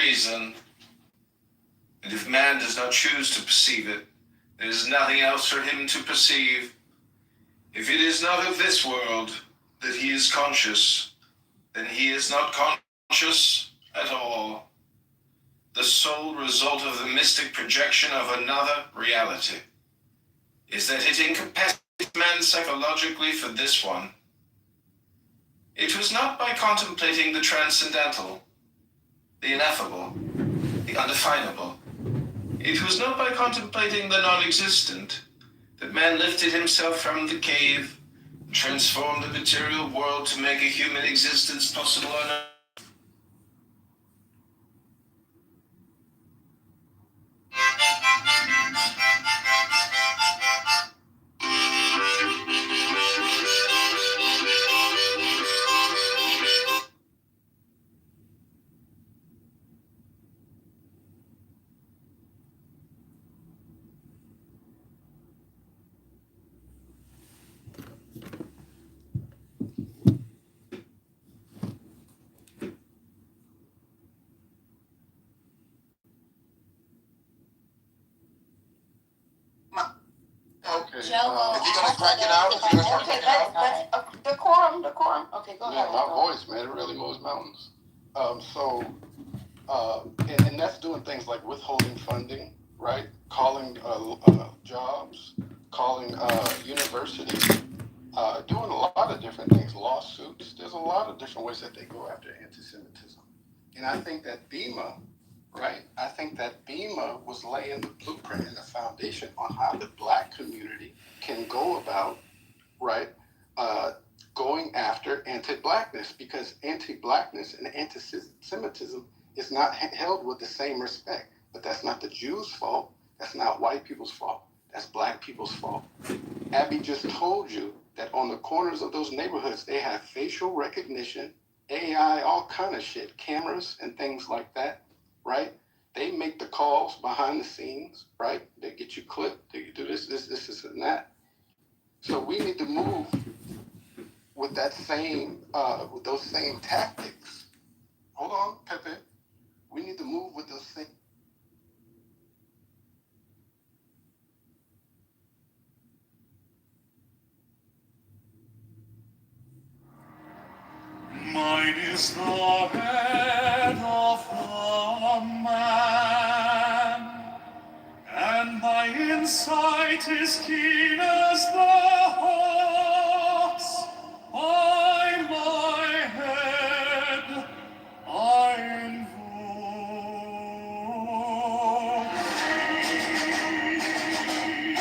reason, and if man does not choose to perceive it, there is nothing else for him to perceive. If it is not of this world that he is conscious, then he is not conscious at all. The sole result of the mystic projection of another reality is that it incapacitates man psychologically for this one. It was not by contemplating the transcendental, the ineffable, the undefinable. It was not by contemplating the non-existent that man lifted himself from the cave and transformed the material world to make a human existence possible on earth. Okay. Jello. Is he gonna crack it out? Is he gonna crack it out? Let's decorum. Okay, go ahead. Yeah, my voice, man, it really moves mountains. And that's doing things like withholding funding, right? Calling jobs, calling universities, doing a lot of different things, lawsuits. There's a lot of different ways that they go after anti-Semitism. And I think that BEMA, right? I think that BEMA was laying the blueprint and the foundation on how the Black community can go about, right, going after anti-Blackness, because anti-Blackness and anti-Semitism is not held with the same respect. But that's not the Jews' fault. That's not white people's fault. That's Black people's fault. Abby just told you that on the corners of those neighborhoods, they have facial recognition, AI, all kind of shit, cameras and things like that, right? They make the calls behind the scenes, right? They get you clipped. They do this, and that. So we need to move with that same, with those same tactics. Hold on, Pepe. We need to move with those same. Mine is the head of a man, and my insight is keen as the hawk's. By my head I invoke thee.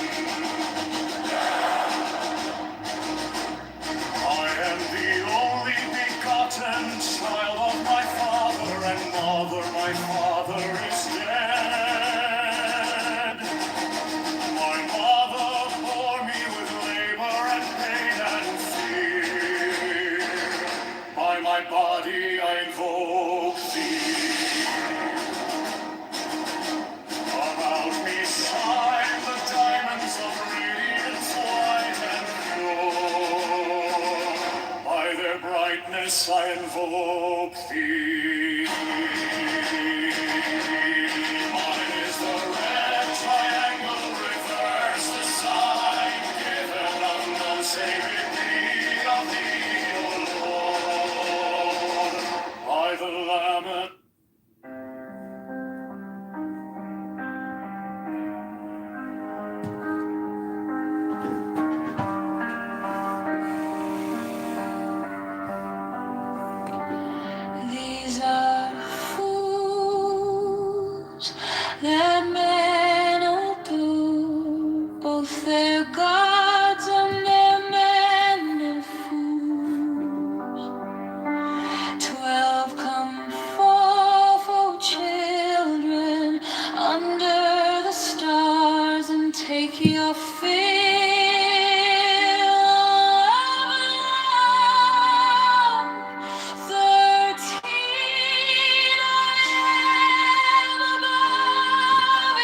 I am the only begotten child of my father and mother. My father is dead. My mother bore me with labor and pain and fear. By my body I invoke thee. About me shine the diamonds of radiance white and pure. By their brightness I invoke thee. Mine is the red triangle reverse, the sign given of none save in thee, of thee, O Lord. By the Lamb and These are fools that men outdo, both their gods and their men and fools. 12 come forth, O children, under the stars, and take your fill of love. 13 I am above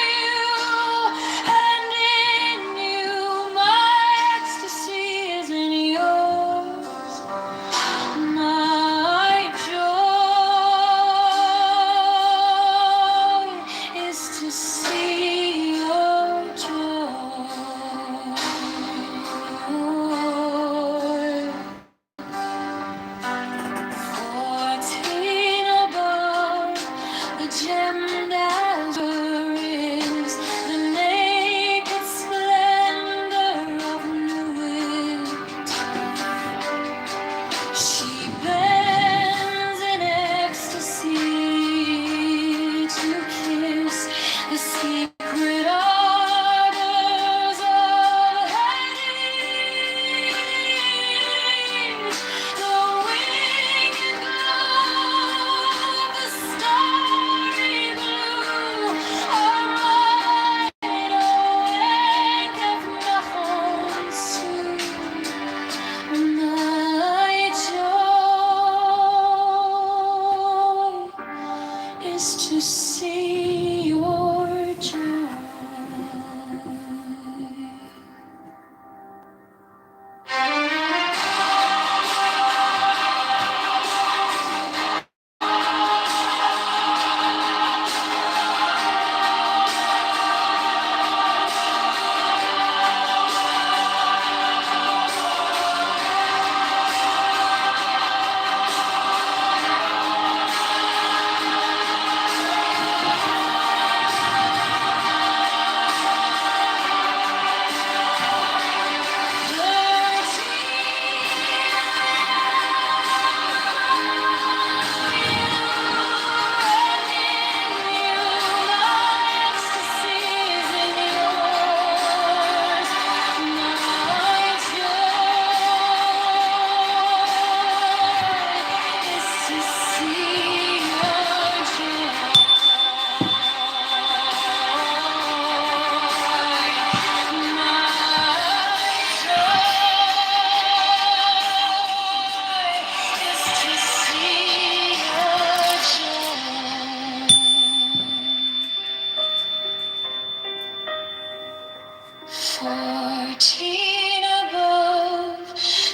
14 above,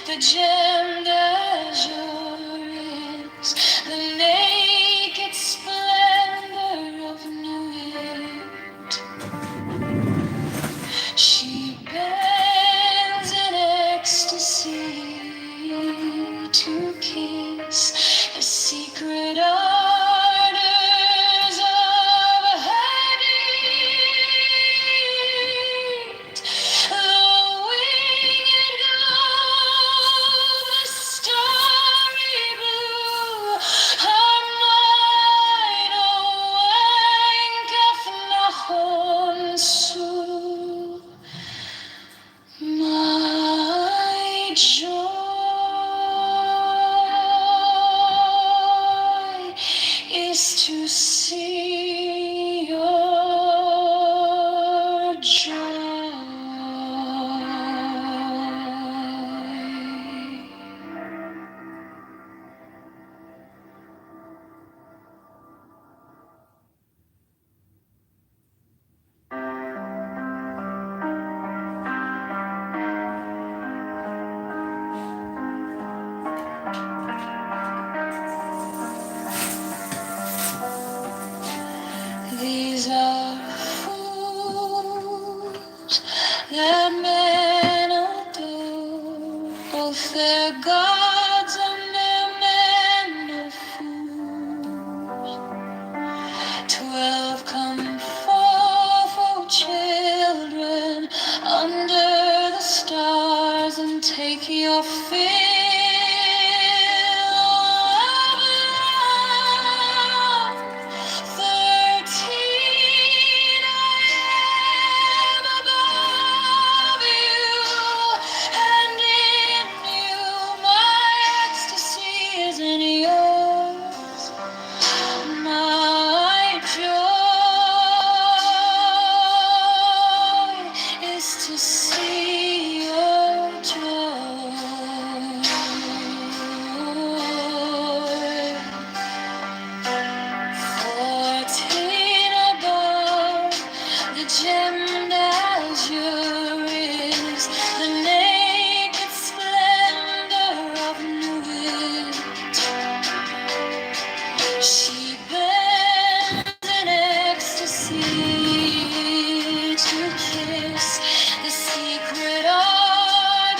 the gemmed azure is the naked splendor of new it. She bends in ecstasy to kiss the secret ardors of her deed. The winged glow, the starry blue, her mind awanketh nachon zu. My joy is to see your joy. These are fools that men adore, both their gods and their men of fools. 12 come forth, O children, under the stars, and take your fill of love. 13, I am above you, and in you my ecstasy is in yours. My joy is to see your joy. 14 above, the gemmed azure is the naked splendor of new it. She bends in ecstasy to kiss the secret ardors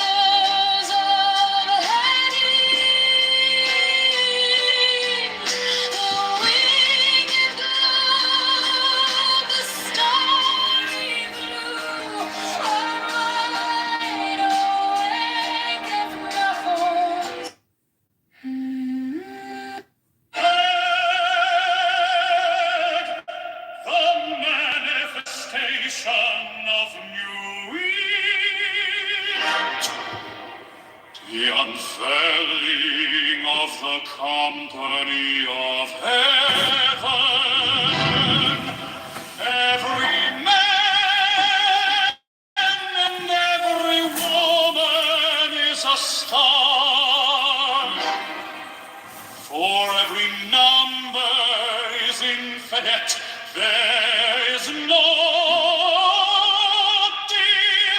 of her deed. The winged glow, the starry blue, her mind awaketh nachon. The manifestation of new Eve, the unfurling of the company of heaven. Every man and every woman is a star. For every number is infinite, there is no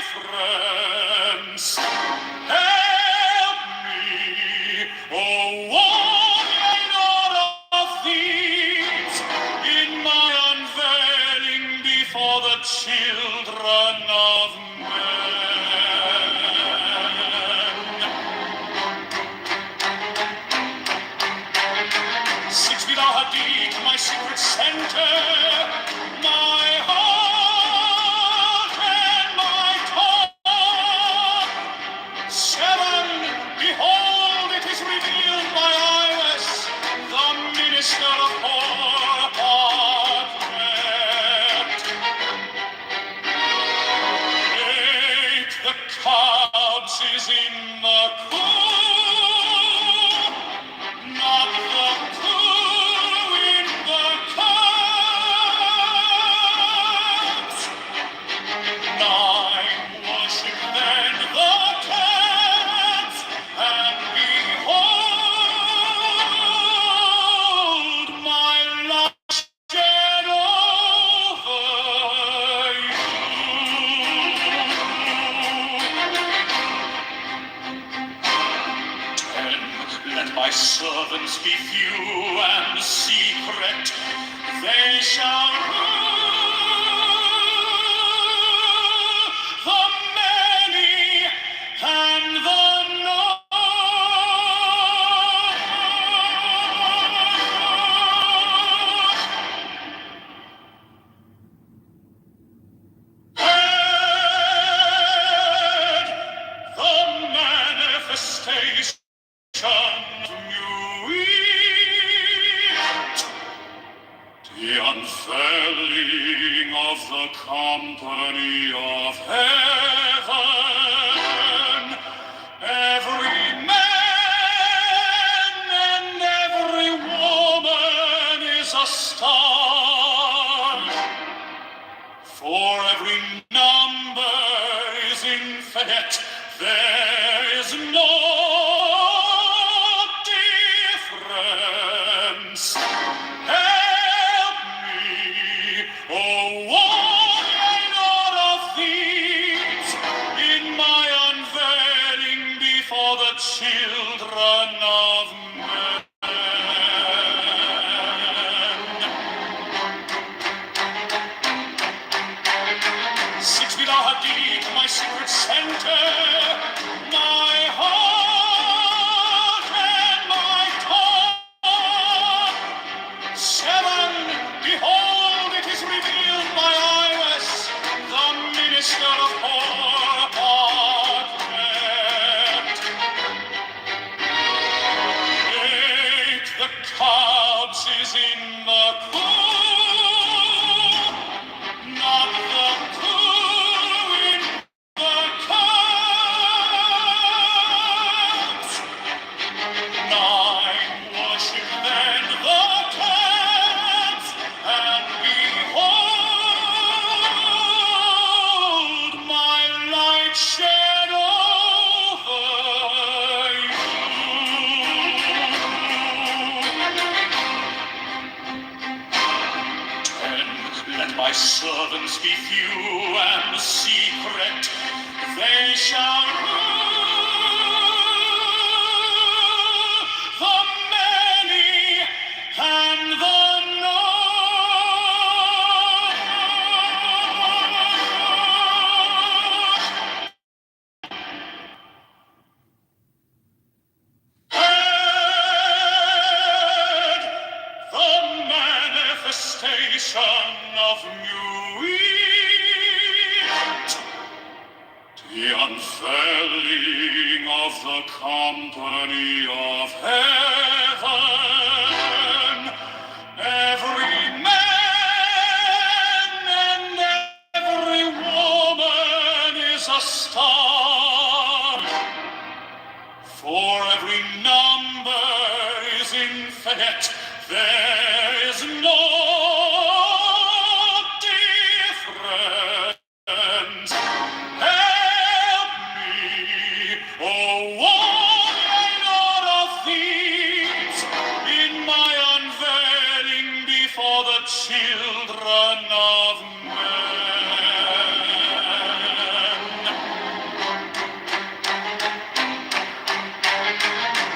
difference. Help me, O Lord of thieves, in my unveiling before the children of men. 6 feet are deep, my secret center, my heart and my tongue. 7, behold, it is revealed by Iris, the minister of Horpathret. 8, the cubs is in the cool, not the cool in the cups. 9, worship then the cats, and behold my light shed over you. servants be few and secret, they shall rule the many and the the manifestation of new wheat, the unfurling of the company of heaven. Every man and every woman is a star, for every number is infinite. There is no difference. Help me, oh Lord of thieves, in my unveiling before the children of men. 6 feet are deep, my secret center, my heart and my tongue. 7, behold, it is revealed by Iris, the minister of poor apartment. 8, the cubs is in the cool, not the cool in the cubs. 9, worship then the cubs, and behold, my light shed over you. 10, let my servants be few and secret, they shall rule the many and the heard the manifestation of new wheat, the unfurling of the company of heaven. Every man and every woman is a star, for every number is infinite. There is no difference. Help me, oh Lord of thieves, in my unveiling before the children of men.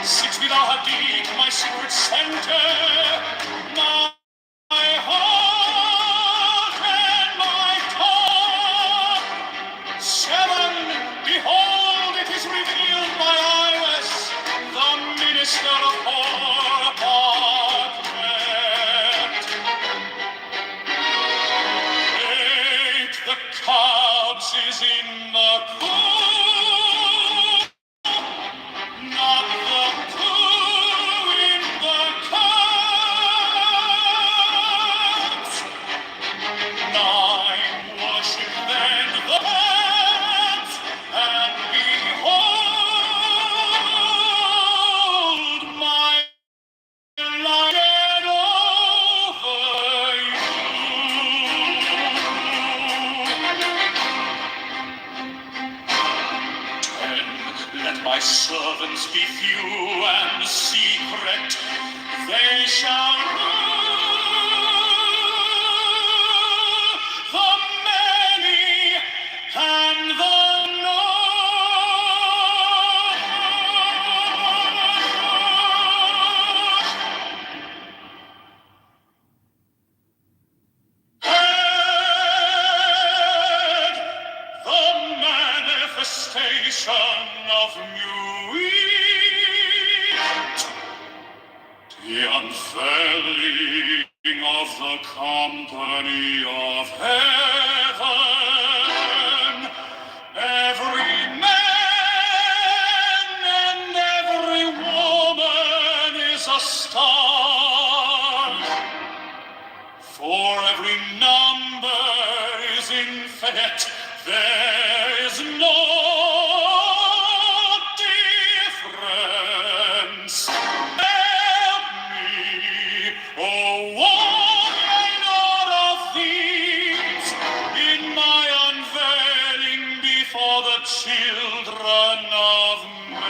6 feet are deep, my secret center, my heart and my tongue. 7, behold, it is revealed by Iris, the minister of poor apartment. 8, the cubs is in the cool, not the cool in the cubs. 9, worship then the cubs, and behold, my light shed over you. 10, let my servants be few and secret, they shall rule the many and the of new eat. The unfailing of the company of heaven. Every man and every woman is a star. For every number is infinite, there is no difference. Help me, oh one Lord of thieves, in my unveiling before the children of men.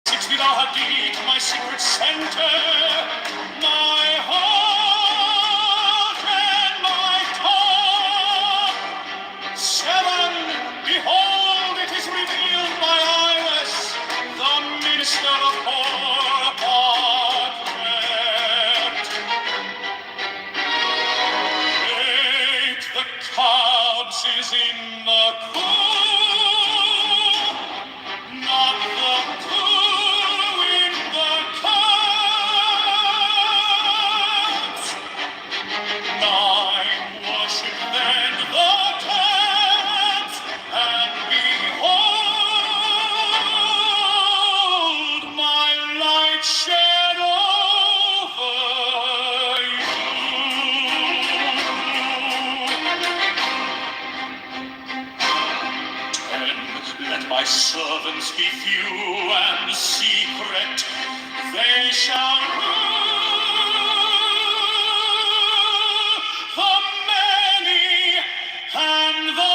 6 feet thou hast deep my secret center, my heart and my tongue. 7, behold, it is revealed my iris, the minister of poor apartment. 8, the cubs is in the coop, not the coop in the cubs. 9, worship then the cubs, and behold, my light shed over you. 10, let my servants be few and secret, they shall rule the many and the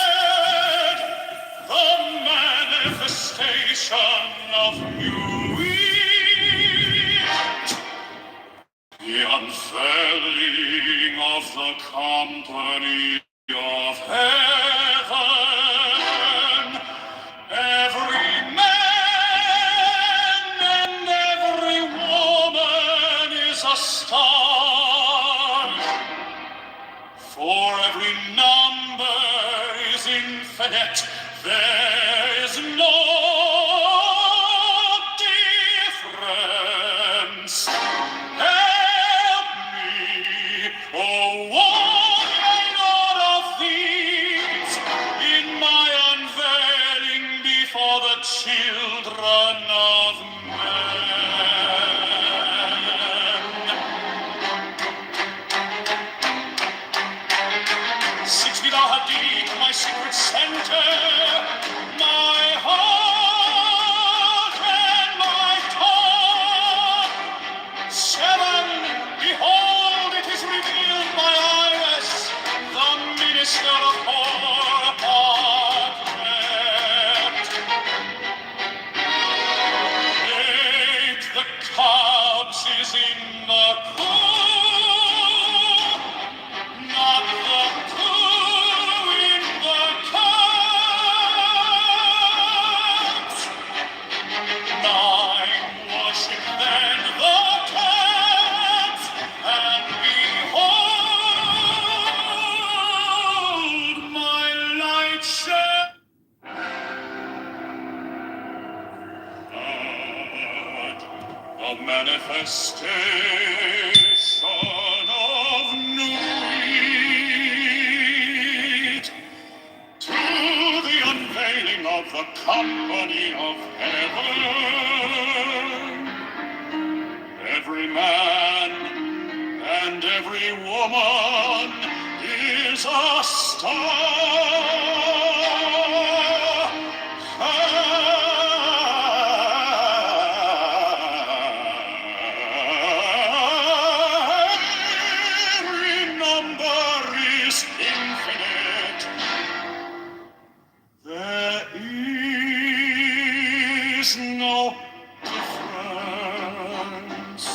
heard the manifestation of new eat. The unfailing of the company of heaven. Every man and every woman is a star. For every number is infinite, there is no difference. Help me, oh one Lord of thieves, in my unveiling before the children of men. 6 feet thou hast deep my secret center, my heart and my tongue. 7, behold, it is revealed my iris, the minister of poor apartment. 8, the cubs is in the coop, not the coop in the cubs. 9, worship then the cubs, and behold, my light shed. The manifestation of new eat. To the unveiling of the company of heaven. Every man and every woman is a star. Every number is infinite. There is no difference.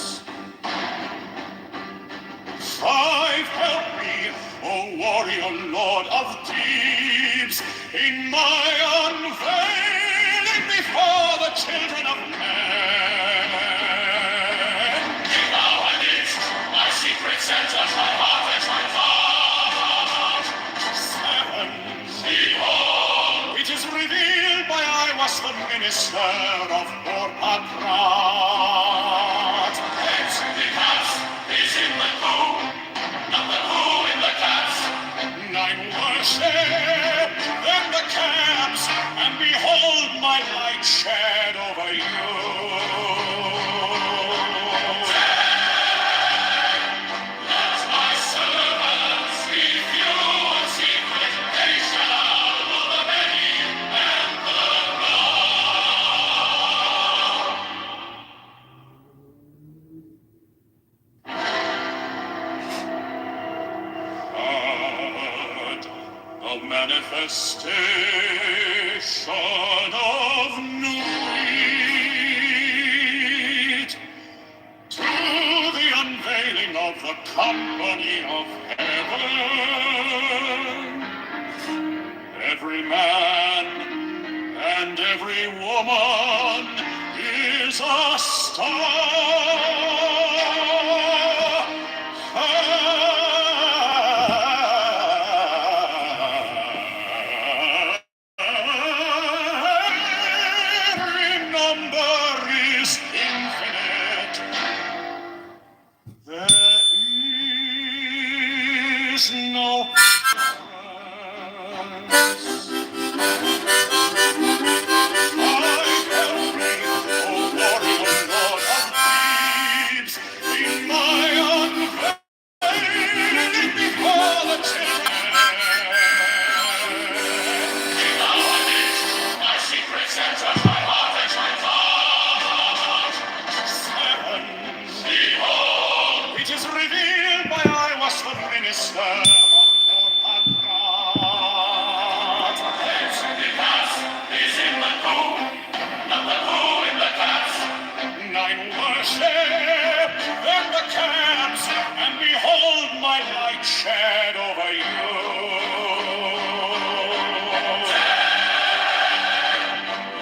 5, help me, O warrior lord of deeds, in my unveiling before the children of men. If thou hadst my secrets entered my heart and my thought. Seven, behold, it is revealed by I was the minister of poor Patrat. Hence the cast is in the tomb, not the who in the cast. Nine worship, then the camps, and behold my light shed over you. Let my servants speak you a secret, they shall rule the many and the God, the manifestation of night, to the unveiling of the company of heaven. Every man and every woman is a star. Every number is infinite. There is no it is revealed by I was the minister of poor Patrat. Hence the cast is in the tomb, not the who in the cast. Nine worship, then the camps, and behold my light shed over you.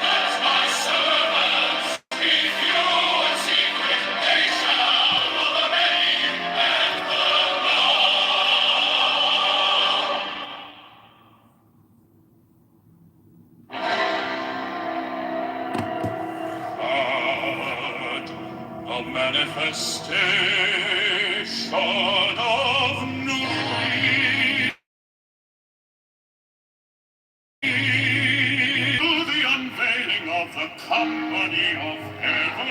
Let my servants speak you a secret, they shall rule the many and the God, a manifestation of night, to the unveiling of the company of heaven.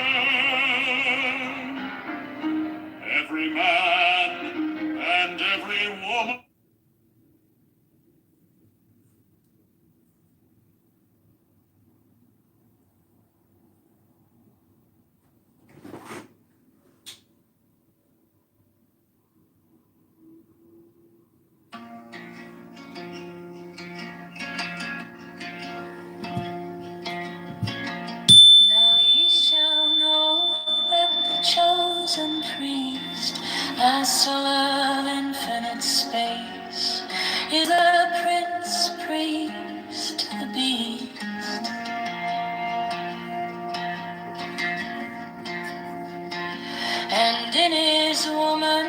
Every man and every woman. Now ye shall know that the chosen priest, master of infinite space, is a prince priest to the beast. And in his woman,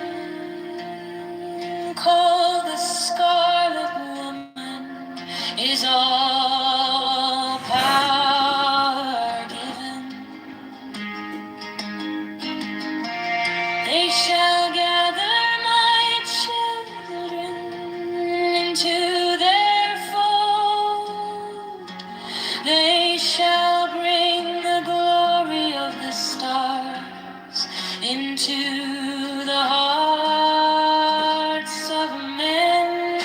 called the Scarlet Woman, is all power given. They shall gather my children into their fold. They shall bring the glory of the stars into the hearts of men.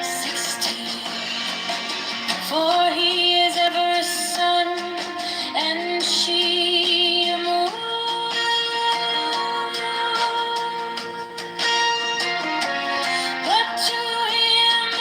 16. For he is ever a sun, and she a moon. But to him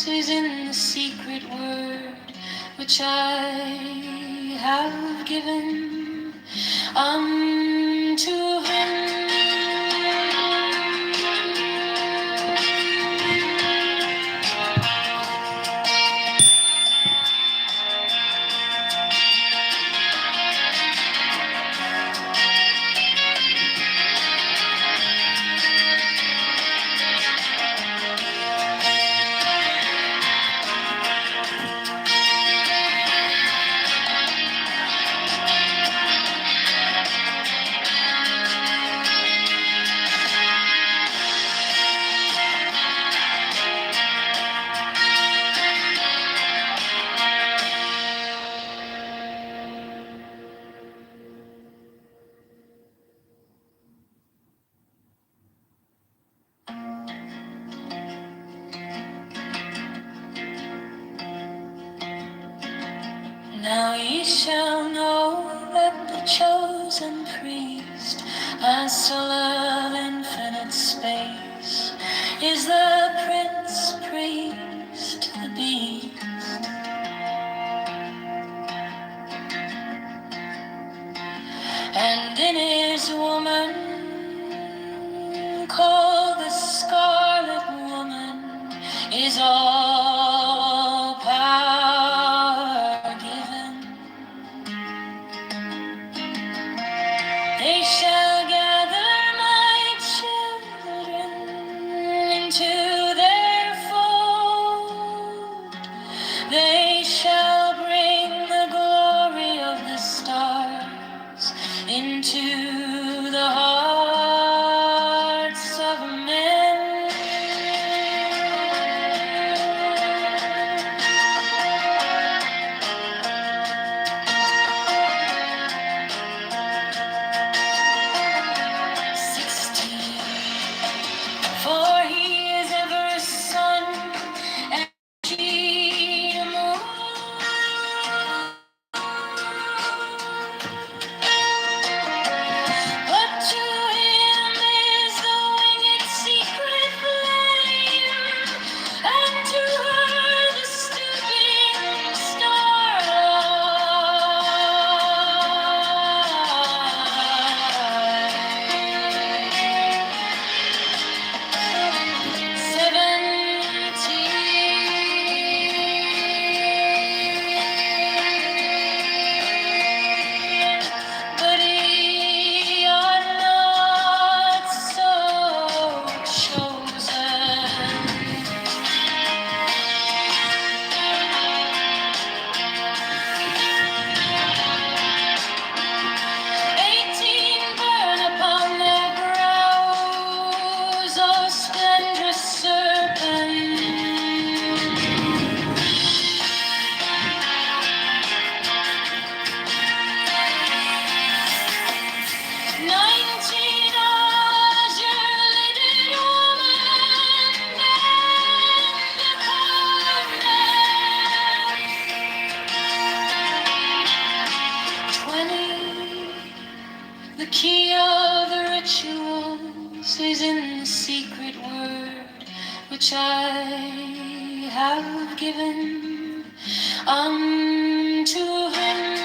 is in the secret word which I have given unto him. Now ye shall know that the chosen priest, as soul of infinite space, is the prince priest, the beast. And in his woman, called the Scarlet Woman, is all power given. They shall gather my children into their fold. They shall bring the glory of the stars into the hearts of men. For he is ever a sun and she a moon. But to him is the winged secret flame, and to her the stooping but ye are not so chosen. 18 burn upon their brows, O splendrous serpent. 19 azure-lidded woman and the covenant. 20, the key of the rituals is in the secret word which I have given unto him.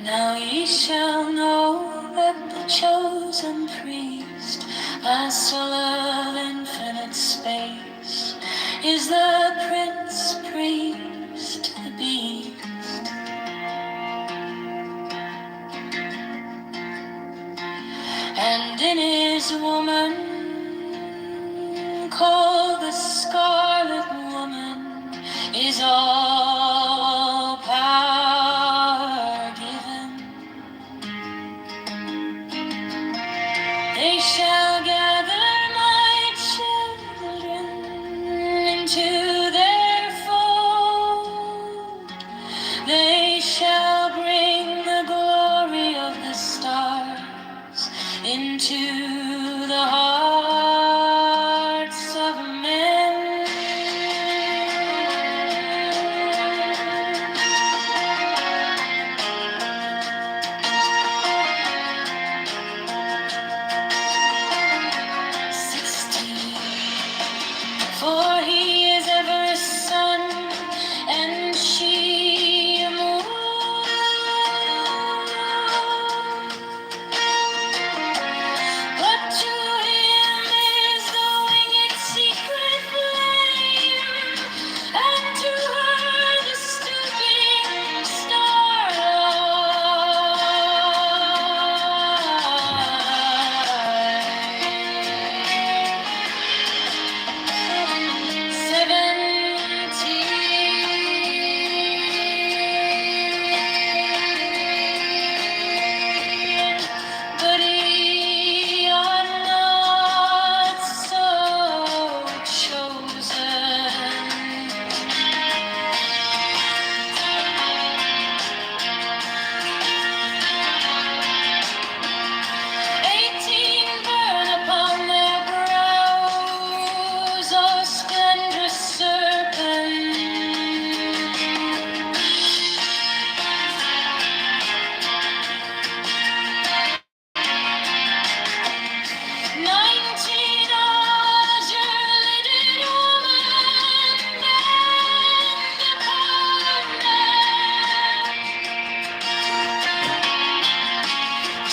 Now ye shall know that the chosen priest, as soul of infinite space, is the prince priest, the beast. in his woman called the Scarlet Woman is all power given. They shall gather my children into their fold. They shall bring the glory of the stars into the hearts of men. 16. For he is ever a sun, and she a moon. But to him is the winged secret flame, and to her the stooping starlight. 17. But ye are not so chosen. 18. Burn upon their brows, O splendrous serpent. 19. Azure-lidded woman, bend upon them.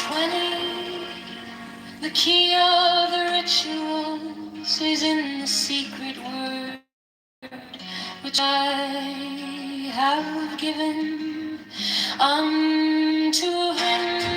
20. The key of the rituals is in the secret word which I have given unto him.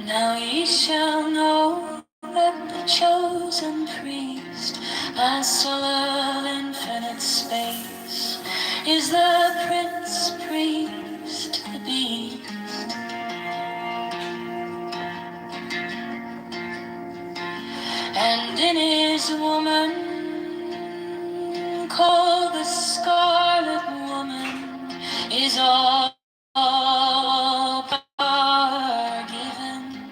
Now ye shall know that the chosen priest, my soul of infinite space, is the prince priest, the beast. And in his woman called the Scarlet Woman is all power given.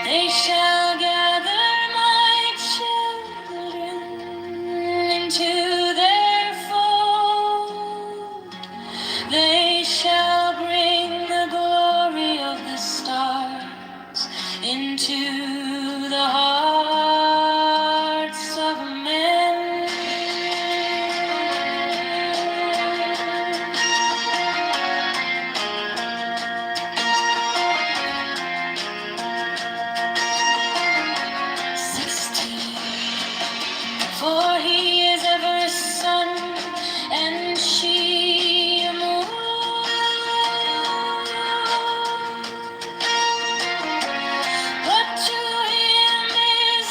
They shall gather my children into their fold. They shall bring the glory of the stars into the hearts of men. 16. For he is ever a sun, and she a moon. But to him is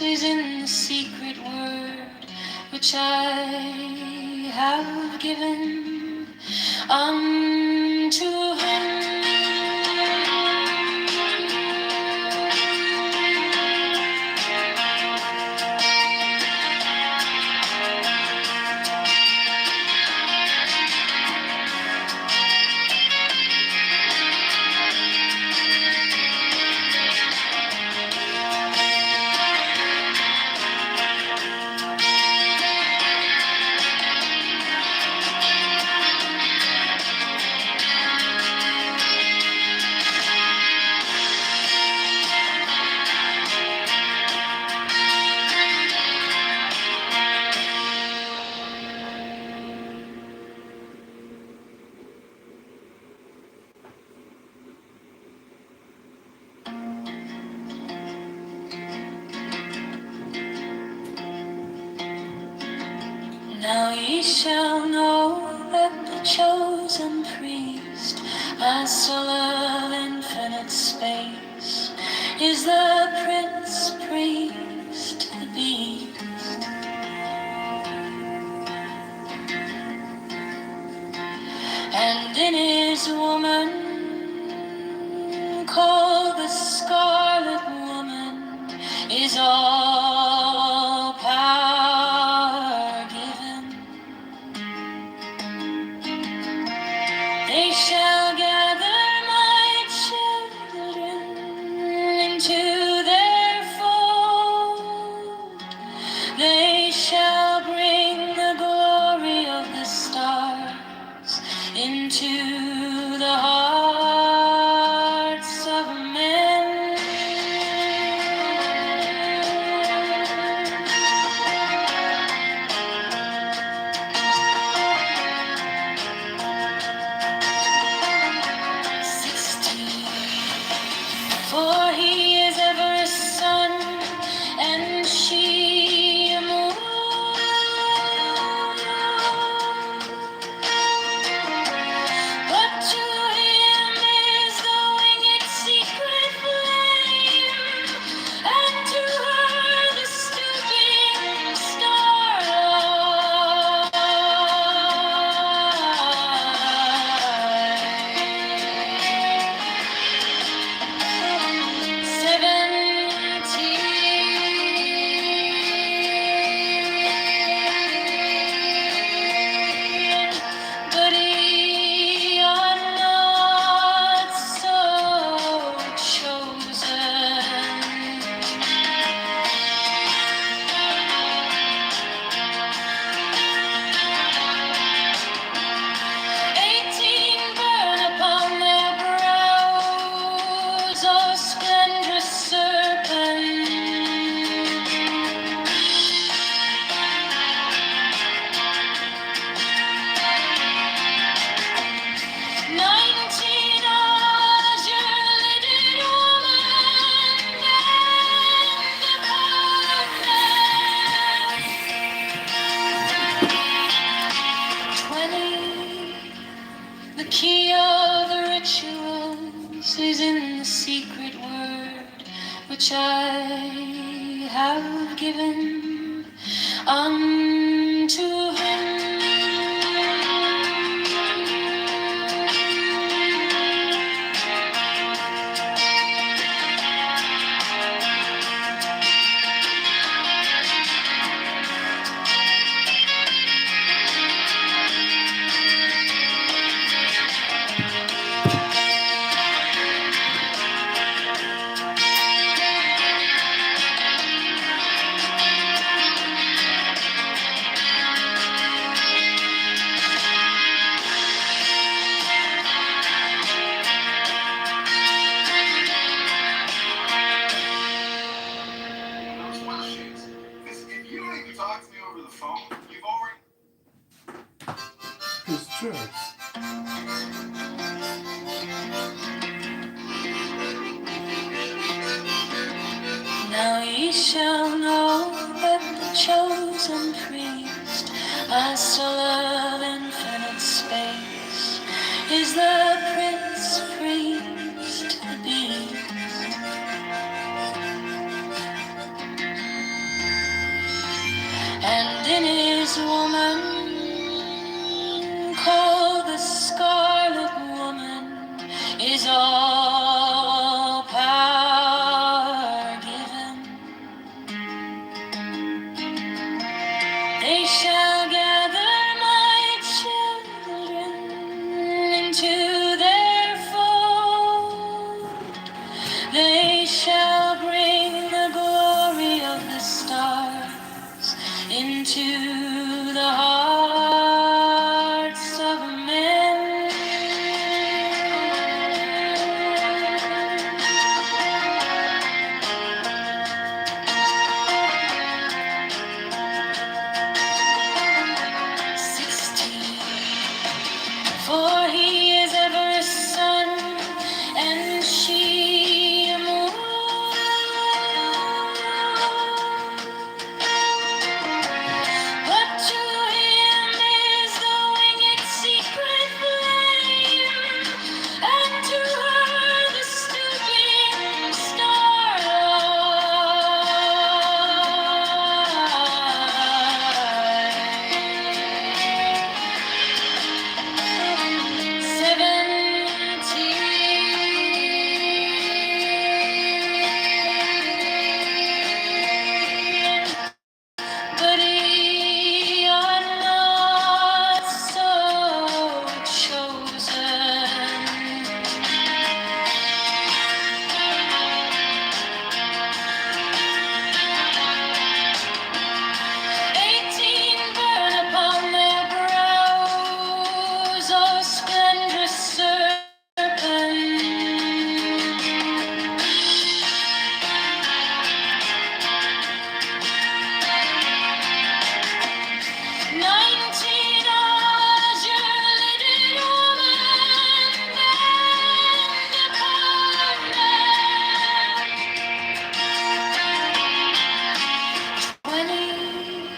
is in the secret word which I have given unto him. Now ye shall know that the chosen priest, master of infinite space, is the prince priest, the beast. And in his woman, called the Scarlet Woman, is all power given. They shall gather my children into their fold. They shall bring the glory of the stars into the hearts of men. For he is ever a sun, and she a moon. But to him is the winged secret flame, and to her the stooping starlight. 17, but ye are not so chosen. 18 burn upon their brows, O splendrous serpent. 19 azure lidded woman, and the perfect. 20, the key of the rituals is in the secret word which I have given unto him. Those questions. Because if you don't even talk to me over the phone, you've already. It's true. Now ye shall know that the chosen priest, master of infinite space, is the prince priest, the beast. is woman called the Scarlet Woman is all power given. They shall gather my children into their fold. They shall bring the glory of the stars into the hearts of men. 16. For he is ever a sun, and she a moon. But to him is the winged secret flame, and to her the stooping starlight. 17. But ye are not so chosen. 18. Burn upon their brows, O splendrous serpent. 19. Azure-lidded woman, bend upon them. 20.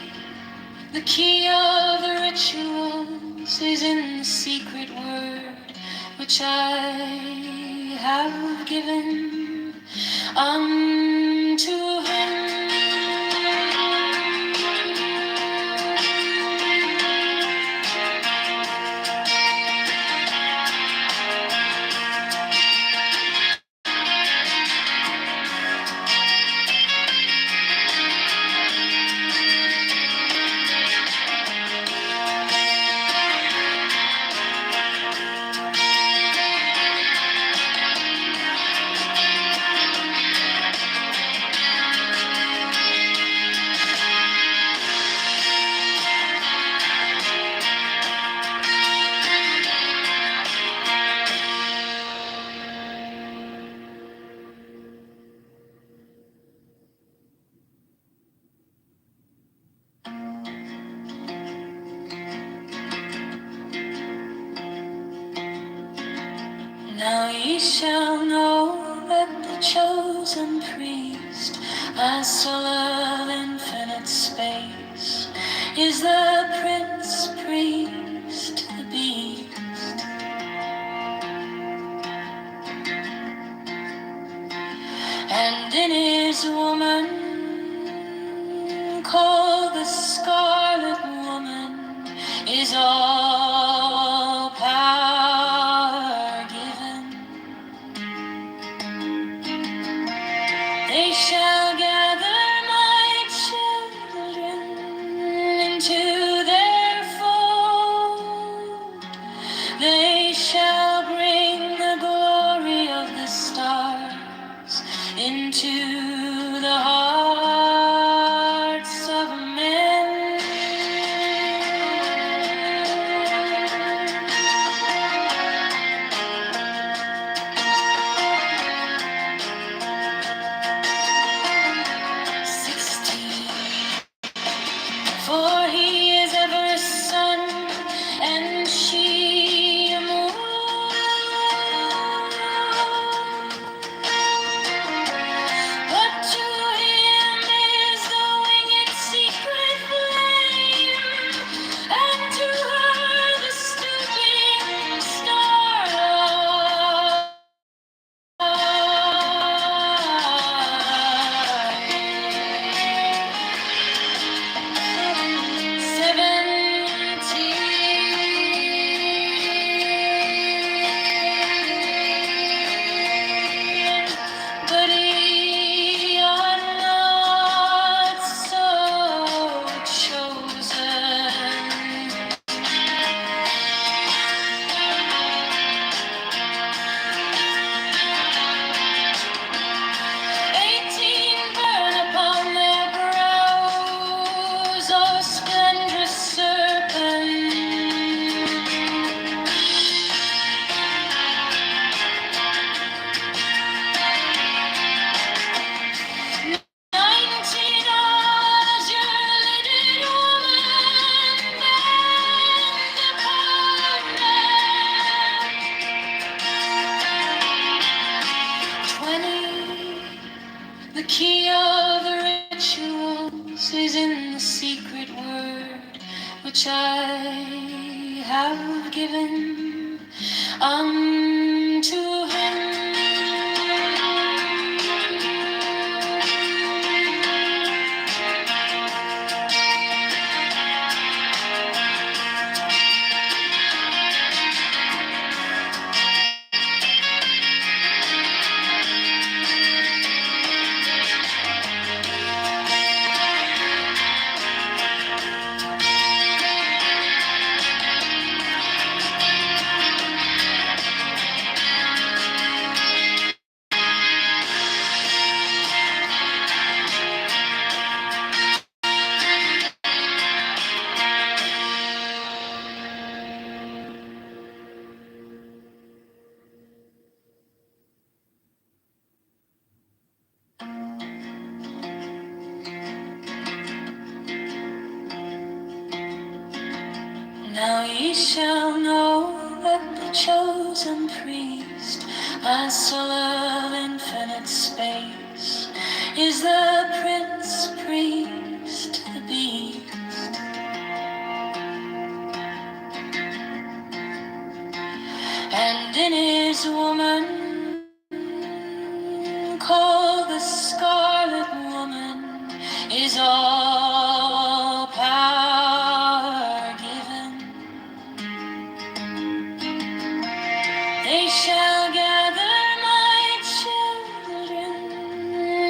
The key of the rituals is in the secret word which I have given unto him. Now ye shall know that the chosen priest, my soul of infinite space, is the prince priest, the beast. And in his woman, called the Scarlet Woman, is all power given. They shall gather my children into their fold. They shall bring the glory of the stars into the hearts of men. 16. For he is ever a sun, and she a moon. But to him of the rituals is in the secret word which I have given unto him. Now ye shall know that the chosen priest, my soul of infinite space, is the prince priest, the beast. And in his woman, called the Scarlet Woman, is all power given. They shall gather my children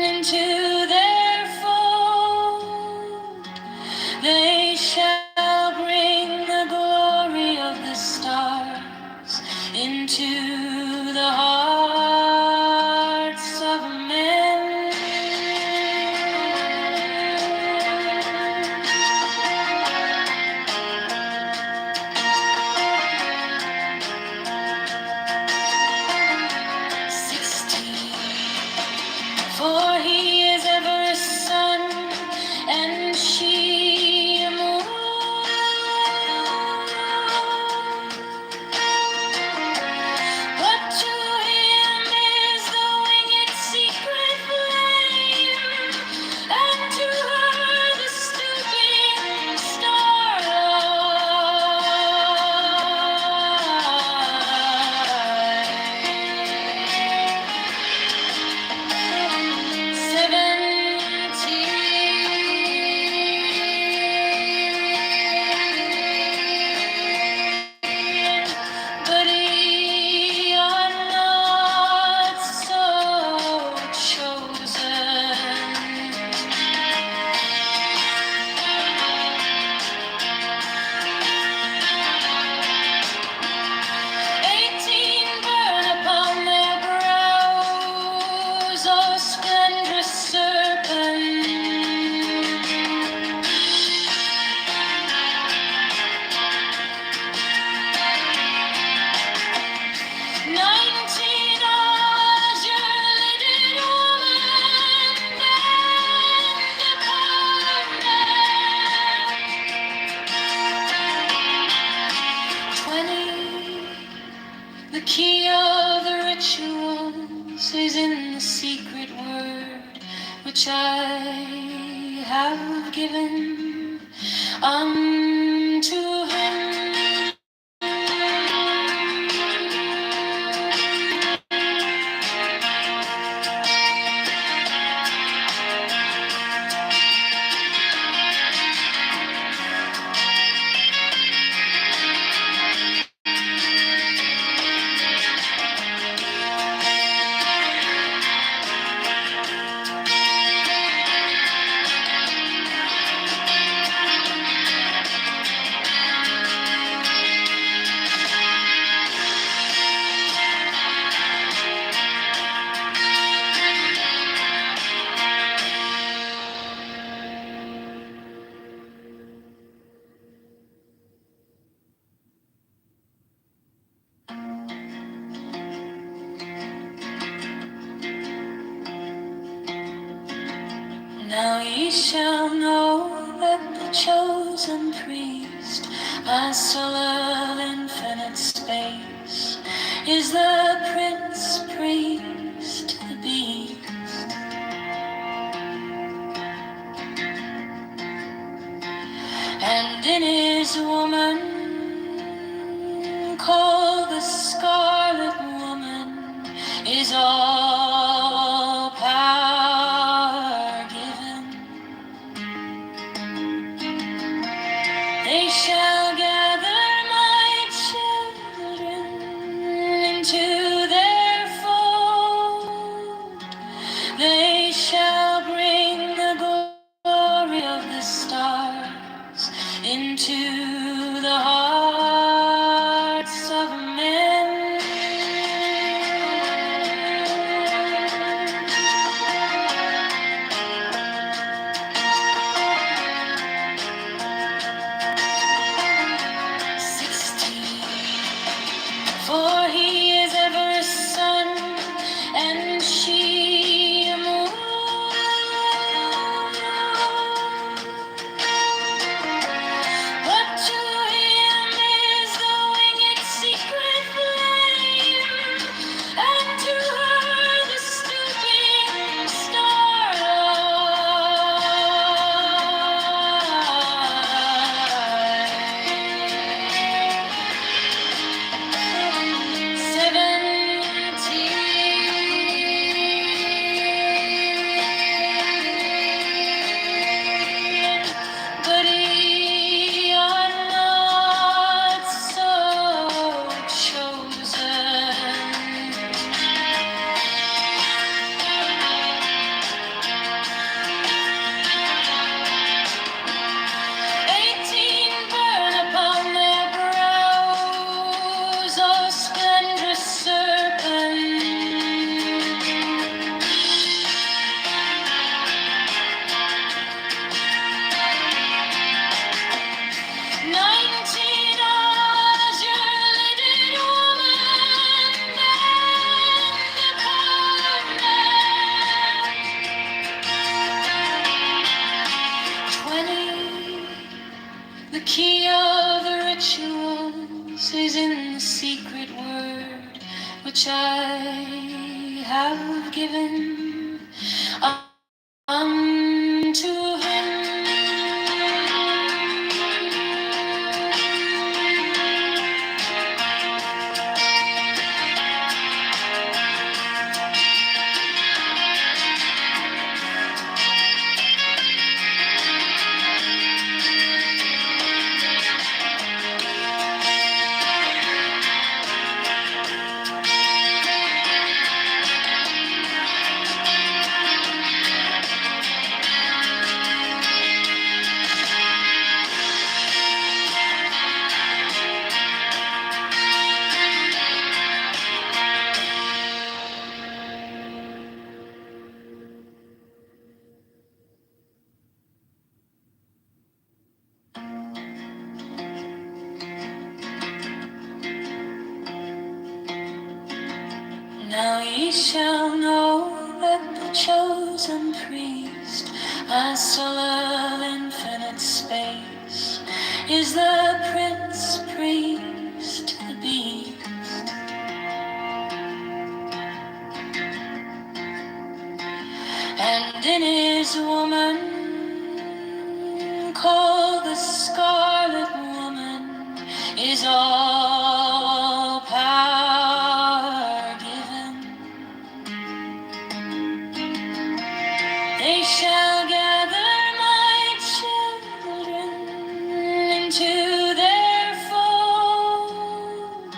into their fold. They shall bring the glory of the stars into the hearts of men. For he is ever a sun, and she a moon. But to him is the winged secret flame, and to her the stooping starlight. 17, but ye are not so chosen. 18 burn upon their brows, O splendrous serpent. 19 azure lidded woman, bend upon them. 20, the key of the rituals is in the secret word which I have given unto him. Now ye shall know that the chosen priest, my soul of infinite space, is the prince priest, the beast. and in his woman called the Scarlet Woman is all power given. They shall gather my children into their fold. They shall bring the glory of the stars into the hearts of men. For he is ever a sun, and she a moon. But to him is the winged secret flame, and to her the stooping starlight. 17, but ye are not so chosen. 18 burn upon their brows, oh splendrous serpent. 19 azure lidded woman and the covenant. 20, the key of the rituals is in the secret word which I have given unto him. Now ye shall know that the chosen priest, my soul of infinite space, is the prince priest, the beast. And in his woman called the Scarlet Woman is all power given. They shall gather my children into their fold.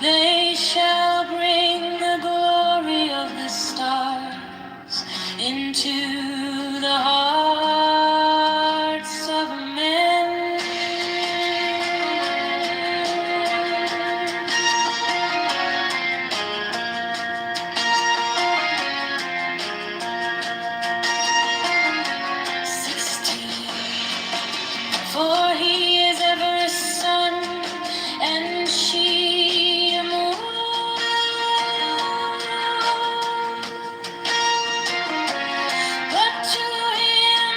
They shall bring the glory of the stars into the hearts of men. 16, for he is ever a sun, and she a moon. But to him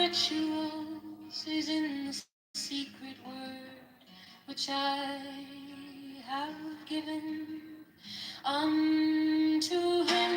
rituals is in the secret word which I have given unto him.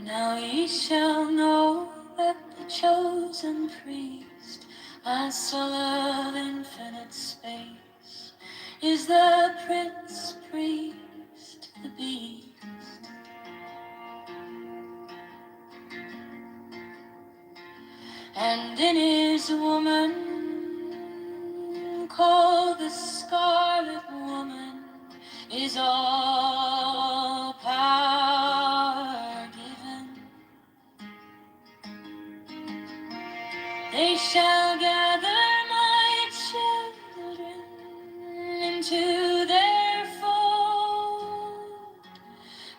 Now ye shall know that the chosen priest, a soul of infinite space, is the prince priest, the beast. And in his woman, called the Scarlet Woman, is all power given. They shall gather my children into their fold.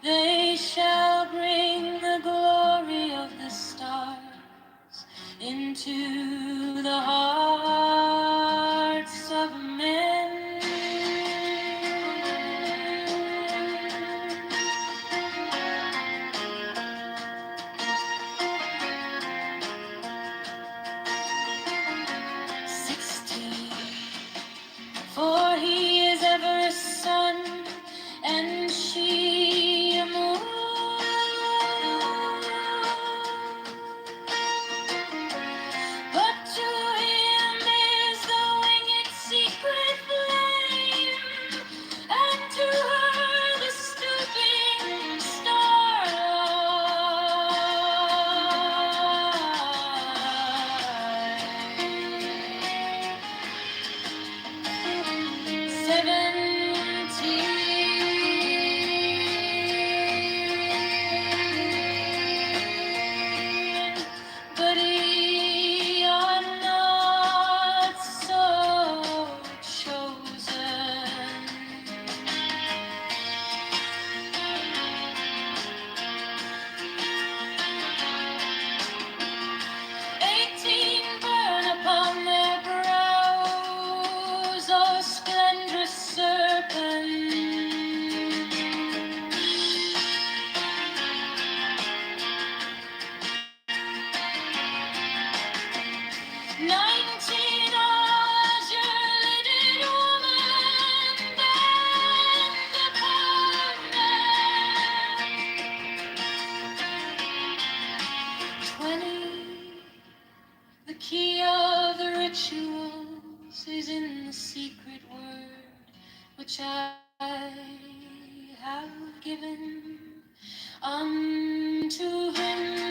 They shall bring the glory of the stars into the hearts of men. 16. For he is ever a sun, and she a moon. But to him is the winged secret flame, and to her the stooping starlight. 17. But ye are not so chosen. 18. Burn upon their brows, O splendrous serpent. 19. Azure-lidded woman, bend upon them. 20. The key of the rituals is in the secret word which I have given unto him.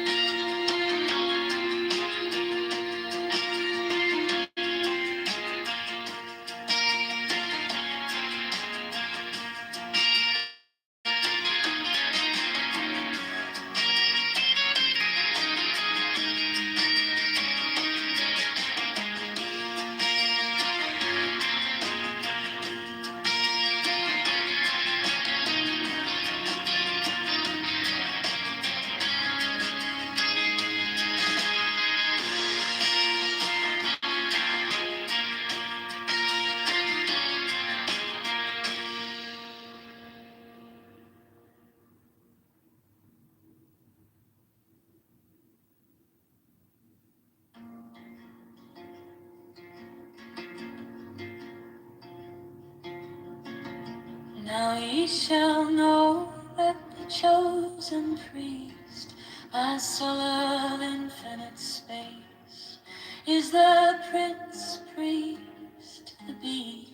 Now ye shall know that the chosen priest, a soul of infinite space, is the prince priest, the beast.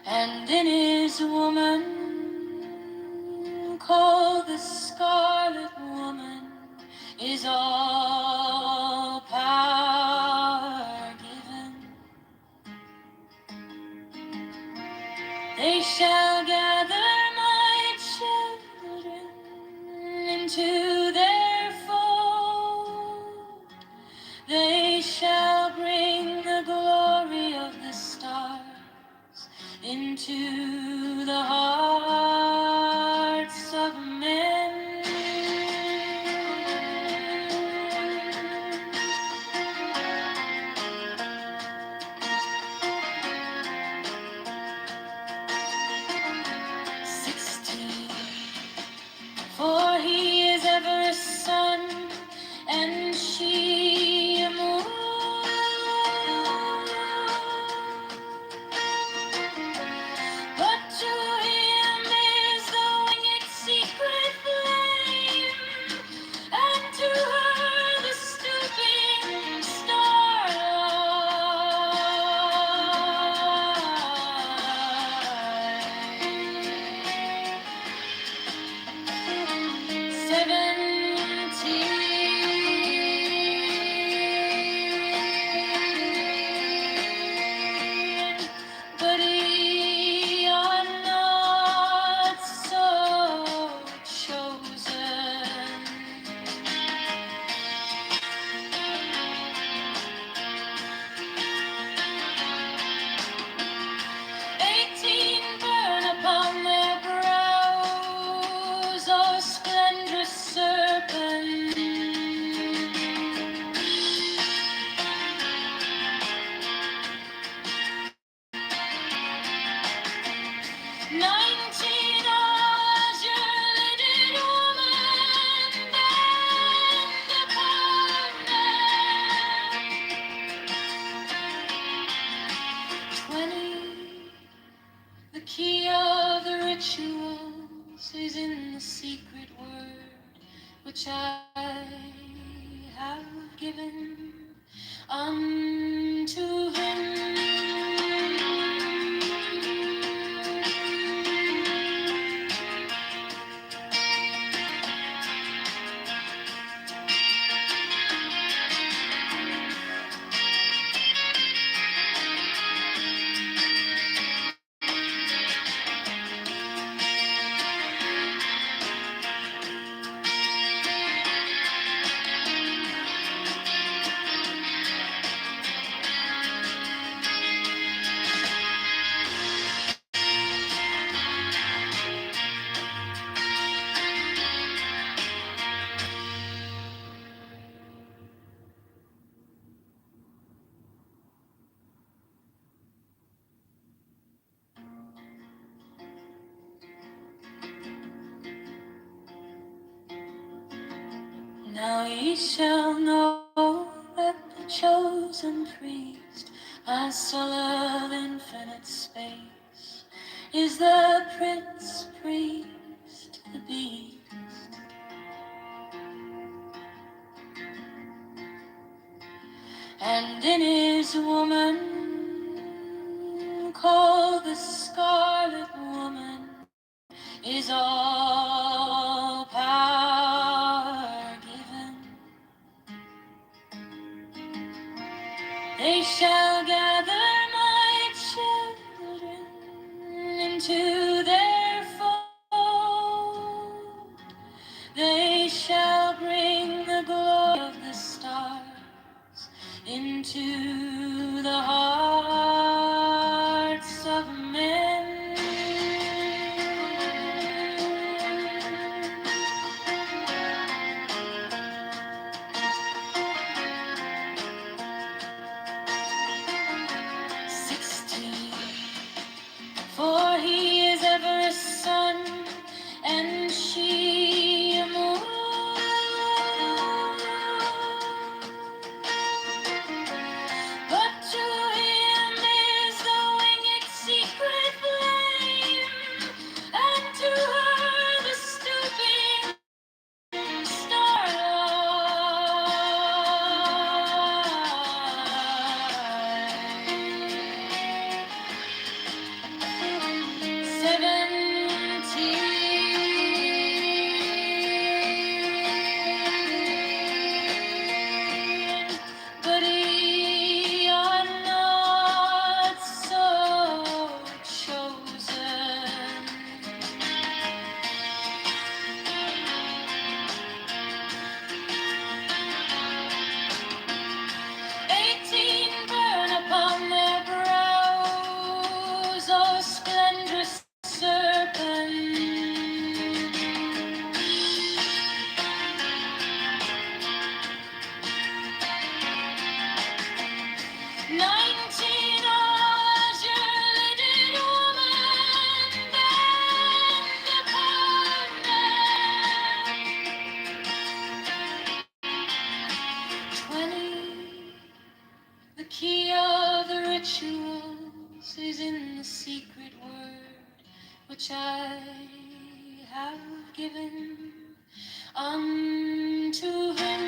and in his woman, called the Scarlet Woman, is all power given. They shall gather my children into their fold. They shall bring the glory of the stars into the hearts of men. 16. For he is ever a sun, and she a moon. But to him is the winged secret flame, and to her the stooping starlight. 17. But ye are not so chosen. 18. Burn upon their brows, O splendrous serpent. 19. Azure lidded woman, bend upon them. 20. The key of the rituals is in the secret word which I have given unto him. Now ye shall know that the chosen priest, my soul of infinite space, is the prince priest, the beast. And in his woman, called the Scarlet Woman, is all power given. They shall gather my children into their fold. They shall bring the glory of the stars into the hearts of men. 16. For he is ever a sun, and she a moon. But to 19 hours, your leading woman, then the partner. 20, the key of the rituals is in the secret word which I have given unto him.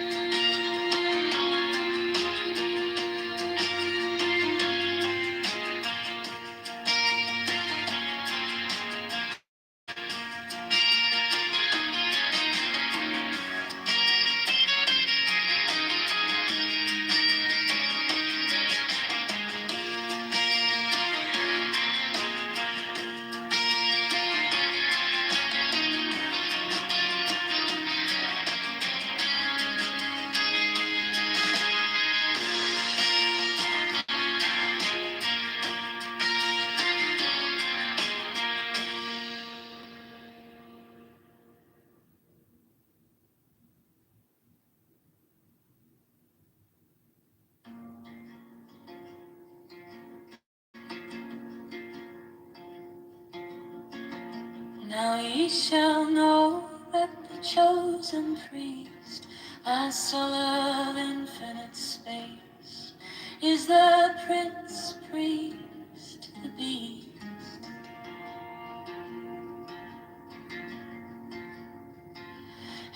Now ye shall know that the chosen priest, a soul of infinite space, is the prince priest, the beast.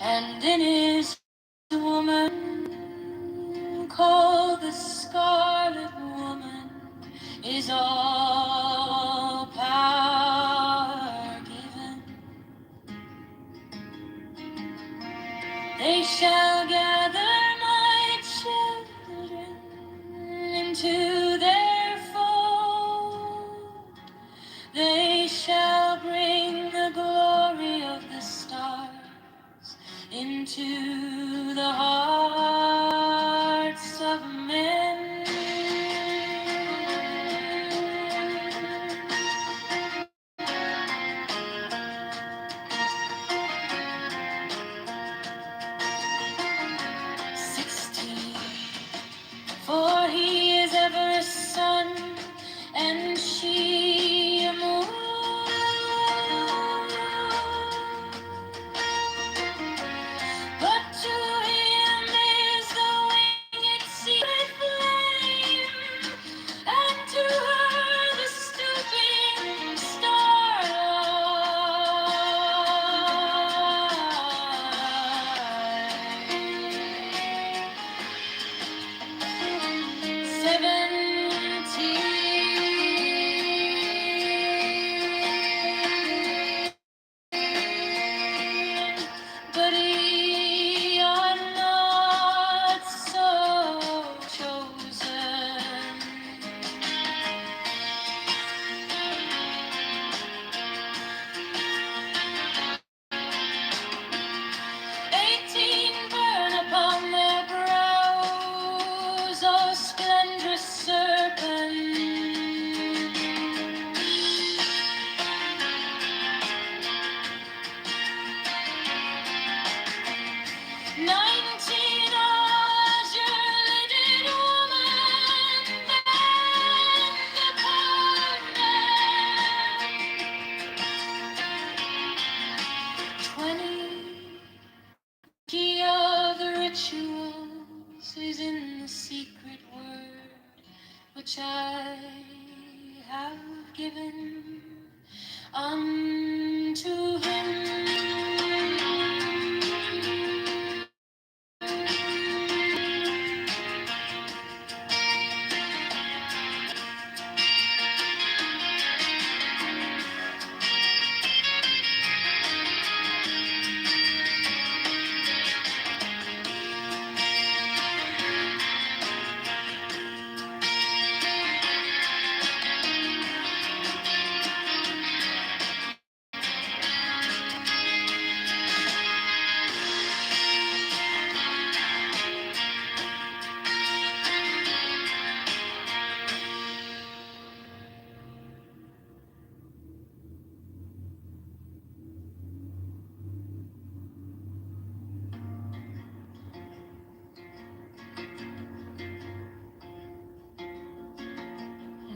And in his woman, called the Scarlet Woman, is all power given. They shall gather my children into their fold. They shall bring the glory of the stars into the hearts of men. For he is ever a sun, and she a moon. But to him is the winged secret flame, and to her the stooping starlight. 17, but ye are not so chosen. 18 burn upon their brows, O splendrous serpent. 19 hours, your leading woman, then the partner. 20, key of the rituals is in the secret word which I have given unto him.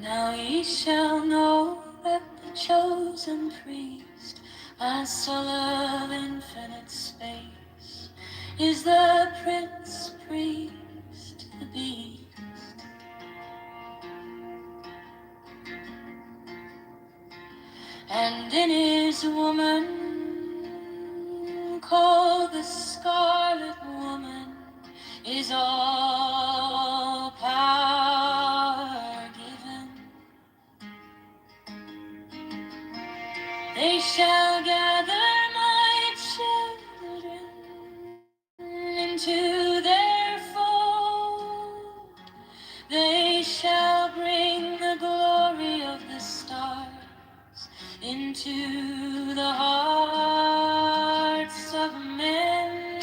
Now ye shall know that the chosen priest, a soul of infinite space, is the Prince Priest, the Beast. And in his woman, called the Scarlet Woman, is all power given. They shall gather my children into their fold. They shall bring the glory of the stars into the hearts of men.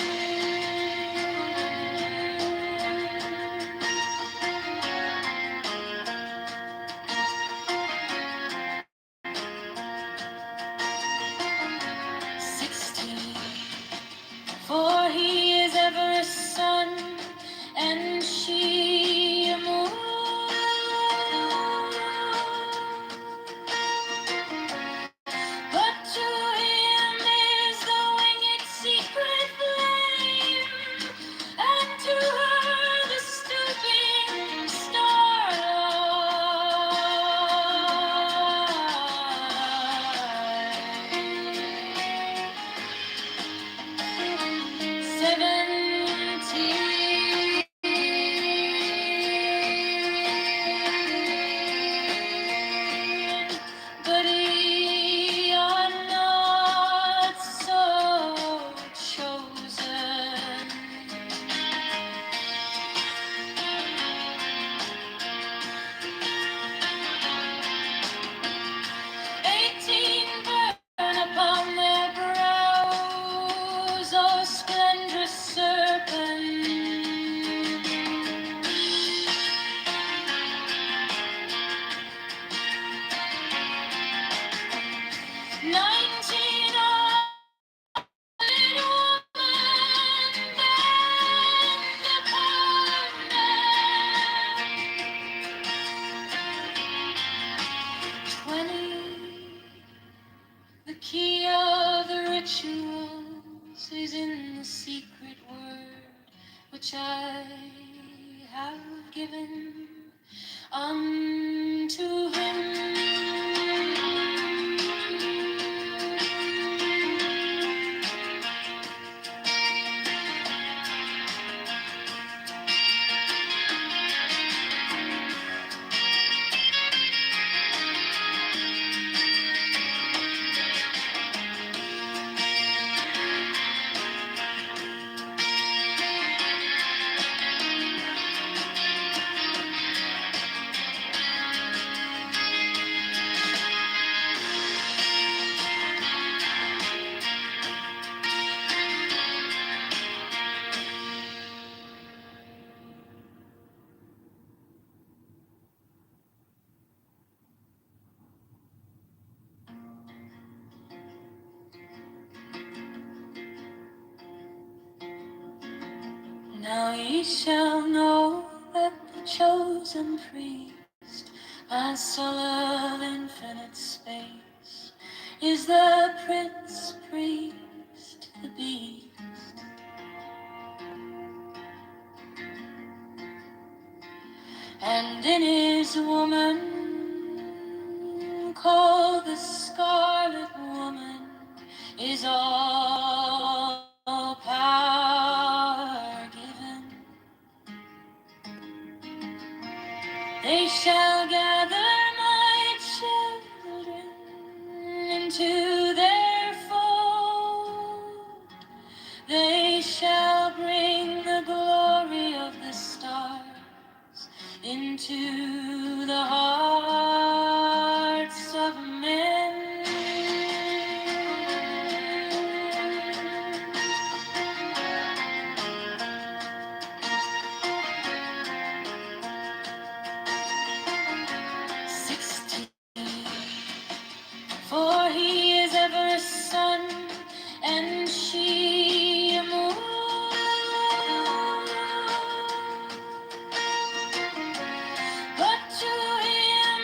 16. For he is ever a sun, and she a moon. But to him is the winged secret flame, and to her the stooping starlight. 17. But ye are not so chosen. 18 burn upon their brows, O splendrous serpent. 19 little woman bend upon them. 20. The key of the rituals is in the secret word which I have given unto him. Now ye shall know that the chosen priest, a soul of infinite space, is the Prince Priest, the Beast. And in his woman, called the Scarlet Woman, is all power given. They shall gather my children into their fold. They shall bring the glory of the stars into the hearts of men. 16. For he is ever a sun, and she a moon. But to him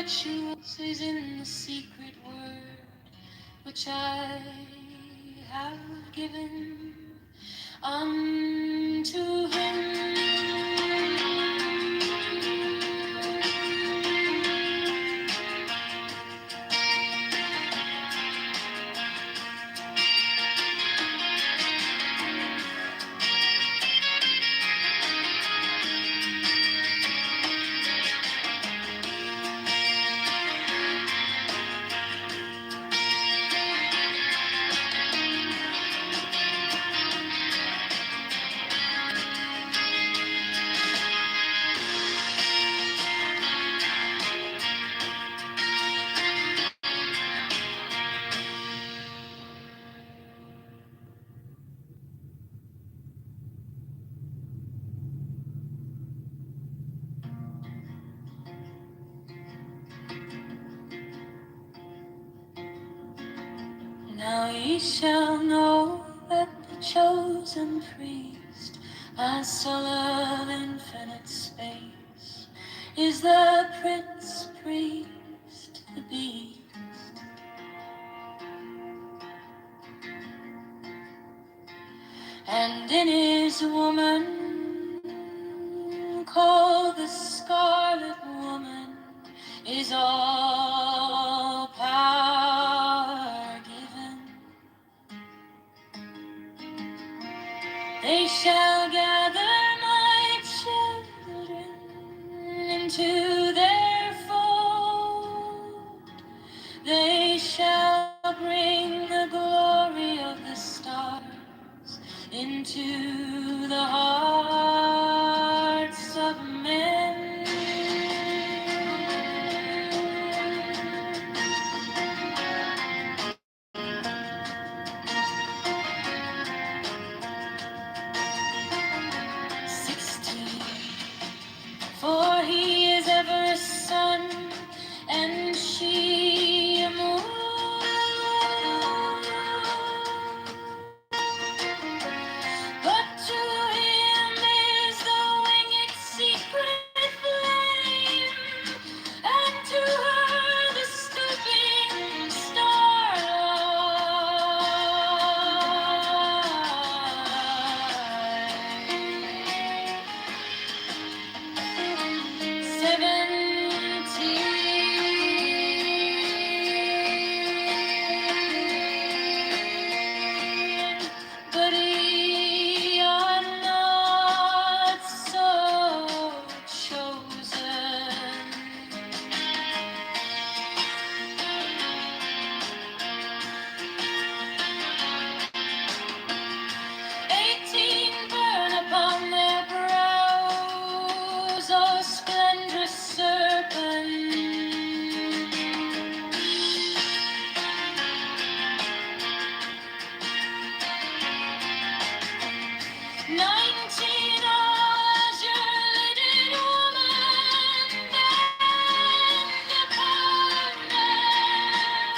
rituals is in the secret word which I have given unto him. Now ye shall know that the chosen priest, a soul of infinite space, is the prince priest, the beast. And in his woman, called the Scarlet Woman, is all power given. They shall gather my children into their fold. They shall bring the glory of the stars into the hearts of men. 16. For he is ever a sun, and she a moon. But to him is the winged secret flame, and to her the stooping starlight. 17. But ye are not so chosen. 18. Burn upon their brows, O splendrous serpent. 19. Azure lidded woman, bend upon them.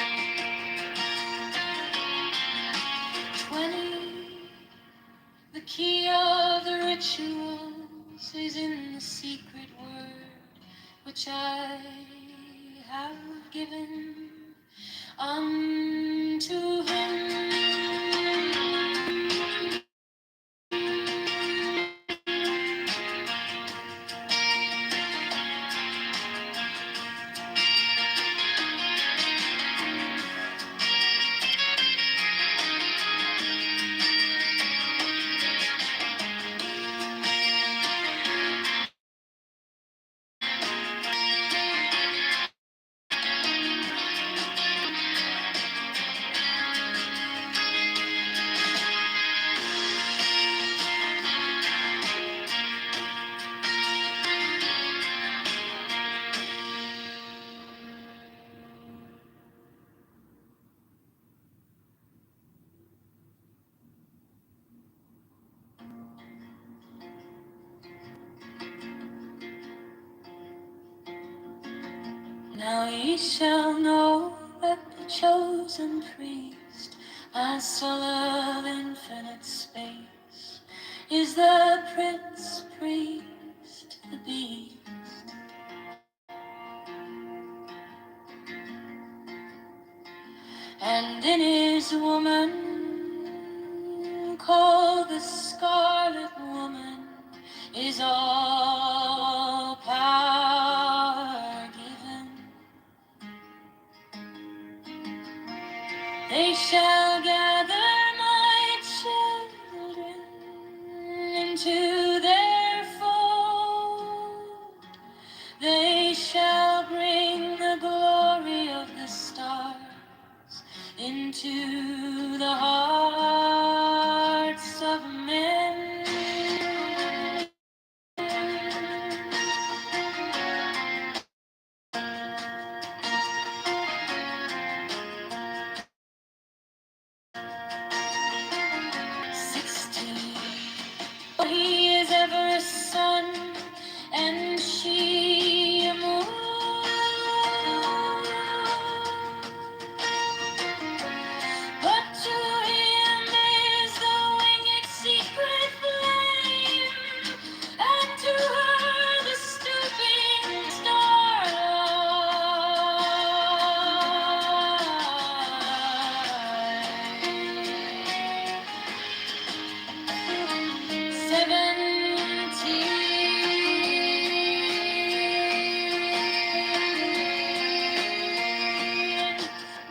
20. The key of the rituals is in the secret word which I have given unto him. Now ye shall know that the chosen priest, a soul of infinite space, is the prince priest, the beast. and in his woman, called the Scarlet Woman, is all power given. They shall gather my children into their fold. They shall bring the glory of the stars into the hearts of men. 16. He is ever a sun, and she a moon. But to him is the winged secret flame, and to her the stooping starlight. 17.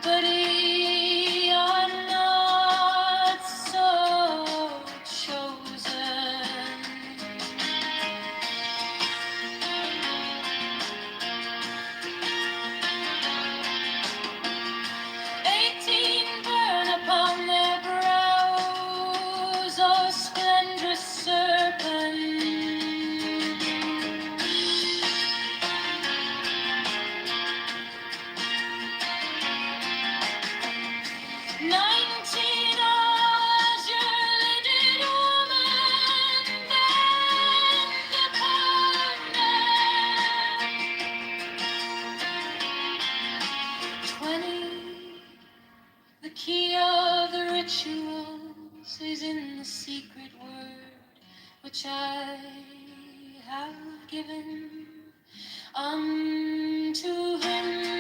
But ye are not so chosen. 18 burn upon their brows, O splendrous serpent. 19 azure-lidded woman, bend upon them. 20. The key of the rituals is in the secret word which I have given unto him.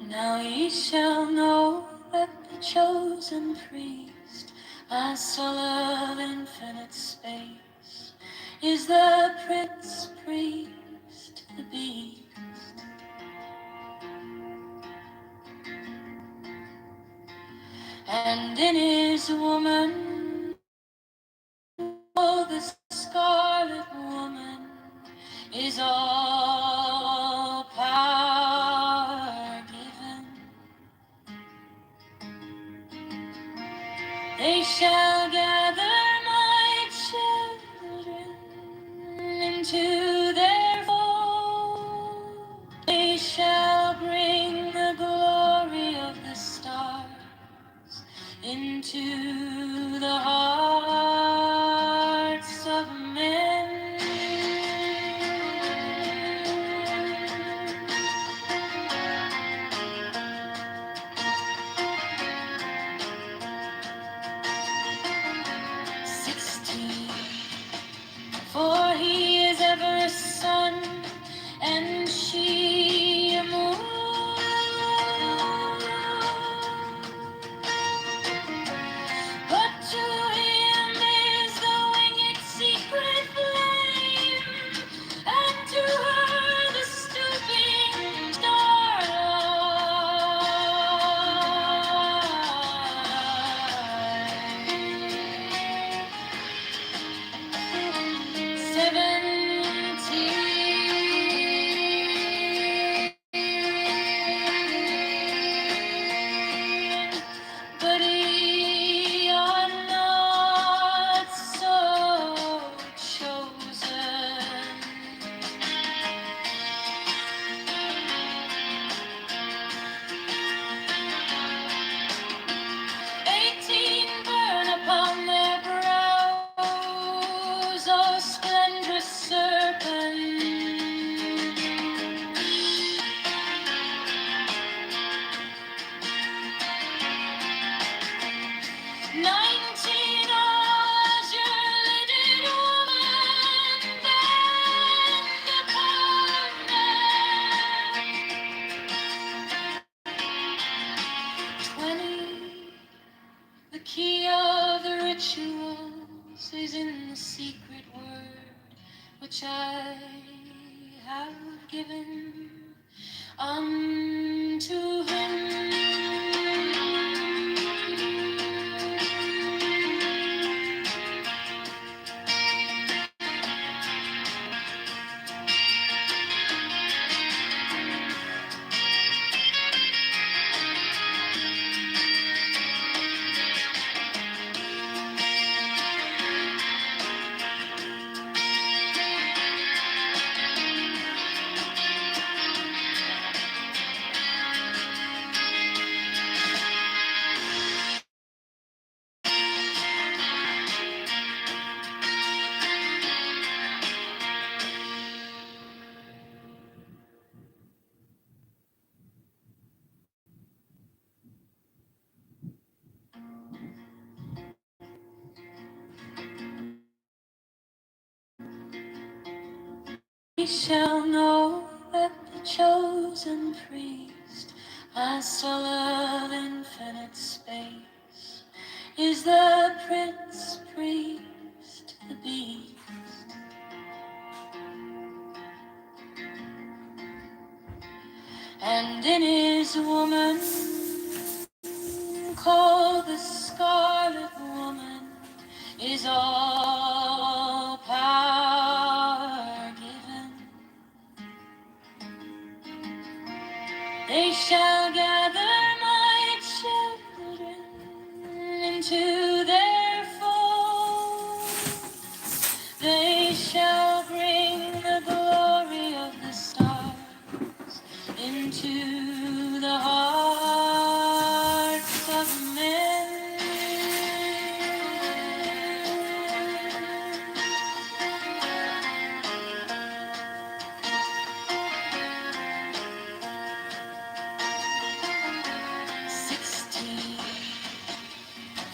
Now ye shall know that the chosen priest, a soul of infinite space, is the prince priest, the beast. And in his woman, oh, the Scarlet Woman, is all power given. They shall gather my children into their fold. They shall bring the glory of the stars into the hearts of men. 16. For he is ever a sun, and she a moon. But to him rituals is in the secret word which I have given unto him. We shall know that the chosen priest, master of infinite space, is the prince priest, the beast. And in his woman, called the Scarlet Woman, is all power given. They shall gather my children into their fold. They shall bring the glory of the stars into the hearts of men.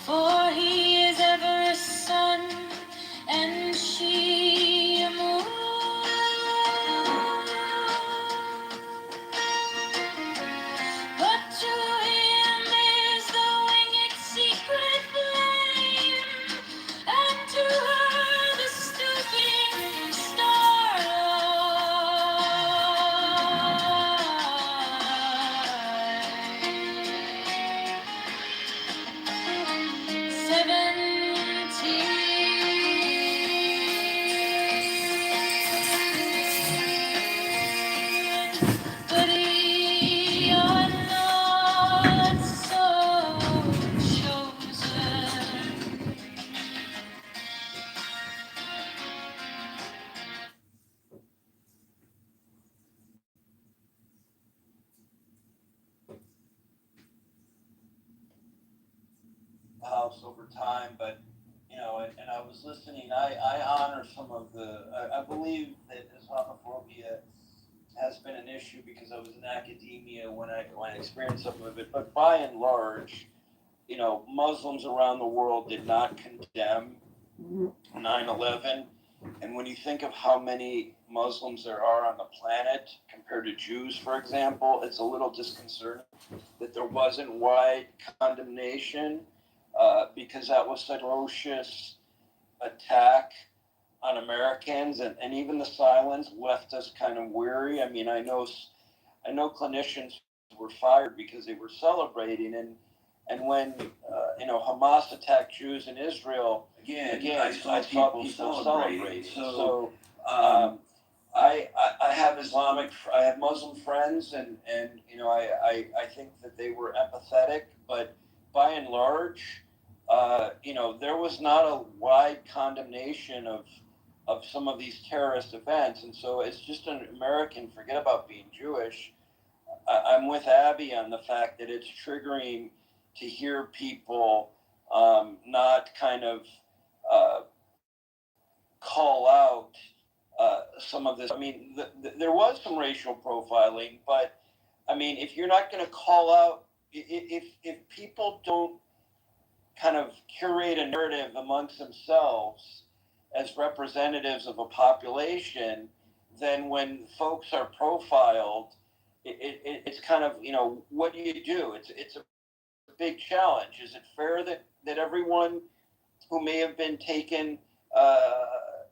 For he is ever a sun, and she a moon. But to him is the winged secret flame, and to her the stooping starlight. 17, but ye are not so chosen. House over time, but and I was listening. I honor some of I believe that Islamophobia has been an issue because I was in academia when I experienced some of it. But by and large, Muslims around the world did not condemn 9/11. And when you think of how many Muslims there are on the planet compared to Jews, for example, it's a little disconcerting that there wasn't wide condemnation because that was such a ferocious attack on Americans, and even the silence left us kind of weary. I mean, I know clinicians were fired because they were celebrating, and when Hamas attacked Jews in Israel, again I saw people celebrating. So I have I have Muslim friends, and I think that they were empathetic, but by and large, there was not a wide condemnation of some of these terrorist events, and so it's just an American. Forget about being Jewish. I'm with Abby on the fact that it's triggering to hear people not kind of call out some of this. I mean, there was some racial profiling, but I mean, if you're not going to call out, if people don't kind of curate a narrative amongst themselves as representatives of a population, then when folks are profiled, it's kind of, what do you do? It's a big challenge. Is it fair that everyone who may have been taken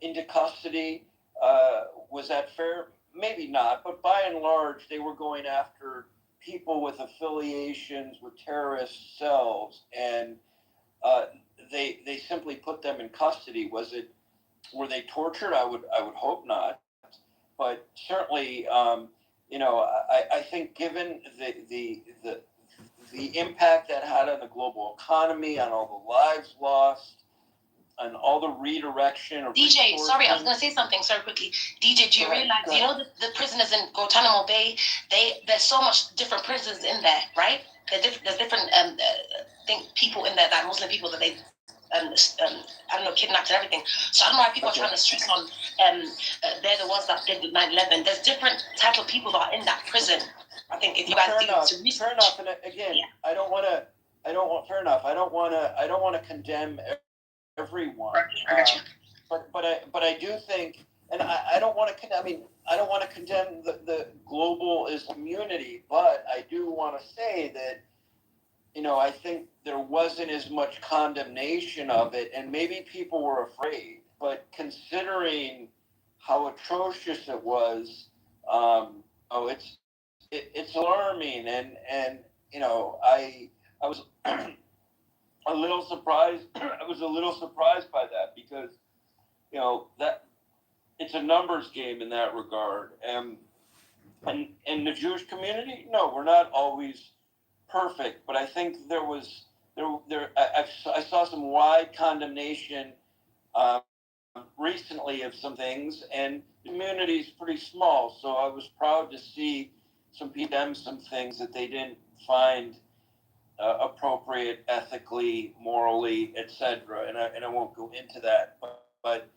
into custody. Was that fair? Maybe not, but by and large, they were going after people with affiliations with terrorist cells, and they simply put them in custody. Were they tortured? I would hope not, but certainly, I think given the impact that had on the global economy, on all the lives lost, and all the redirection of DJ, sorry, I was going to say something so quickly. DJ, do you realize, you know, the prisoners in Guantanamo Bay, there's so much different prisons in there, right? There's different people in there, that Muslim people that they I don't know, kidnapped and everything. So I don't know why people are trying to stress on they're the ones that did 9/11. There's different type of people that are in that prison. I think if you guys do some research. Fair enough, and again, yeah. I don't want to condemn everyone. I got you. But I do think, and I don't want to. I mean, I don't want to condemn the global community, but I do want to say that, I think there wasn't as much condemnation of it, and maybe people were afraid. But considering how atrocious it was, it's alarming, and I was a little surprised. I was a little surprised by that, because that it's a numbers game in that regard, and the Jewish community, no, we're not always perfect, but I think I saw some wide condemnation recently of some things, and the community is pretty small, so I was proud to see some people condemn some things that they didn't find appropriate ethically, morally, etc. And I won't go into that, but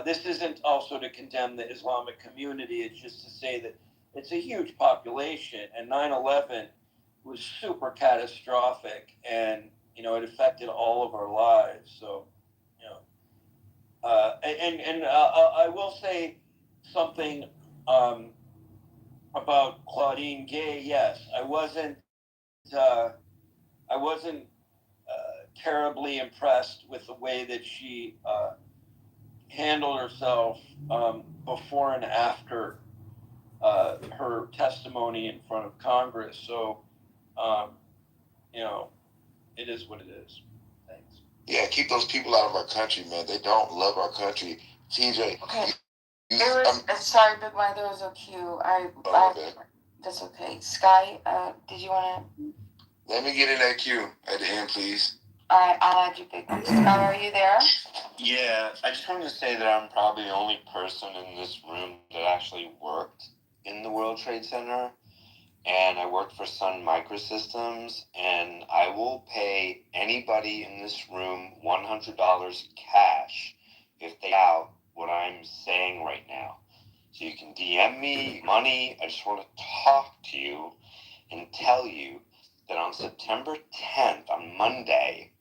this isn't also to condemn the Islamic community. It's just to say that it's a huge population, and 9/11 was super catastrophic, and it affected all of our lives. So, I will say something about Claudine Gay. Yes, I wasn't terribly impressed with the way that she handled herself before and after her testimony in front of Congress. So, it is what it is. Thanks. Yeah, keep those people out of our country, man. They don't love our country. TJ. Okay. Sorry, Big Mike, there was a cue. Okay. That's okay. Sky, did you want to? Let me get in that queue at the end, please. I'll add you, Big Mike. Sky, are you there? Yeah, I just wanted to say that I'm probably the only person in this room that actually worked in the World Trade Center. And I worked for Sun Microsystems, and I will pay anybody in this room $100 cash if they doubt what I'm saying right now. So you can DM me money. I just want to talk to you and tell you that on September 10th, on Monday,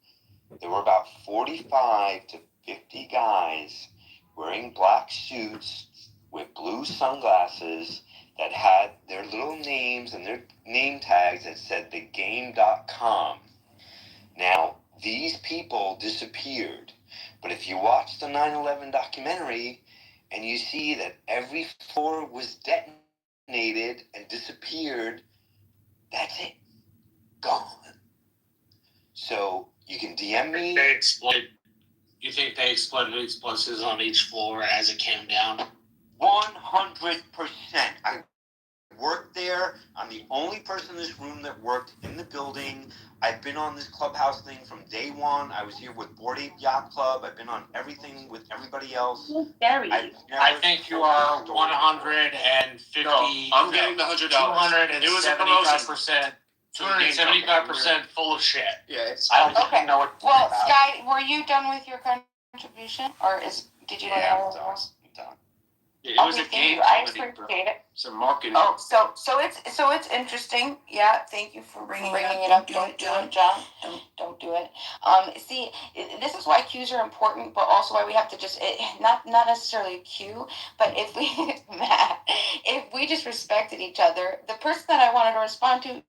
there were about 45 to 50 guys wearing black suits with blue sunglasses that had their little names and their name tags that said thegame.com. Now, these people disappeared, but if you watch the 9/11 documentary and you see that every floor was detonated and disappeared, that's it. Gone. So you can DM me. You think they exploited explosives on each floor as it came down? 100%. I worked there. I'm the only person in this room that worked in the building. I've been on this clubhouse thing from day one. I was here with Board Ape Yacht Club. I've been on everything with everybody else. I think you are 150. No, I'm getting the $100. It was a promotion. 275% full of shit. Yeah, it's. I don't Okay. know what. Well, Sky, were you done with your contribution, or did you want to? I'm done. It was a game I company, bro. appreciate it. It's a marketing. Oh, so it's interesting. Yeah, thank you for bringing it up. Don't do it, John. Don't do it. See, this is why cues are important, but also why we have to just not necessarily a cue, but if we just respected each other, the person that I wanted to respond to,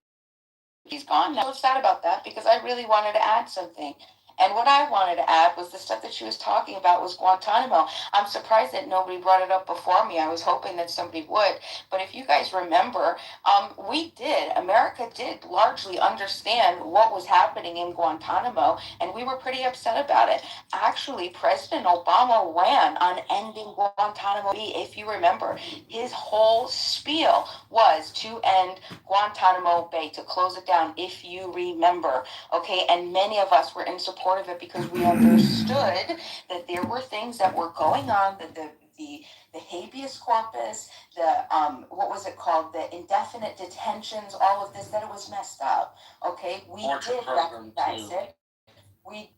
he's gone now. I'm sad about that, because I really wanted to add something. And what I wanted to add was the stuff that she was talking about was Guantanamo. I'm surprised that nobody brought it up before me. I was hoping that somebody would. But if you guys remember, America did largely understand what was happening in Guantanamo, and we were pretty upset about it. Actually, President Obama ran on ending Guantanamo Bay. If you remember, his whole spiel was to end Guantanamo Bay, to close it down, if you remember. Okay, and many of us were in support of it because we understood that there were things that were going on, that the habeas corpus, the what was it called, the indefinite detentions, all of this, that it was messed up. Okay, we did recognize it. We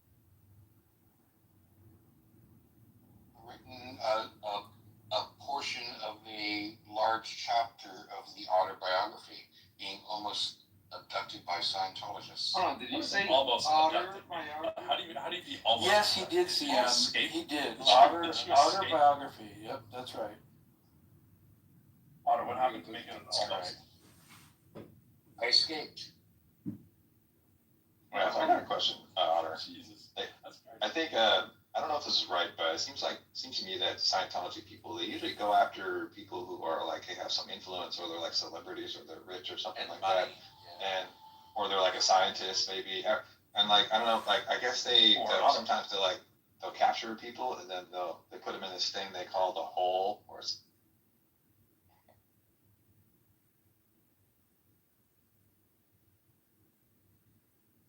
written a portion of a large chapter of the autobiography being almost abducted by Scientologists. Hold on, did you say Almost autobiography? How do you be almost? Yes, he did see him. Escape? He did. Did she escape? Autobiography. Yep, that's right. Otter, what happened to making it almost? I escaped. Well, I got a question, Otter. Jesus, Hey, that's crazy. I think I don't know if this is right, but it seems to me that Scientology people, they usually go after people who are like, they have some influence, or they're like celebrities, or they're rich or something like that, and or they're like a scientist maybe, and like I don't know, like I guess sometimes they'll capture people and then they put them in this thing they call the hole, or it's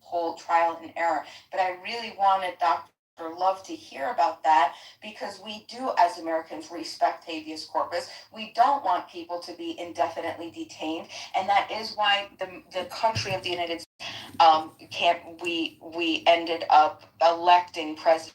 whole trial and error. But I really wanted Dr. Love to hear about that, because we do, as Americans, respect habeas corpus. We don't want people to be indefinitely detained, and that is why the country of the United States we ended up electing President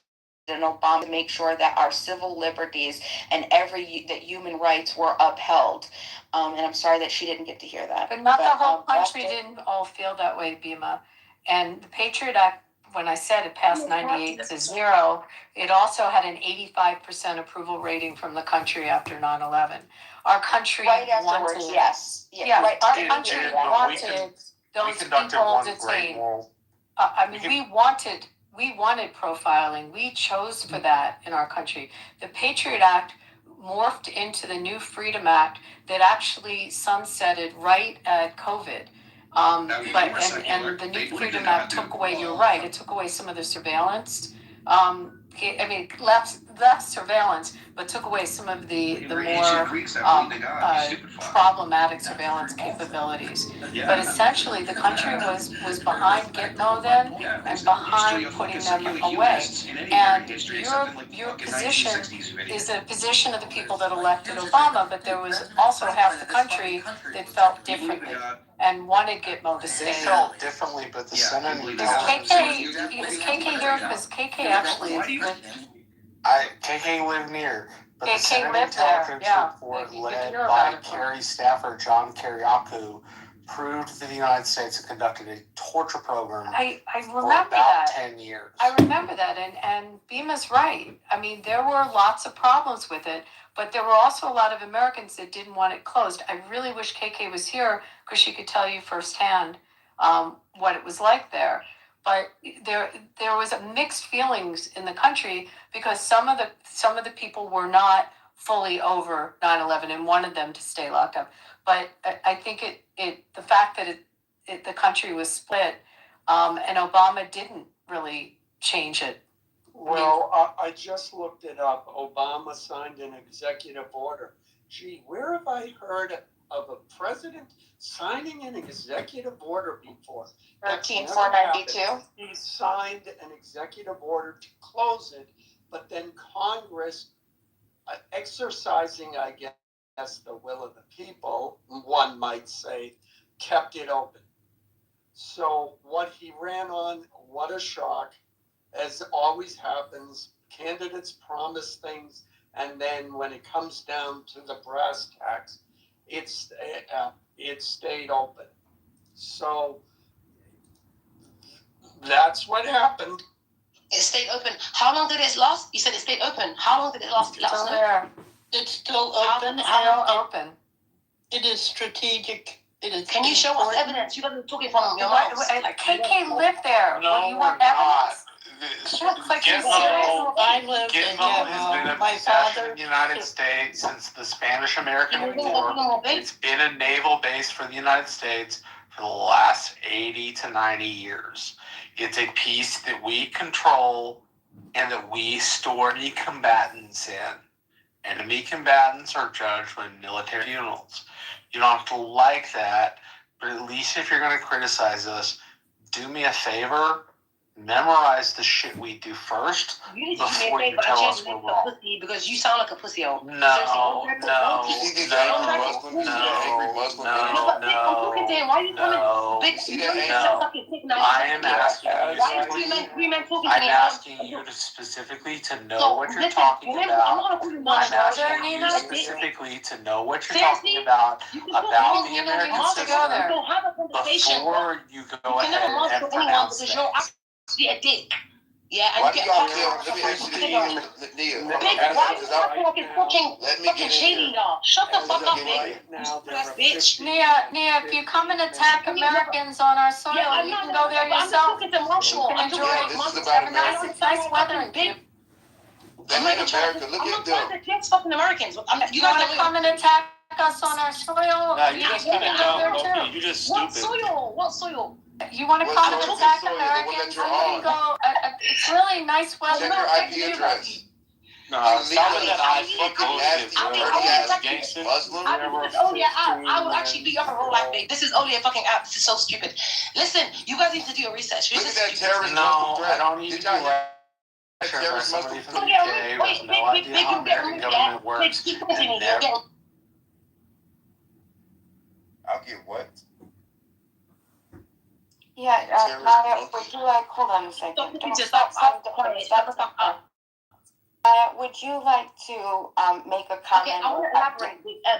Obama to make sure that our civil liberties and that human rights were upheld. And I'm sorry that she didn't get to hear that. But not the whole country didn't all feel that way, Bima. And the Patriot Act, when I said it passed 98-0, it also had an 85% approval rating from the country after 9/11. Our country right afterwards, wanted, yes. yeah, right our after- country yeah. wanted those people detained. We wanted profiling. We chose for that in our country. The Patriot Act morphed into the new Freedom Act that actually sunsetted right at COVID. And the new Freedom Act took away, you're right, it took away some of the surveillance. Less surveillance, but took away some of the more problematic surveillance capabilities. But essentially, the country was behind Gitmo then, and behind putting them away. And your position is the position of the people that elected Obama, but there was also half the country that felt differently and wanted Gitmo to stay. They felt differently, but the Senate Is KK here? Because KK actually lived. KK lived near, but the KK Senate lived there, Intelligence yeah. Report You led hear by about it. Kerry staffer John Kiriakou proved that the United States had conducted a torture program I for remember about that. 10 years. I remember that, and Bima's right. I mean, there were lots of problems with it, but there were also a lot of Americans that didn't want it closed. I really wish KK was here because she could tell you firsthand what it was like there. But there was a mixed feelings in the country because some of the people were not fully over 9/11 and wanted them to stay locked up. But I think the fact that the country was split, and Obama didn't really change it. Well, I just looked it up. Obama signed an executive order. Gee, where have I heard of a president signing an executive order before? 13492. He signed an executive order to close it, but then Congress, exercising, I guess, the will of the people, one might say, kept it open. So what he ran on, what a shock. As always happens, candidates promise things, and then when it comes down to the brass tacks, it stayed open. So that's what happened. It stayed open. How long did it last? You said it stayed open. How long did it last? It's still there. It's still open. Open. It is strategic. It is. Can you show us evidence? You got to talk it from your What, mouth. KK lived there. No, you want we're not. evidence? I live in Gitmo has been a my possession father. of the United States since the Spanish-American War. It's been a naval base for the United States for the last 80 to 90 years. It's a piece that we control and that we store enemy combatants in. Enemy combatants are judged by military tribunals. You don't have to like that, but at least if you're going to criticize us, do me a favor, memorize the shit we do first before you tell us we're wrong. Because you sound like a pussy. No. You think you're angry Muslim? You're an angry Muslim? I am asking you to specifically to know what you're talking about. I'm asking you specifically to know what you're talking about the American system before you go ahead and pronounce things. Be a dick. Yeah, and Why do y'all care? Let me ask you this, Nia. Let me get in here. Shut the fuck up, bitch. Nia, if you come and attack Americans on our soil, you can go there yourself. You can enjoy it. This is about America. Nice weather in Cuba. That ain't America. Look at them. It's fucking Americans. You want to come and attack us on our soil? No, you just kind of dumb, Loki. You just What stupid. soil? What soil? You want to come and attack Americans? You can go. It's really nice weather. Check your IP address. No, stop with that I fuck gangster. Muslim. This is only an app. I would actually be up a roll like this. This is only a fucking app. This is so stupid. Listen, you guys need to do your research. Look at that terrorist No, Muslim threat. I don't need to do that. Terrorist Muslim Somebody from the UK with no idea how American government works. And never. I'll get what? Yeah, Nadia, would you like, hold on a second. Stop. Would you like to make a comment? Okay, I want to elaborate.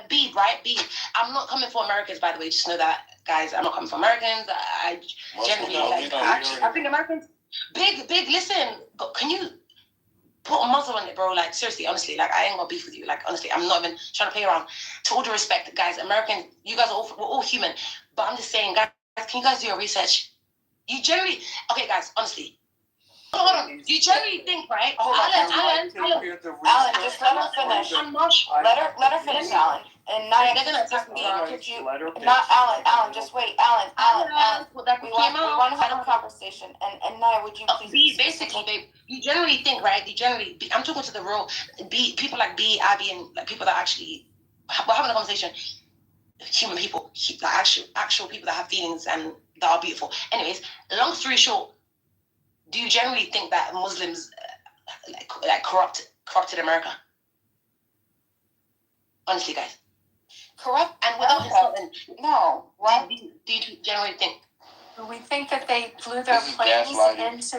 Bead, right? Bead. I'm not coming for Americans, by the way. Just know that, guys. I'm not coming for Americans. I generally I think Americans. Big. Listen, can you put a muzzle on it, bro? Like seriously, honestly, like I ain't gonna beef with you. Like honestly, I'm not even trying to play around. To all due respect, guys, Americans, you guys we're all human. But I'm just saying, guys, can you guys do your research? You generally, okay, guys, honestly. Hold on. You generally think, right? Alan, just let her finish. Let her finish, Alan. And Naya, Alan, just wait. Alan. We want to have a conversation. And Naya, would you please? Basically, babe, you generally think, right? I'm talking to the real people like B, Abby, and like people that actually, we're having a conversation. Human people, like actual people that have feelings and that are beautiful. Anyways, long story short, do you generally think that Muslims like corrupted America? Honestly, guys. Corrupt? And without insulting, no. What do you generally think? We think that they flew their planes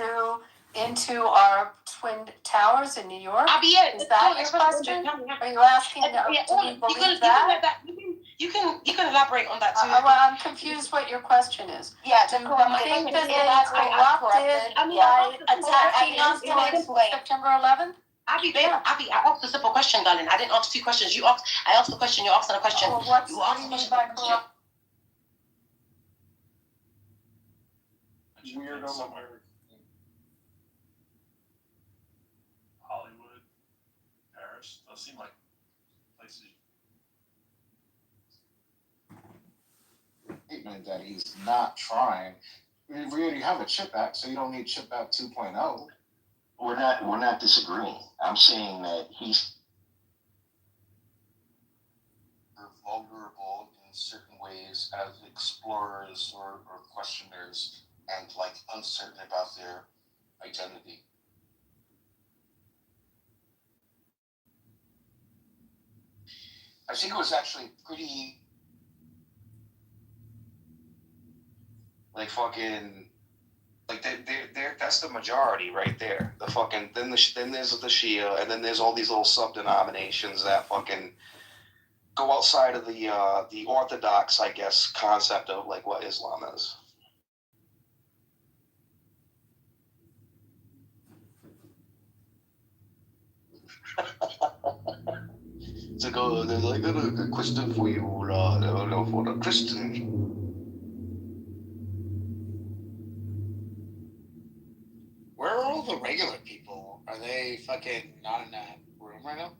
into our twin towers in New York. Is that your question? Are you asking? Do we believe that? You can elaborate on that too. Well, I'm confused what your question is. Yeah, do you think that they corrupted by attacking us on September 11th? Abby, I asked a simple question, darling. I didn't ask two questions. I asked a question. You asked a question. Well, what do you mean by corrupt? Weirdo somewhere. Hollywood, Paris. Those seem like places. Statement that he's not trying. We already have a CHIP Act, so you don't need CHIP Act 2.0. We're not disagreeing. I'm saying that he's vulnerable in certain ways as explorers or questioners and like uncertain about their identity. I think it was actually pretty like fucking like they're that's the majority right there. The fucking then there's the Shia, and then there's all these little sub denominations that fucking go outside of the orthodox, I guess, concept of like what Islam is. I got a question for you, for the Christian. Where are all they fucking not in that room right now?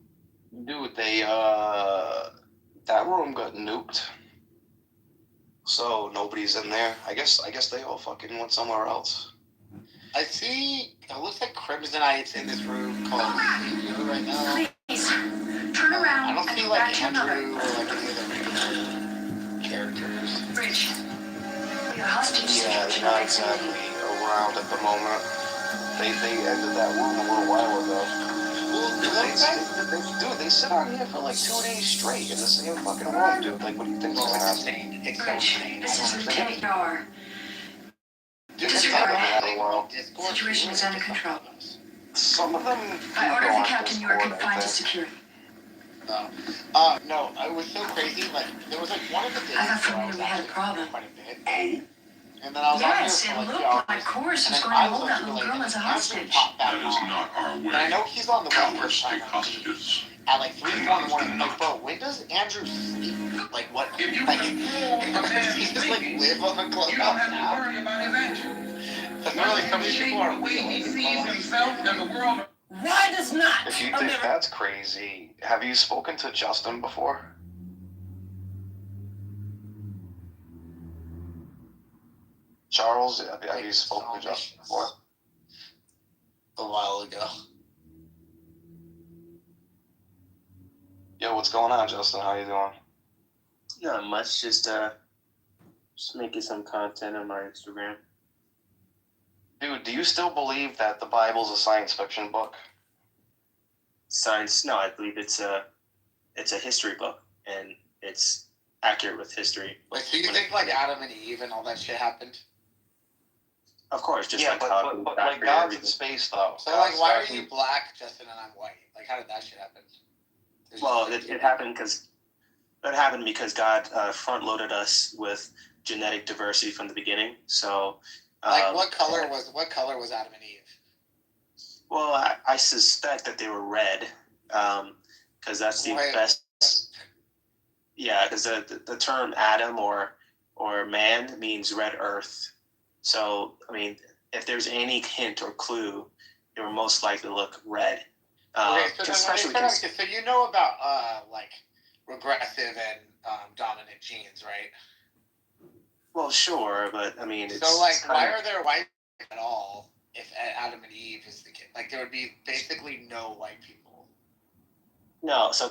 Dude, they that room got nuked. So nobody's in there. I guess they all fucking went somewhere else. I see. It looks like Crimsonite's in this room called Savior right now. Please, turn around I don't see and like back to your Andrew mother. or like any of the regular characters. Bridge. We are hostage Yeah, they're not exactly around at the moment. They ended that room a little while ago. Dude, they sit on here for like 2 days straight in the same fucking room, dude. Like, what do you think's gonna happen? Bridge, this is Lieutenant Yar. Situation is under control. Some of them. I ordered the captain you are confined to security. No, it was so crazy. Like, there was like one of the days I thought for where a I was minute we had a actually problem. quite a bit. And then I was Yes, on it here for looked like 2 hours. like Chorus was And going then to hold that I was little girl as a hostage. That is not our way. And I know he's on the West Coast hostages. At like 3, 4 in the morning, like, bro, when does Andrew sleep? Like, what? If you like, he just like live on the clubhouse now. Because really, some of these people are real. Why does not? If you think that's crazy, have you spoken to Justin before? Charles, have you spoken to Justin before? A while ago. Yo, what's going on, Justin? How you doing? Not much, just making some content on my Instagram. Dude, do you still believe that the Bible's a science fiction book? Science? No, I believe it's a history book, and it's accurate with history. Wait, so you think like Adam and Eve and all that shit happened? Of course, just yeah, like but like God's in space though. So like, why are you black, Justin, and I'm white? Like, how did that shit happen? Well, it happened because God front-loaded us with genetic diversity from the beginning. So, like, what color was Adam and Eve? Well, I suspect that they were red, because that's the best. Yeah, because the term Adam or man means red earth. So, I mean, if there's any hint or clue, it will most likely look red. Okay, so you know about like regressive and dominant genes, right? Well, sure, but I mean, it's so like, why are there white people at all if Adam and Eve is the kid? Like, there would be basically no white people. No, so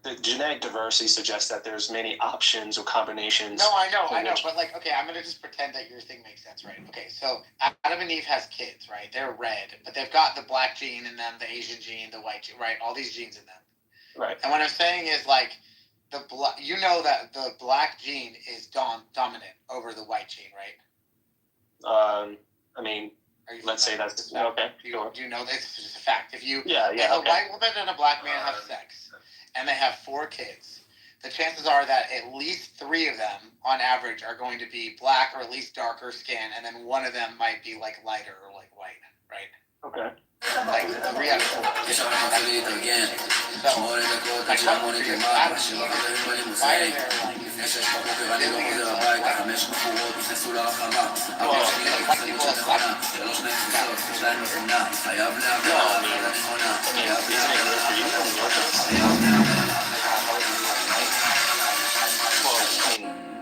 the genetic diversity suggests that there's many options or combinations. No, I know, but like, okay, I'm gonna just pretend that your thing makes sense, right? Okay, so Adam and Eve has kids, right? They're red, but they've got the black gene in them, the Asian gene, the white gene, right? All these genes in them. Right. And what I'm saying is like, you know that the black gene is dominant over the white gene, right? I mean, let's say that's okay. Do you know this? It's just a fact. If if a white woman and a black man have sex, and they have 4 kids, the chances are that at least 3 of them, on average, are going to be black or at least darker skin, and then 1 of them might be like lighter or like white, right? Okay. Like 3 out of 4. So, my question for you is, Adam, why are there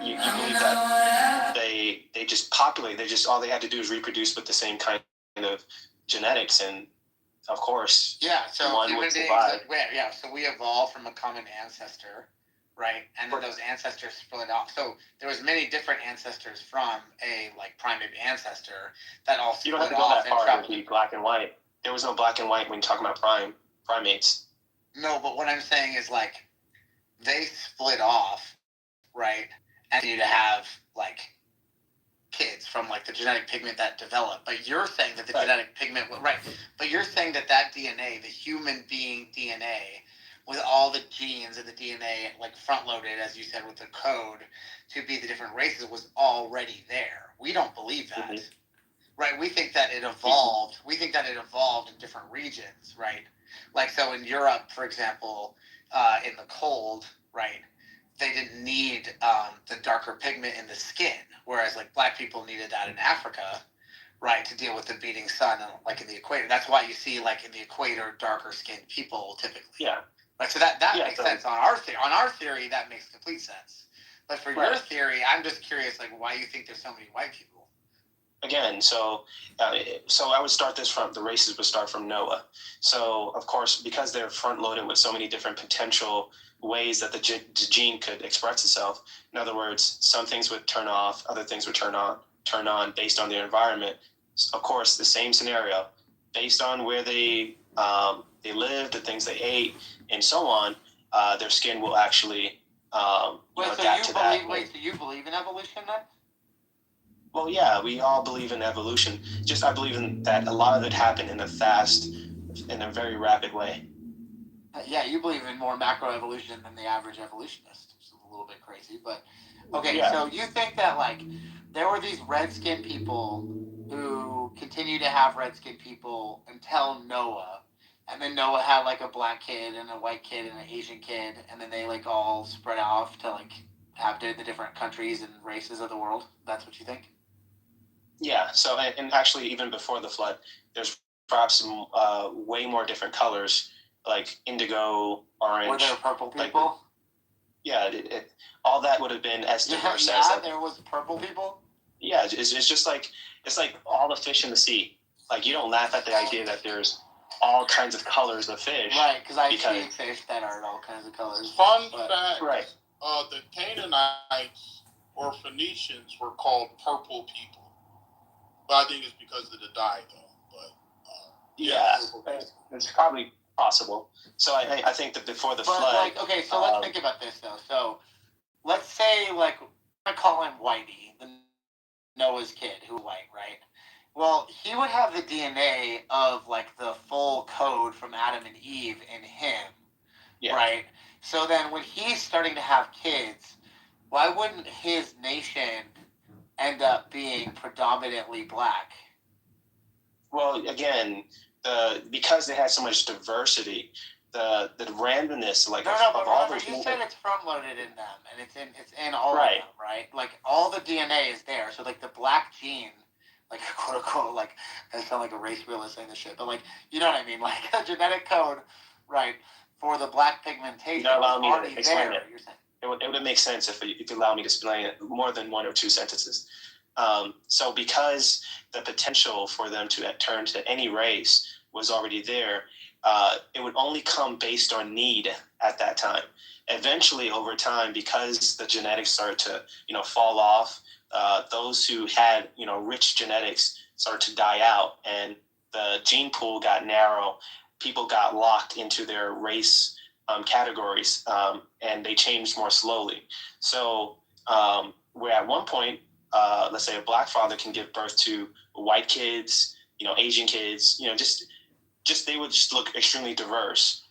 You believe that they just populate. All they had to do is reproduce with the same kind of genetics, and of course, so one would survive. So we evolved from a common ancestor, right? And then those ancestors split off. So there was many different ancestors from a like primate ancestor that all split off. You don't have to go that far to be black and white. There was no black and white when you're talking about primates. No, but what I'm saying is like they split off, right? And you to have like kids from like the genetic pigment that developed. But you're saying that the genetic pigment, but you're saying that DNA, the human being DNA, with all the genes and the DNA like front loaded, as you said, with the code to be the different races, was already there. We don't believe that. Mm-hmm. Right? We think that it evolved. We think that it evolved in different regions, right? Like, so in Europe, for example, in the cold, right, they didn't need the darker pigment in the skin, whereas like black people needed that in Africa, right, to deal with the beating sun, like in the equator. That's why you see, like in the equator, darker skinned people typically. Yeah. Right, so that makes sense on our theory. On our theory, that makes complete sense. But for your theory, I'm just curious, like, why you think there's so many white people. Again, so I would start this from the races would start from Noah. So of course, because they're front loaded with so many different potential ways that the gene could express itself. In other words, some things would turn off, other things would turn on based on their environment. Of course, the same scenario, based on where they lived, the things they ate, and so on. Their skin will actually adapt to that. So you believe in evolution then? Well, yeah, we all believe in evolution. Just I believe in that a lot of it happened in a very rapid way. Yeah, you believe in more macroevolution than the average evolutionist, which is a little bit crazy. But okay, So you think that like there were these red-skinned people who continue to have red-skinned people until Noah, and then Noah had like a black kid and a white kid and an Asian kid, and then they like all spread off to like have the different countries and races of the world. That's what you think? Yeah. So and actually, even before the flood, there's perhaps some way more different colors, like indigo, orange. Were there purple people? Yeah, all that would have been as diverse as that. There was purple people. Yeah, it's just like all the fish in the sea. Like you don't laugh at the idea that there's all kinds of colors of fish. Right, because I see fish that are all kinds of colors. Fun fact: the Canaanites or Phoenicians were called purple people. But I think it's because of the dye, though. But it's probably possible. So I think that before the flood. Like, okay, so let's think about this though. So let's say like I call him Whitey, the Noah's kid, who's white, right? Well, he would have the DNA of like the full code from Adam and Eve in him, right? So then when he's starting to have kids, why wouldn't his nation end up being predominantly black? Well, again, because they had so much diversity, the randomness, like but all remember, you said it's front loaded in them, and it's in all of them, right? Like all the DNA is there. So like the black gene, like quote unquote, like I sound like a race realist saying this shit, but like you know what I mean, like a genetic code, right, for the black pigmentation. You allow me to explain there, it. It would make sense if you allow me to explain it more than one or two sentences. So because the potential for them to turn to any race was already there, it would only come based on need at that time. Eventually, over time, because the genetics started to, fall off, those who had, rich genetics started to die out, and the gene pool got narrow. People got locked into their race categories, and they changed more slowly. So, where at one point, let's say a black father can give birth to white kids, Asian kids, just they would just look extremely diverse.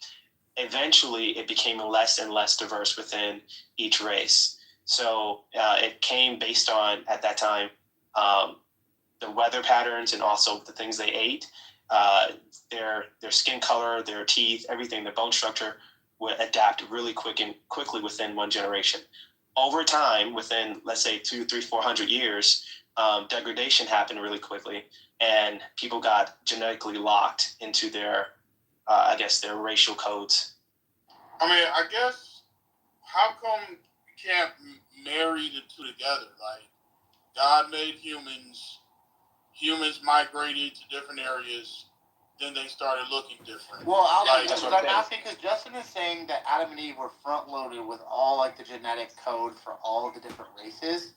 Eventually, it became less and less diverse within each race. So it came based on, at that time, the weather patterns and also the things they ate, their skin color, their teeth, everything, their bone structure would adapt really quickly within one generation. Over time, within, let's say, 200, 300, 400 years, degradation happened really quickly, and people got genetically locked into their racial codes. I mean, I guess, how come you can't marry the two together? Like, God made humans migrated to different areas, then they started looking different. Well, I'm asking because Justin is saying that Adam and Eve were front-loaded with all like the genetic code for all of the different races.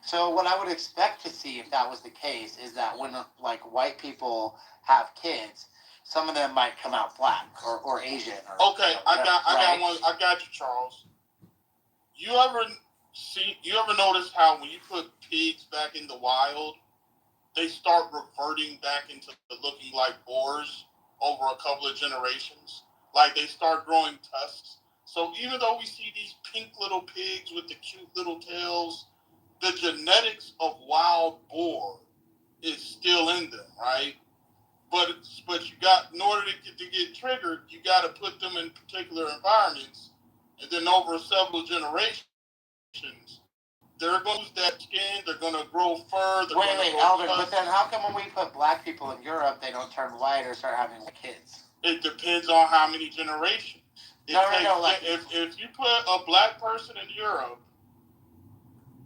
So what I would expect to see if that was the case is that when like white people have kids, some of them might come out black or Asian. Okay, I got you, Charles. You ever notice how when you put pigs back in the wild, they start reverting back into looking like boars over a couple of generations? Like they start growing tusks. So even though we see these pink little pigs with the cute little tails, the genetics of wild boar is still in them, right? But you got, in order to get triggered, you got to put them in particular environments, and then over several generations, they're going to lose that skin. They're going to grow fur. Wait, Alvin. But then how come when we put black people in Europe, they don't turn white or start having kids? It depends on how many generations. No. Like, if you put a black person in Europe,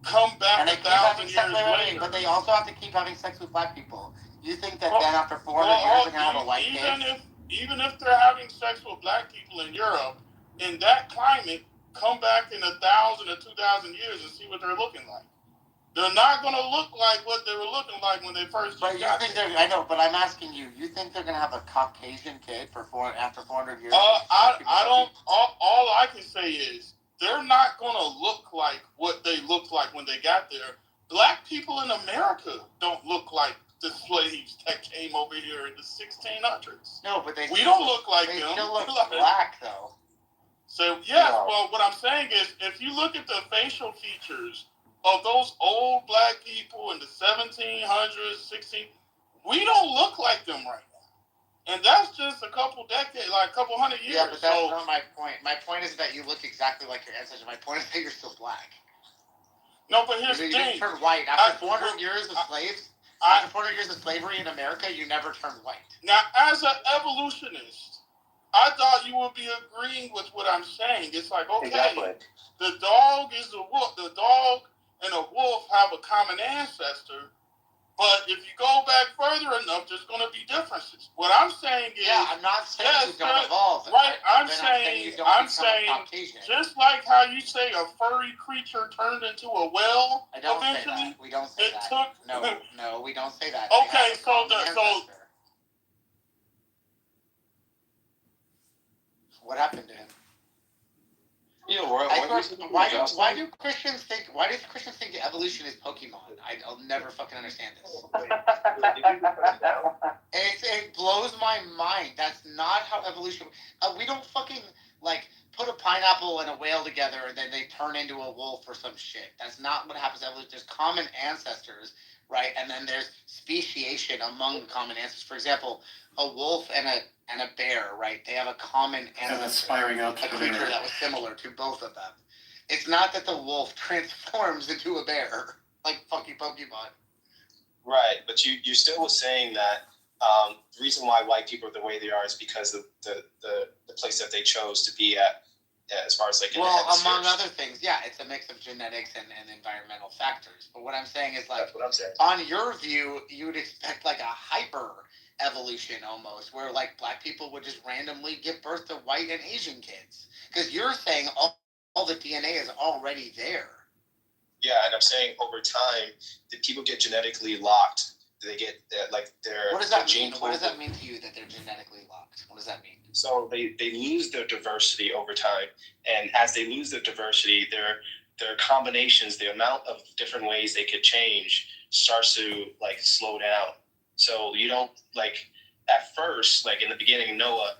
come back and they 1,000 years later, but they also have to keep having sex with black people. You think that then after 400 years they're gonna have a white kid? Even if they're having sex with black people in Europe, in that climate, come back in 1,000 or 2,000 years and see what they're looking like. They're not going to look like what they were looking like when they first got there. I know, but I'm asking you. You think they're going to have a Caucasian kid after 400 years? I don't. All I can say is they're not going to look like what they looked like when they got there. Black people in America don't look like the slaves that came over here in the 1600s. No, but we don't look like them. They still look black, though. So yes, well, what I'm saying is, if you look at the facial features of those old black people in the 1700s, 1600s, we don't look like them right now. And that's just a couple decades, like a couple hundred years. Yeah, but that's not my point. My point is that you look exactly like your ancestors. My point is that you're still black. No, but here's the thing. You turn white. After 400 years of slaves, after 400 years of slavery in America, you never turn white. Now, as an evolutionist, I thought you would be agreeing with what I'm saying. It's like, okay, exactly. The dog is a wolf. The dog and a wolf have a common ancestor, but if you go back further enough, there's going to be differences. What I'm saying is, I'm not saying you don't evolve. Right, I'm saying, just like how you say a furry creature turned into a whale. I don't say that. We don't say that. No, we don't say that. Okay, so what happened to him? You know, why do Christians think evolution is Pokemon? I'll never fucking understand this. It blows my mind. That's not how evolution. We don't fucking like put a pineapple and a whale together and then they turn into a wolf or some shit. That's not what happens in evolution. There's common ancestors, right? And then there's speciation among the common ancestors. For example, a wolf and a bear, right? They have a common ancestor, a creature that was similar to both of them. It's not that the wolf transforms into a bear like fucking Pokemon. Right, but you still was saying that the reason why white people are the way they are is because of the place that they chose to be at, as far as like. Among other things, yeah, it's a mix of genetics and environmental factors. But what I'm saying is, like, that's what I'm saying. On your view, you would expect like a hyper evolution almost, where like black people would just randomly give birth to white and Asian kids, because you're saying all the DNA is already there. Yeah, and I'm saying over time, did people get genetically locked? Do they get like their? What does that mean? What does that mean to you that they're genetically locked? What does that mean? So they lose their diversity over time, and as they lose their diversity, their combinations, the amount of different ways they could change, starts to like slow down. So you don't like at first, like in the beginning of Noah,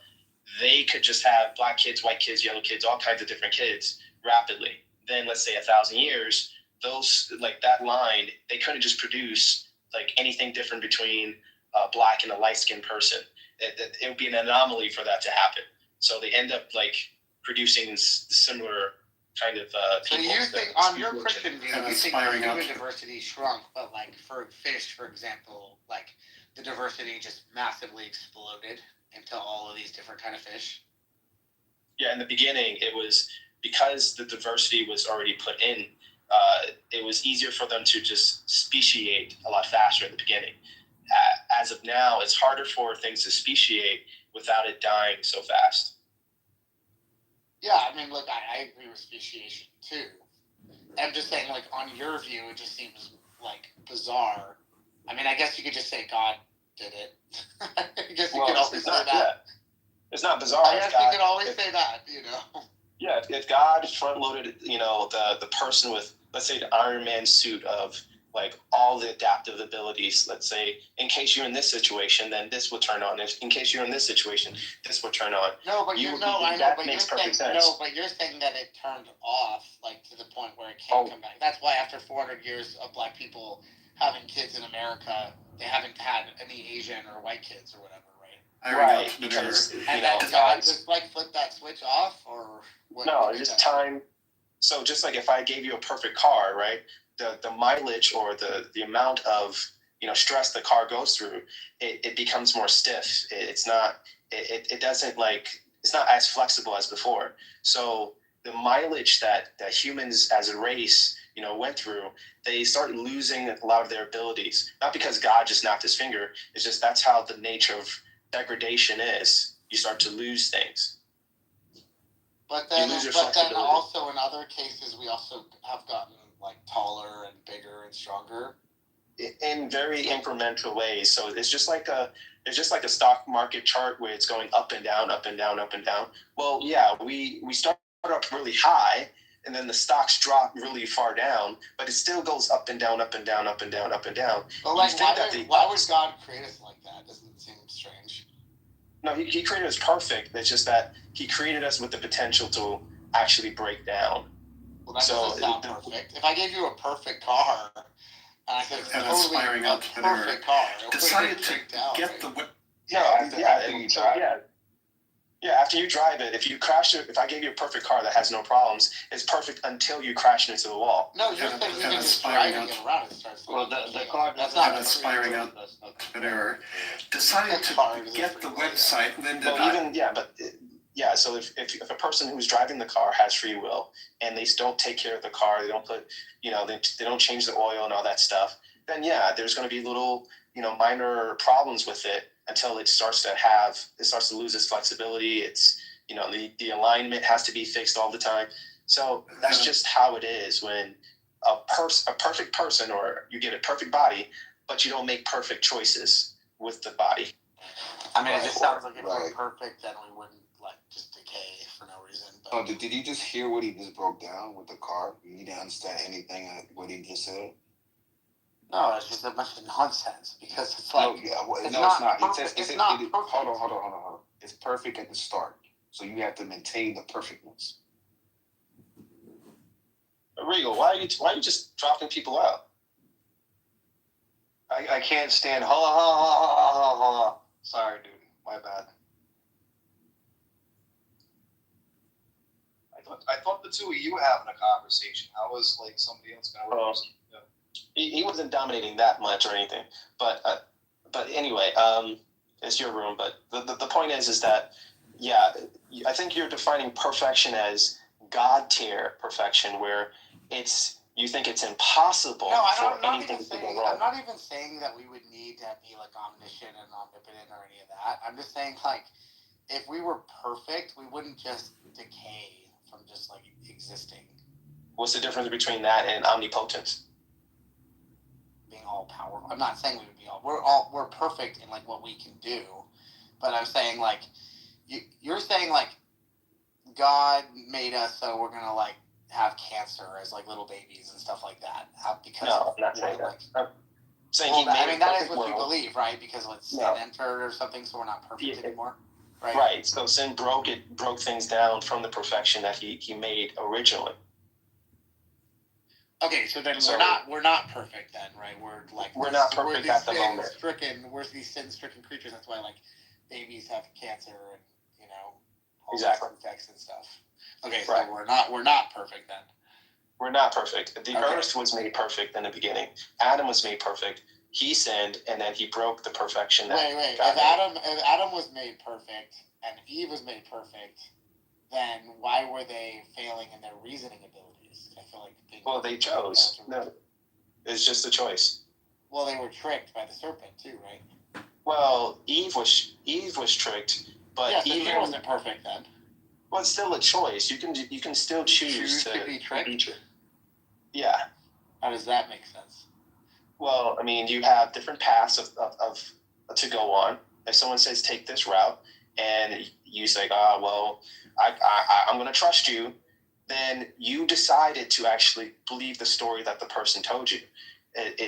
they could just have black kids, white kids, yellow kids, all kinds of different kids rapidly. Then let's say 1,000 years, those like that line, they couldn't just produce like anything different between a black and a light skinned person. It would be an anomaly for that to happen. So they end up like producing similar kind of so you think, on your Christian view, you think human diversity shrunk, but like for fish, for example, like the diversity just massively exploded into all of these different kind of fish? Yeah, in the beginning, it was because the diversity was already put in, it was easier for them to just speciate a lot faster in the beginning. As of now, it's harder for things to speciate without it dying so fast. Yeah, I mean, look, I agree with speciation too. I'm just saying, like, on your view, it just seems like bizarre. I mean, I guess you could just say God did it. I guess you could always say that. Yeah. It's not bizarre. I guess you could always say that, you know. Yeah, if God front loaded, you know, the person with, let's say, the Iron Man suit of like all the adaptive abilities, let's say, in case you're in this situation, then this will turn on. In case you're in this situation, this will turn on. No, but I know, but you're saying no, but you're saying that it turned off, like to the point where it can't come back. That's why after 400 years of black people having kids in America, they haven't had any Asian or white kids or whatever, right? Right, because and then God just like flip that switch off, or what? No, it's just time. So just like if I gave you a perfect car, right? the mileage or the amount of stress the car goes through, it becomes more stiff. It's not as flexible as before. So the mileage that humans as a race went through, they started losing a lot of their abilities. Not because God just snapped his finger. It's just that's how the nature of degradation is. You start to lose things. But then also in other cases, we also have gotten like taller and bigger and stronger. In very incremental ways. So it's just like a stock market chart where it's going up and down, up and down, up and down. Well, yeah, we start up really high, and then the stocks drop really far down, but it still goes up and down, up and down, up and down, up and down. But like, why would God create us like that? Doesn't it seem strange? No, he created us perfect. It's just that he created us with the potential to actually break down. Well, that doesn't sound perfect. If I gave you a perfect car, and I said it's totally a perfect car, decided to get the whip. After you drive it, if you crash it, if I gave you a perfect car that has no problems, it's perfect until you crash into the wall. No, you said you can just driving it around. Well, the car that's not aspiring out an error. Decided to get the website, then so if a person who's driving the car has free will and they don't take care of the car, they don't put, they don't change the oil and all that stuff, then there's going to be little, minor problems with it until it starts to lose its flexibility. It's, the alignment has to be fixed all the time. So that's just how it is when a perfect person, or you get a perfect body, but you don't make perfect choices with the body. I mean, it just sounds like if we're perfect, then we wouldn't just decay for no reason. But... Oh, did you just hear what he just broke down with the car? You didn't understand anything of what he just said? No, it's just a bunch of nonsense because it's like it's not. It's not perfect. Hold on. It's perfect at the start, so you have to maintain the perfectness. Regal, why are you just dropping people out? I can't stand. Hold on. Sorry, dude. My bad. I thought the two of you were having a conversation. How was somebody else gonna? He wasn't dominating that much or anything, but anyway, it's your room. But the point is that I think you're defining perfection as God tier perfection, where you think it's impossible for anything to go wrong. I'm not even saying that we would need to be omniscient and omnipotent or any of that. I'm just saying if we were perfect, we wouldn't just decay from just existing. What's the difference between that and omnipotence? Being all powerful. I'm not saying we would be we're perfect in what we can do, but I'm saying you're saying God made us so we're gonna have cancer as little babies and stuff like that because no, I'm not saying that. I'm saying that is what you believe, right? Because sin entered or something, so we're not perfect anymore. Right. Right. So sin broke things down from the perfection that he made originally. Okay, so then we're not perfect then, right? We're not perfect at the moment. We're these sin-stricken creatures. That's why babies have cancer and all exactly defects and stuff. Okay, so we're not perfect then. We're not perfect. The earth was made perfect in the beginning. Adam was made perfect. He sinned, and then he broke the perfection. Wait. If Adam was made perfect and Eve was made perfect, then why were they failing in their reasoning abilities? I feel they chose. No, it's just a choice. Well, they were tricked by the serpent too, right? Well, Eve was tricked, but Eve wasn't perfect then. Well, it's still a choice. You can still choose to be tricked. Yeah. How does that make sense? Well, I mean, you have different paths of to go on. If someone says take this route, and you say, I'm going to trust you, then you decided to actually believe the story that the person told you.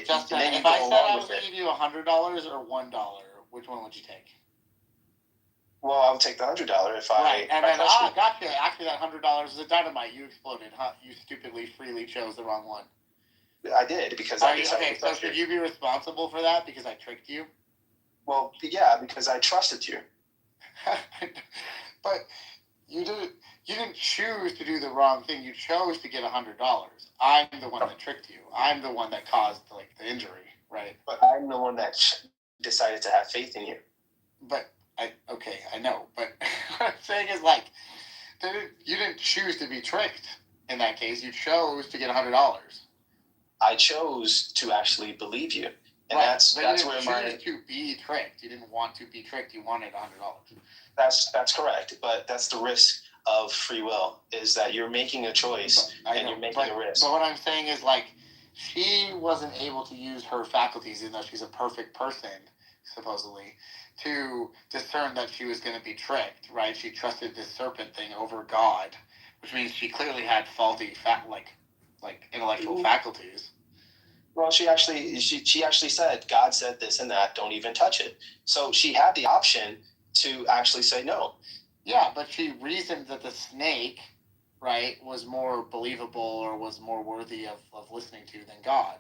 Justin, if I said I would give you $100 or $1, which one would you take? Well, I would take the $100 if I. Right, and then gotcha. Actually, that $100 is a dynamite. You exploded, huh? You stupidly, freely chose the wrong one. I did because I decided. Okay, so should you be responsible for that because I tricked you? Well, yeah, because I trusted you. But you You didn't choose to do the wrong thing. You chose to get $100. I'm the one that tricked you. I'm the one that caused the injury, right? But I'm the one that decided to have faith in you. But I know. But what I'm saying is you didn't choose to be tricked. In that case, you chose to get $100. I chose to actually believe you, and right. that's where to be tricked. You didn't want to be tricked. You wanted $100. That's correct, but that's the risk of free will, is that you're making a choice you're making a risk. But what I'm saying is she wasn't able to use her faculties, even though she's a perfect person, supposedly, to discern that she was going to be tricked, right? She trusted this serpent thing over God, which means she clearly had faulty intellectual faculties. Well, she actually said, God said this and that, don't even touch it. So she had the option to actually say no. Yeah, but she reasoned that the snake, right, was more believable or was more worthy of listening to than God.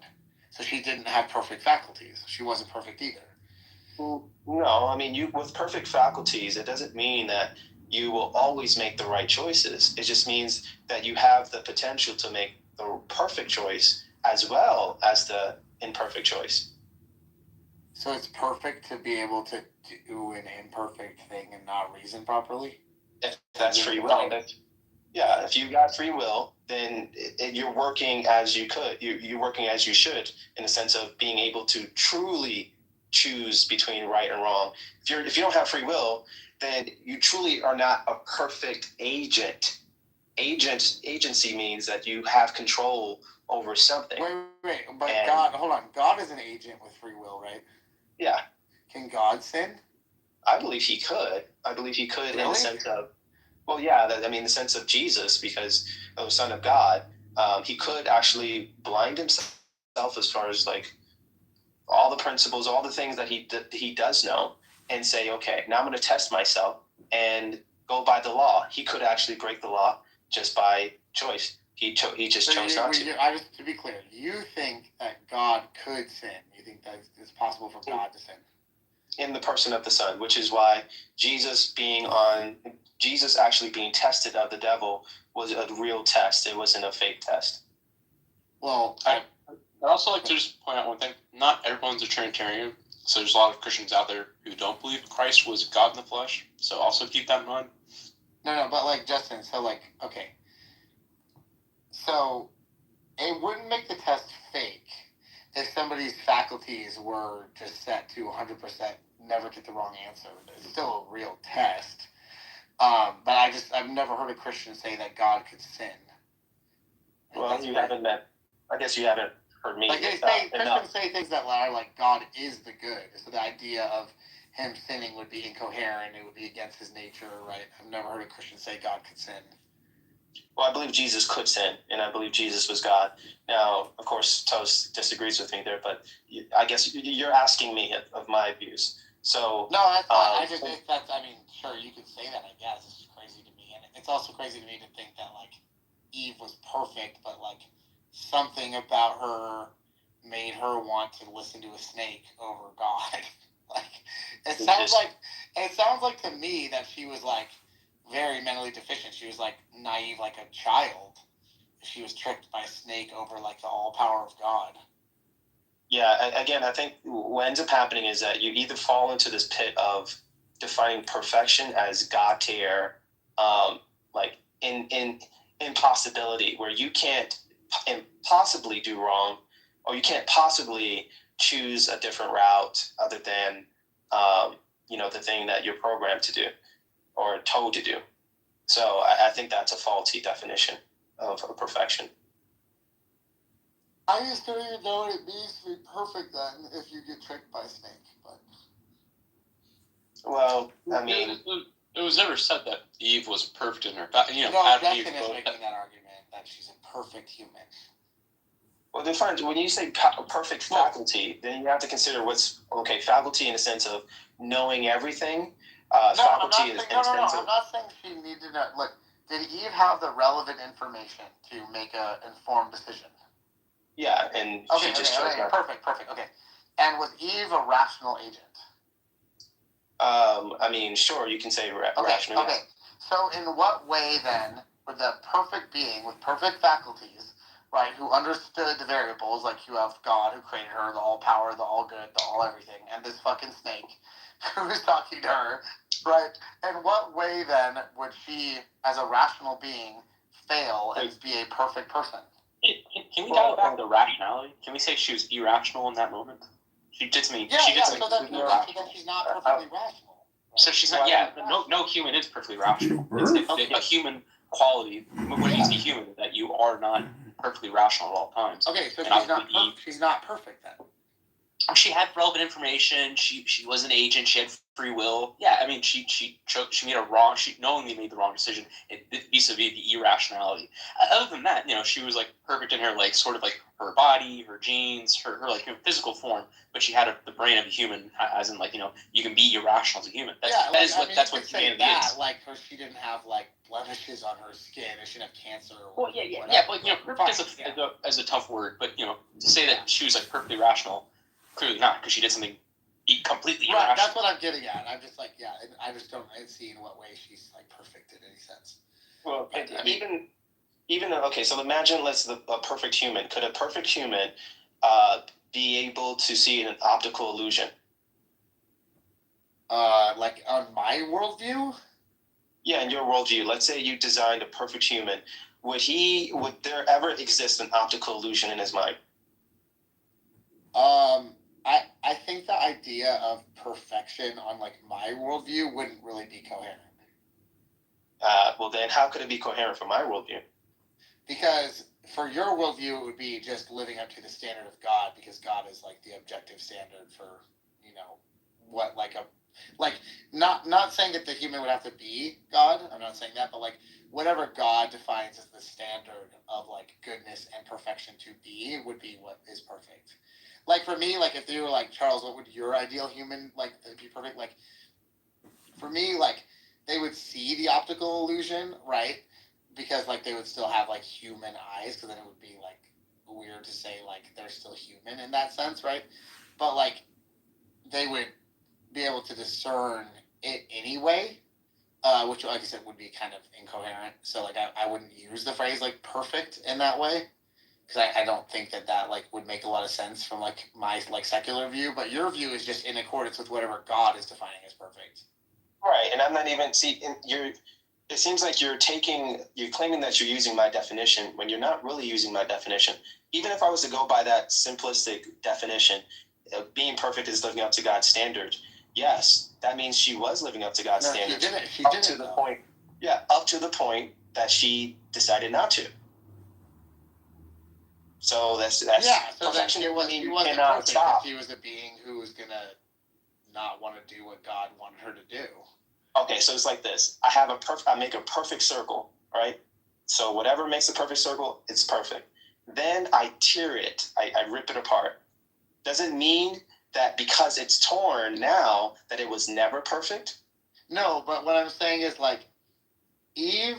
So she didn't have perfect faculties. She wasn't perfect either. No, I mean, you with perfect faculties, it doesn't mean that you will always make the right choices. It just means that you have the potential to make the perfect choice as well as the imperfect choice. So it's perfect to be able to do an imperfect thing and not reason properly? If that's free will. Yeah, if you got free will, then you're working as you could. You're working as you should, in the sense of being able to truly choose between right and wrong. If you don't have free will, then you truly are not a perfect agent. Agency means that you have control over something. Wait, but hold on. God is an agent with free will, right? Yeah. Can God sin? I believe he could. Really? In the sense of, well, yeah, the sense of Jesus, because the Son of God, he could actually blind himself as far as all the principles, all the things that he does know, and say, okay, now I'm going to test myself and go by the law. He could actually break the law just by choice. He just chose not to. To be clear, you think that God could sin? You think that it's possible for God to sin? In the person of the Son, which is why Jesus actually being tested of the devil was a real test. It wasn't a fake test. Well, I'd also like to just point out one thing. Not everyone's a Trinitarian, so there's a lot of Christians out there who don't believe Christ was God in the flesh. So also keep that in mind. No, but Justin, so okay. So it wouldn't make the test fake if somebody's faculties were just set to 100%, never get the wrong answer. It's still a real test. But I've never heard a Christian say that God could sin. Well, I guess you haven't heard me. Christians say things that are God is the good. So the idea of him sinning would be incoherent. It would be against his nature, right? I've never heard a Christian say God could sin. Well, I believe Jesus could sin, and I believe Jesus was God. Now, of course, Toast disagrees with me there, but I guess you're asking me of my views. So no, that's fine. Sure, you can say that. I guess it's just crazy to me, and it's also crazy to me to think that Eve was perfect, but something about her made her want to listen to a snake over God. It sounds like to me that she was very mentally deficient. She was naive, like a child. She was tricked by a snake over the all power of God. Yeah, again, I think what ends up happening is that you either fall into this pit of defining perfection as God tier, in impossibility, where you can't possibly do wrong, or you can't possibly choose a different route other than the thing that you're programmed to do or told to do. So I think that's a faulty definition of perfection. I just don't even know what it means to be perfect then if you get tricked by a snake. But well, I mean, it was never said that Eve was perfect in her. Justin is making that argument that she's a perfect human. Well, when you say perfect faculty, then you have to consider faculty in the sense of knowing everything. Faculty is in the sense of. I'm not saying she needed to know. Look, did Eve have the relevant information to make an informed decision? Yeah, and she just chose not. Perfect. Okay, and was Eve a rational agent? Sure, you can say rational. Okay, So in what way then would the perfect being with perfect faculties, right, who understood the variables, like you have God who created her, the all power, the all good, the all everything, and this fucking snake who is talking to her, right? In what way then would she, as a rational being, fail and be a perfect person? Can we dial back the rationality? Can we say she was irrational in that moment? She did something. Yeah, she did yeah. something So then she's not perfectly rational. So she's not. Yeah, no human is perfectly rational. It's a human quality. What it means to be human is that you are not perfectly rational at all times. Okay, so and she's not perfect then. She had relevant information. She was an agent. She had free will. Yeah, I mean, she made a wrong. She knowingly made the wrong decision vis-a-vis the irrationality. Other than that, she was like perfect in her sort of her body, her genes, her physical form. But she had the brain of a human, as in you can be irrational as a human. That's what humanity is. Like she didn't have blemishes on her skin, and she didn't have cancer. Well, yeah, but perfect is a tough word. But to say that she was perfectly rational. Clearly not, because she did something completely irrational. Right, that's what I'm getting at. I'm just I just don't see in what way she's perfect in any sense. Well, even okay, so imagine a perfect human. Could a perfect human be able to see an optical illusion? On my worldview? Yeah, in your worldview. Let's say you designed a perfect human. Would there ever exist an optical illusion in his mind? I think the idea of perfection on my worldview wouldn't really be coherent. Well, then how could it be coherent for my worldview? Because for your worldview, it would be just living up to the standard of God, because God is the objective standard for what not saying that the human would have to be God. I'm not saying that, but whatever God defines as the standard of goodness and perfection to be would be what is perfect. For me, if you were Charles, what would your ideal human be perfect? For me, they would see the optical illusion, right? Because they would still have human eyes, because then it would be weird to say they're still human in that sense, right? But they would be able to discern it anyway, which like I said would be kind of incoherent. So I wouldn't use the phrase perfect in that way, because I don't think that would make a lot of sense from my secular view. But your view is just in accordance with whatever God is defining as perfect. Right, and I'm not even it seems like you're claiming that you're using my definition when you're not really using my definition. Even if I was to go by that simplistic definition, being perfect is living up to God's standard. Yes, that means she was living up to God's standards. She didn't, to the point. Yeah, up to the point that she decided not to. So that's So perfection. She wasn't perfect. Stop. She was a being who was gonna not want to do what God wanted her to do. Okay, so it's like this. I make a perfect circle, right? So whatever makes a perfect circle, it's perfect. Then I tear it. I rip it apart. Does it mean that because it's torn now that it was never perfect? No, but what I'm saying is Eve,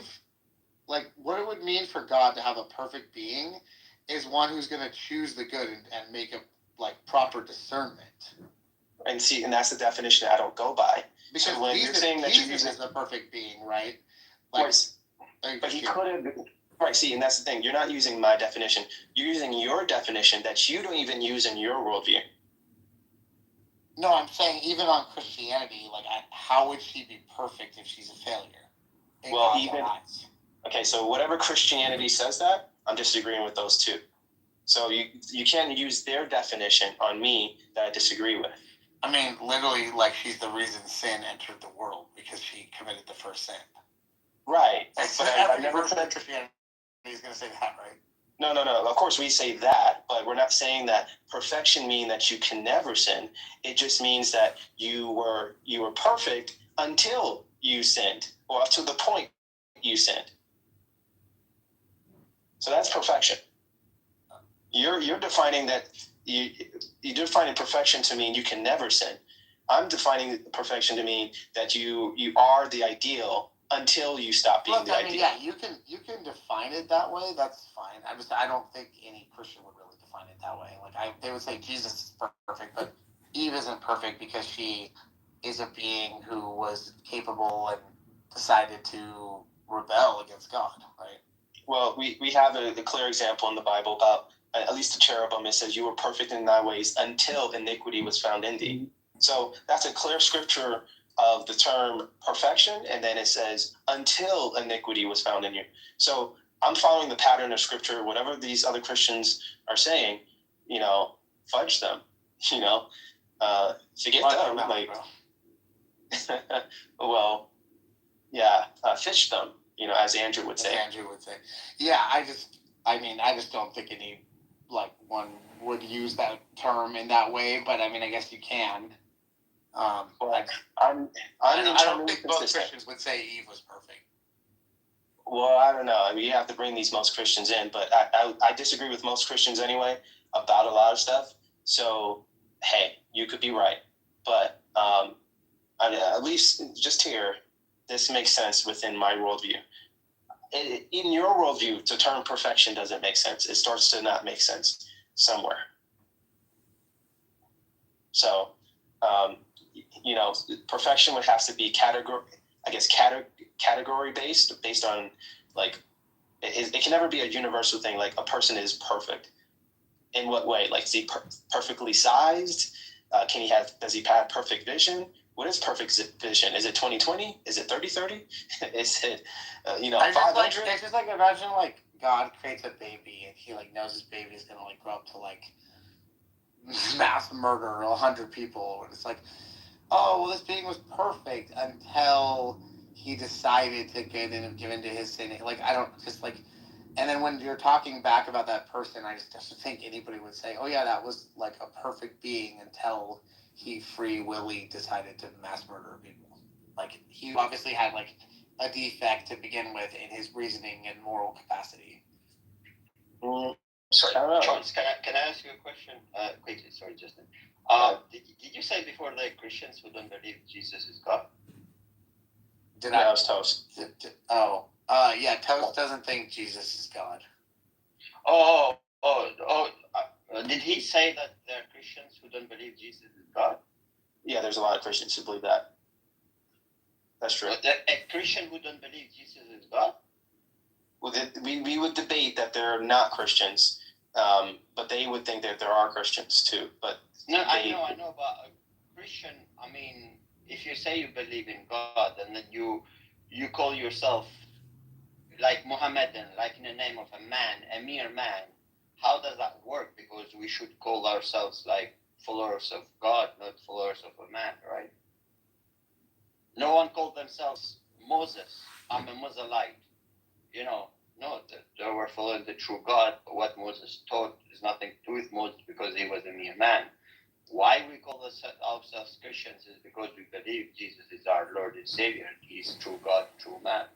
what it would mean for God to have a perfect being is one who's going to choose the good and make a proper discernment. And that's the definition I don't go by. Because so when Jesus, you're saying that Jesus is a perfect being, right? But he could have. Right, see, and that's the thing. You're not using my definition. You're using your definition that you don't even use in your worldview. No, I'm saying even on Christianity, how would she be perfect if she's a failure? Well, okay, so whatever Christianity says that, I'm disagreeing with those two. So you can't use their definition on me that I disagree with. I mean, literally, she's the reason sin entered the world, because she committed the first sin. Right. But I've never said Christianity is going to say that, right? No. Of course, we say that, but we're not saying that perfection means that you can never sin. It just means that you were perfect until you sinned, or up to the point you sinned. So that's perfection. You're defining that you're defining perfection to mean you can never sin. I'm defining perfection to mean that you are the ideal until you stop being the ideal. Yeah, you can define it that way. That's fine. I don't think any Christian would really define it that way. They would say Jesus is perfect, but Eve isn't perfect because she is a being who was capable and decided to rebel against God, right? Well, we have a clear example in the Bible about at least the cherubim. It says, "You were perfect in thy ways until iniquity was found in thee." So that's a clear scripture of the term perfection, and then it says, "Until iniquity was found in you." So I'm following the pattern of scripture. Whatever these other Christians are saying, fudge them. Forget them. Like, well, yeah, fish them. As Andrew would say. Yeah, I just don't think any one would use that term in that way. But I mean, I guess you can. I don't think most Christians would say Eve was perfect. Well, I don't know. I mean, you have to bring these most Christians in, but I disagree with most Christians anyway about a lot of stuff. So, hey, you could be right, but at least just here, this makes sense within my worldview. In your worldview, the term perfection doesn't make sense. It starts to not make sense somewhere. So, perfection would have to be category based on like it can never be a universal thing. Like a person is perfect. In what way? Like, is he perfectly sized? Does he have perfect vision? What is perfect vision? Is it 20/20? Is it 30/30? Is it 500? It's just like imagine like God creates a baby and he knows his baby is gonna grow up to mass murder 100 people, and it's like, oh well, this being was perfect until he decided to get in and give into his sin. And then when you're talking back about that person, I just don't think anybody would say, oh yeah, that was a perfect being until he free willy decided to mass murder people. He obviously had a defect to begin with in his reasoning and moral capacity. Sorry, Charles, can I ask you a question? Quickly, sorry, Justin. Did you say before Christians who don't believe Jesus is God? That was Toast. Yeah, Toast doesn't think Jesus is God. Did he say that there are Christians who don't believe Jesus is God? Yeah, there's a lot of Christians who believe that. That's true. A Christian who don't believe Jesus is God? Well, we would debate that they're not Christians, but they would think that there are Christians too. But I know, but a Christian, I mean, if you say you believe in God and then you call yourself like Mohammedan, in the name of a mere man, how does that work? Because we should call ourselves followers of God, not followers of a man, right? No one called themselves Moses. I'm a Moselite. No, they were following the true God. What Moses taught is nothing to do with Moses because he was a mere man. Why we call ourselves Christians is because we believe Jesus is our Lord and Savior. He's true God, true man.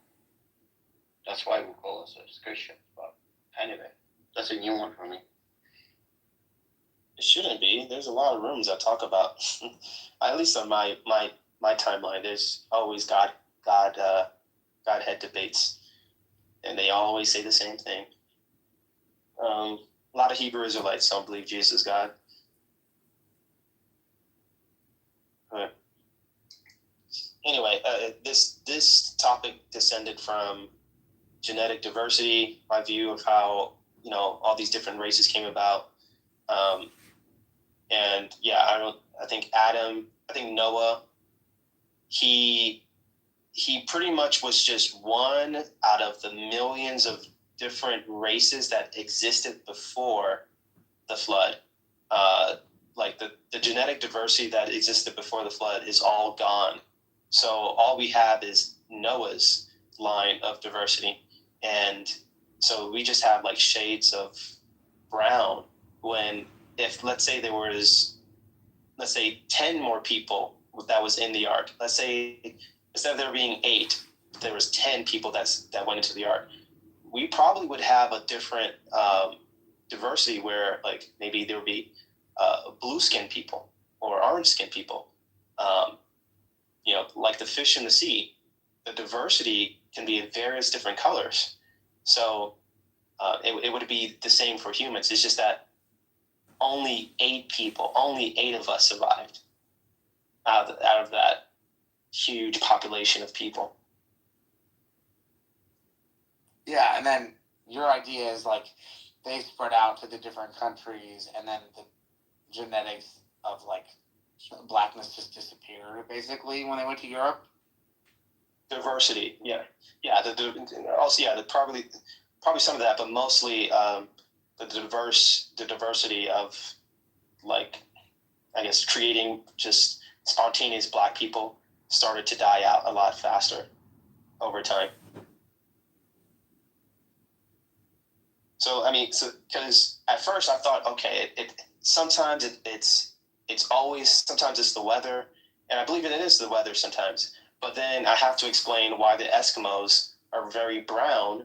That's why we call ourselves Christians. But anyway, that's a new one for me. It shouldn't be. There's a lot of rooms that talk about, at least on my timeline, there's always Godhead debates. And they always say the same thing. A lot of Hebrew Israelites don't believe Jesus is God. But anyway, this topic descended from genetic diversity, my view of how all these different races came about, and yeah, I think Noah, he pretty much was just one out of the millions of different races that existed before the flood. The genetic diversity that existed before the flood is all gone. So all we have is Noah's line of diversity. And so we just have shades of brown if let's say there was 10 more people that was in the ark. Let's say instead of there being 8, there was 10 people that went into the ark. We probably would have a different diversity where maybe there would be blue skinned people or orange skinned people. Like the fish in the sea, the diversity can be in various different colors. So it would be the same for humans. It's just that only 8 of us survived out of that huge population of people. Yeah, and then your idea is like they spread out to the different countries, and then the genetics of like blackness just disappeared basically when they went to Europe. Diversity, yeah. Also, yeah, probably some of that, but mostly the diversity of, like, I guess, creating just spontaneous black people started to die out a lot faster over time. So I mean, because at first I thought, okay, sometimes it's always, sometimes it's the weather, and I believe it is the weather sometimes. But then I have to explain why the Eskimos are very brown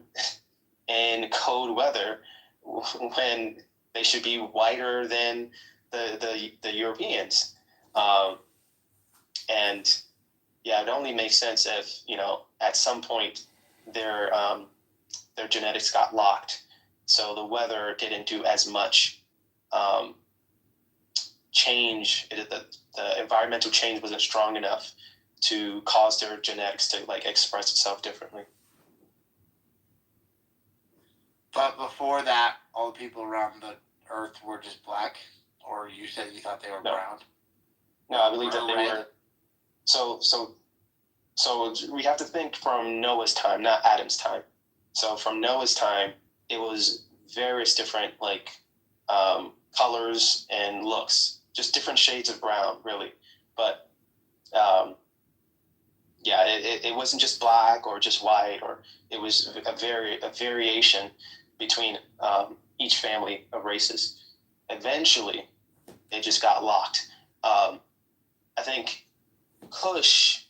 in cold weather when they should be whiter than the Europeans. And yeah, it only makes sense if, at some point their genetics got locked, so the weather didn't do as much change. The environmental change wasn't strong enough to cause their genetics to like express itself differently. But before that, all the people around the Earth were just black, or you said you thought they were brown? No, I believe that they were. So we have to think from Noah's time, not Adam's time. So from Noah's time, it was various different colors and looks, just different shades of brown, really. But yeah, it wasn't just black or just white, or it was a variation between each family of races. Eventually, it just got locked. I think Kush,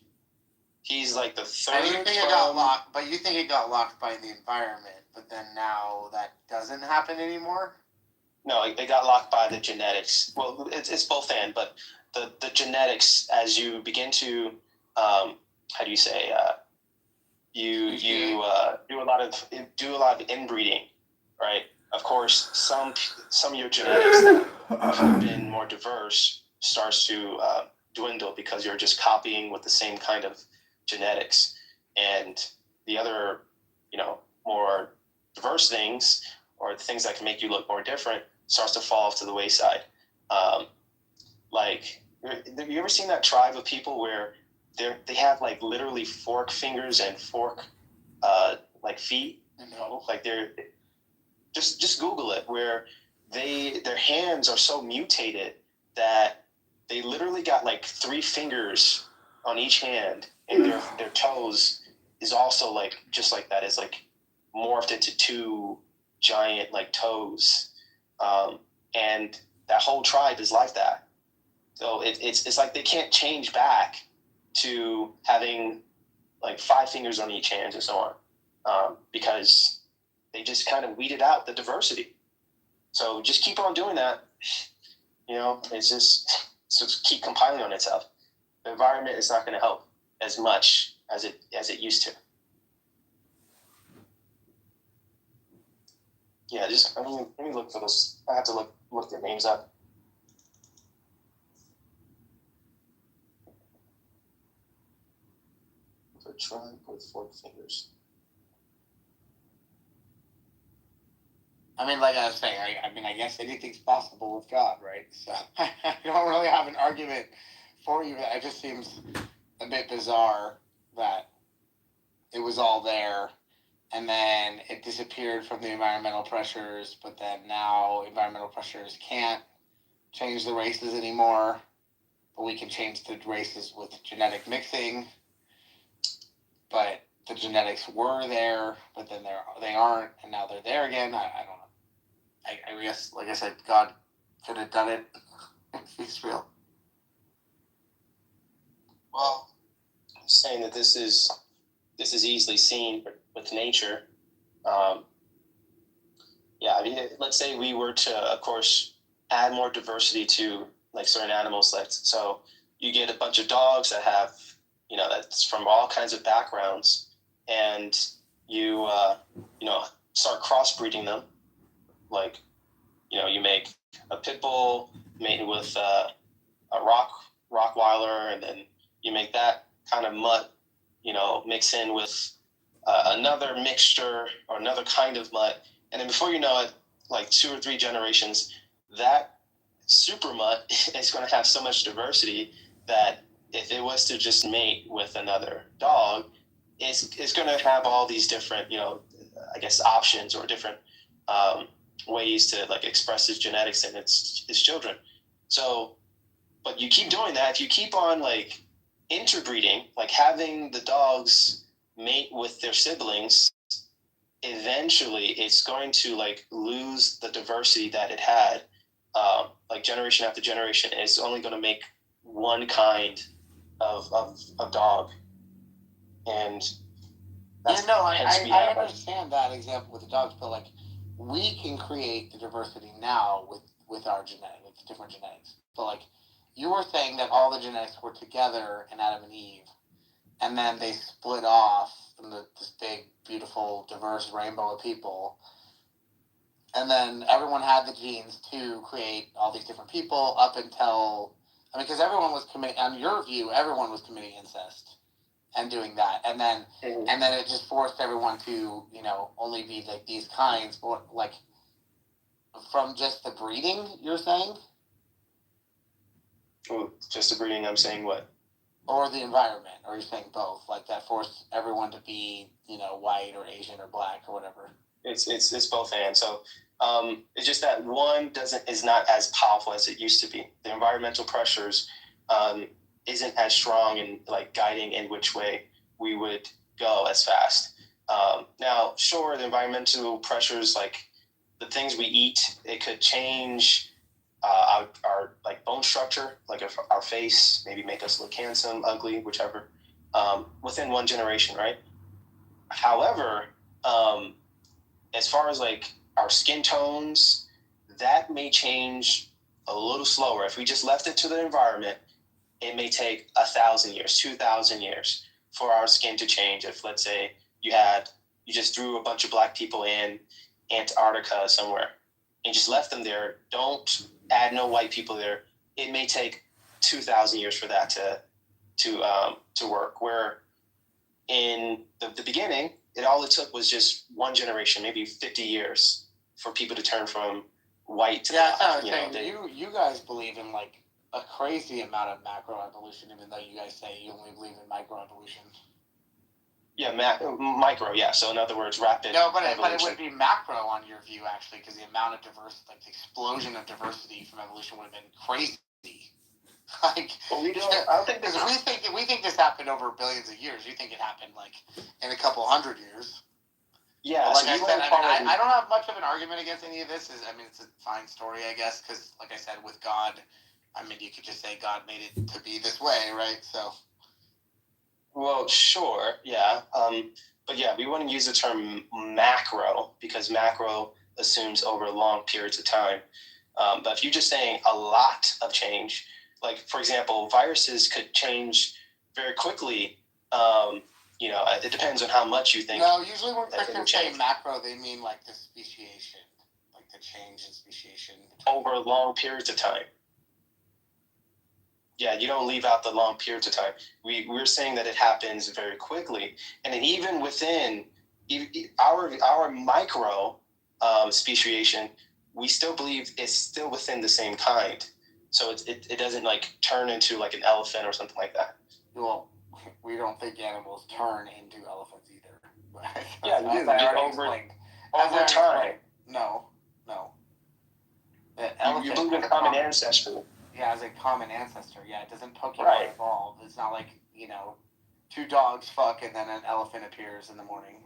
he's like the third. And you think it got locked, but you think it got locked by the environment, but then now that doesn't happen anymore? No, it got locked by the genetics. Well, it's both and, but the genetics, as you begin to, how do you say, you do a lot of inbreeding, right? Of course, some of your genetics that have been more diverse starts to dwindle because you're just copying with the same kind of genetics, and the other, more diverse things, or the things that can make you look more different, starts to fall off to the wayside. Like, have you ever seen that tribe of people where they have like literally fork fingers and fork like feet? No. Like they're just Google it, where their hands are so mutated that they literally got like 3 fingers on each hand, and their toes is also like just like that. It's like morphed into 2 giant like toes, and that whole tribe is like that. So it's like they can't change back to having like 5 fingers on each hand and so on, because they just kind of weeded out the diversity. So just keep on doing that. It's just keep compiling on itself. The environment is not going to help as much as it used to. Yeah, let me look for those. I have to look their names up. For tribe with 4 fingers. I mean, like I was saying, I guess anything's possible with God, right? So I don't really have an argument for you. It just seems a bit bizarre that it was all there, and then it disappeared from the environmental pressures, but then now environmental pressures can't change the races anymore, but we can change the races with genetic mixing. But the genetics were there, but then they aren't, and now they're there again. I don't know. I guess, like I said, God could have done it if he's real. Well, I'm saying that this is easily seen with nature. Yeah, I mean, let's say we were to, of course, add more diversity to like certain animals. So you get a bunch of dogs that have, that's from all kinds of backgrounds, and you start crossbreeding them. Like, you make a pit bull mated with a Rottweiler, and then you make that kind of mutt, mix in with another mixture or another kind of mutt, and then before you know it, like 2 or 3 generations, that super mutt is going to have so much diversity that if it was to just mate with another dog, it's going to have all these different, I guess, options or different ways to like express its genetics and its children. So, but you keep doing that, if you keep on like interbreeding, like having the dogs mate with their siblings, eventually it's going to like lose the diversity that it had. Like generation after generation, it's only going to make one kind of dog. And I understand that example with the dogs, but like we can create the diversity now with our genetics, different genetics. But like you were saying that all the genetics were together in Adam and Eve, and then they split off from this big, beautiful, diverse rainbow of people. And then everyone had the genes to create all these different people up until, because everyone was committing, on your view, everyone was committing incest and doing that. And then it just forced everyone to, only be like these kinds, but like from just the breeding, you're saying? Well, just the breeding, I'm saying what? Or the environment, or you're saying both? Like that forced everyone to be, white or Asian or black or whatever. It's both and. So it's just that one is not as powerful as it used to be. The environmental pressures isn't as strong in like guiding in which way we would go as fast. Now, sure, the environmental pressures, like the things we eat, it could change our like bone structure, like our face, maybe make us look handsome, ugly, whichever, within one generation, right? However, as far as like our skin tones, that may change a little slower. If we just left it to the environment, it may take 1,000 years, 2,000 years for our skin to change. If let's say you just threw a bunch of black people in Antarctica somewhere and just left them there, don't add no white people there, it may take 2,000 years for that to work. Where in the beginning, all it took was just one generation, maybe 50 years for people to turn from white to black. That's what I was saying. You guys believe in like a crazy amount of macroevolution, even though you guys say you only believe in microevolution. Yeah, micro, yeah. So in other words, rapid. No, but it would be macro on your view, actually, because the amount of diversity, like the explosion of diversity from evolution would have been crazy. Like, well, I don't think because we think this happened over billions of years. You think it happened like in a couple hundred years. Yeah, but like I said, I don't have much of an argument against any of this. It's a fine story, I guess, because like I said, with God, you could just say God made it to be this way, right? So. Well, sure, yeah. But yeah, we wouldn't use the term macro because macro assumes over long periods of time. But if you're just saying a lot of change, like for example, viruses could change very quickly. It depends on how much you think. No, usually when Christians say macro, they mean like the speciation, like the change in speciation over long periods of time. Yeah, you don't leave out the long periods of time. We're saying that it happens very quickly, and then even within our micro speciation, we still believe it's still within the same kind. So it doesn't like turn into like an elephant or something like that. Well, we don't think animals turn into elephants either. Yeah, you do. Over time. No. You believe in common ancestry. Yeah, as a common ancestor. Yeah, it doesn't Pokemon evolve. It's not like, 2 dogs fuck and then an elephant appears in the morning.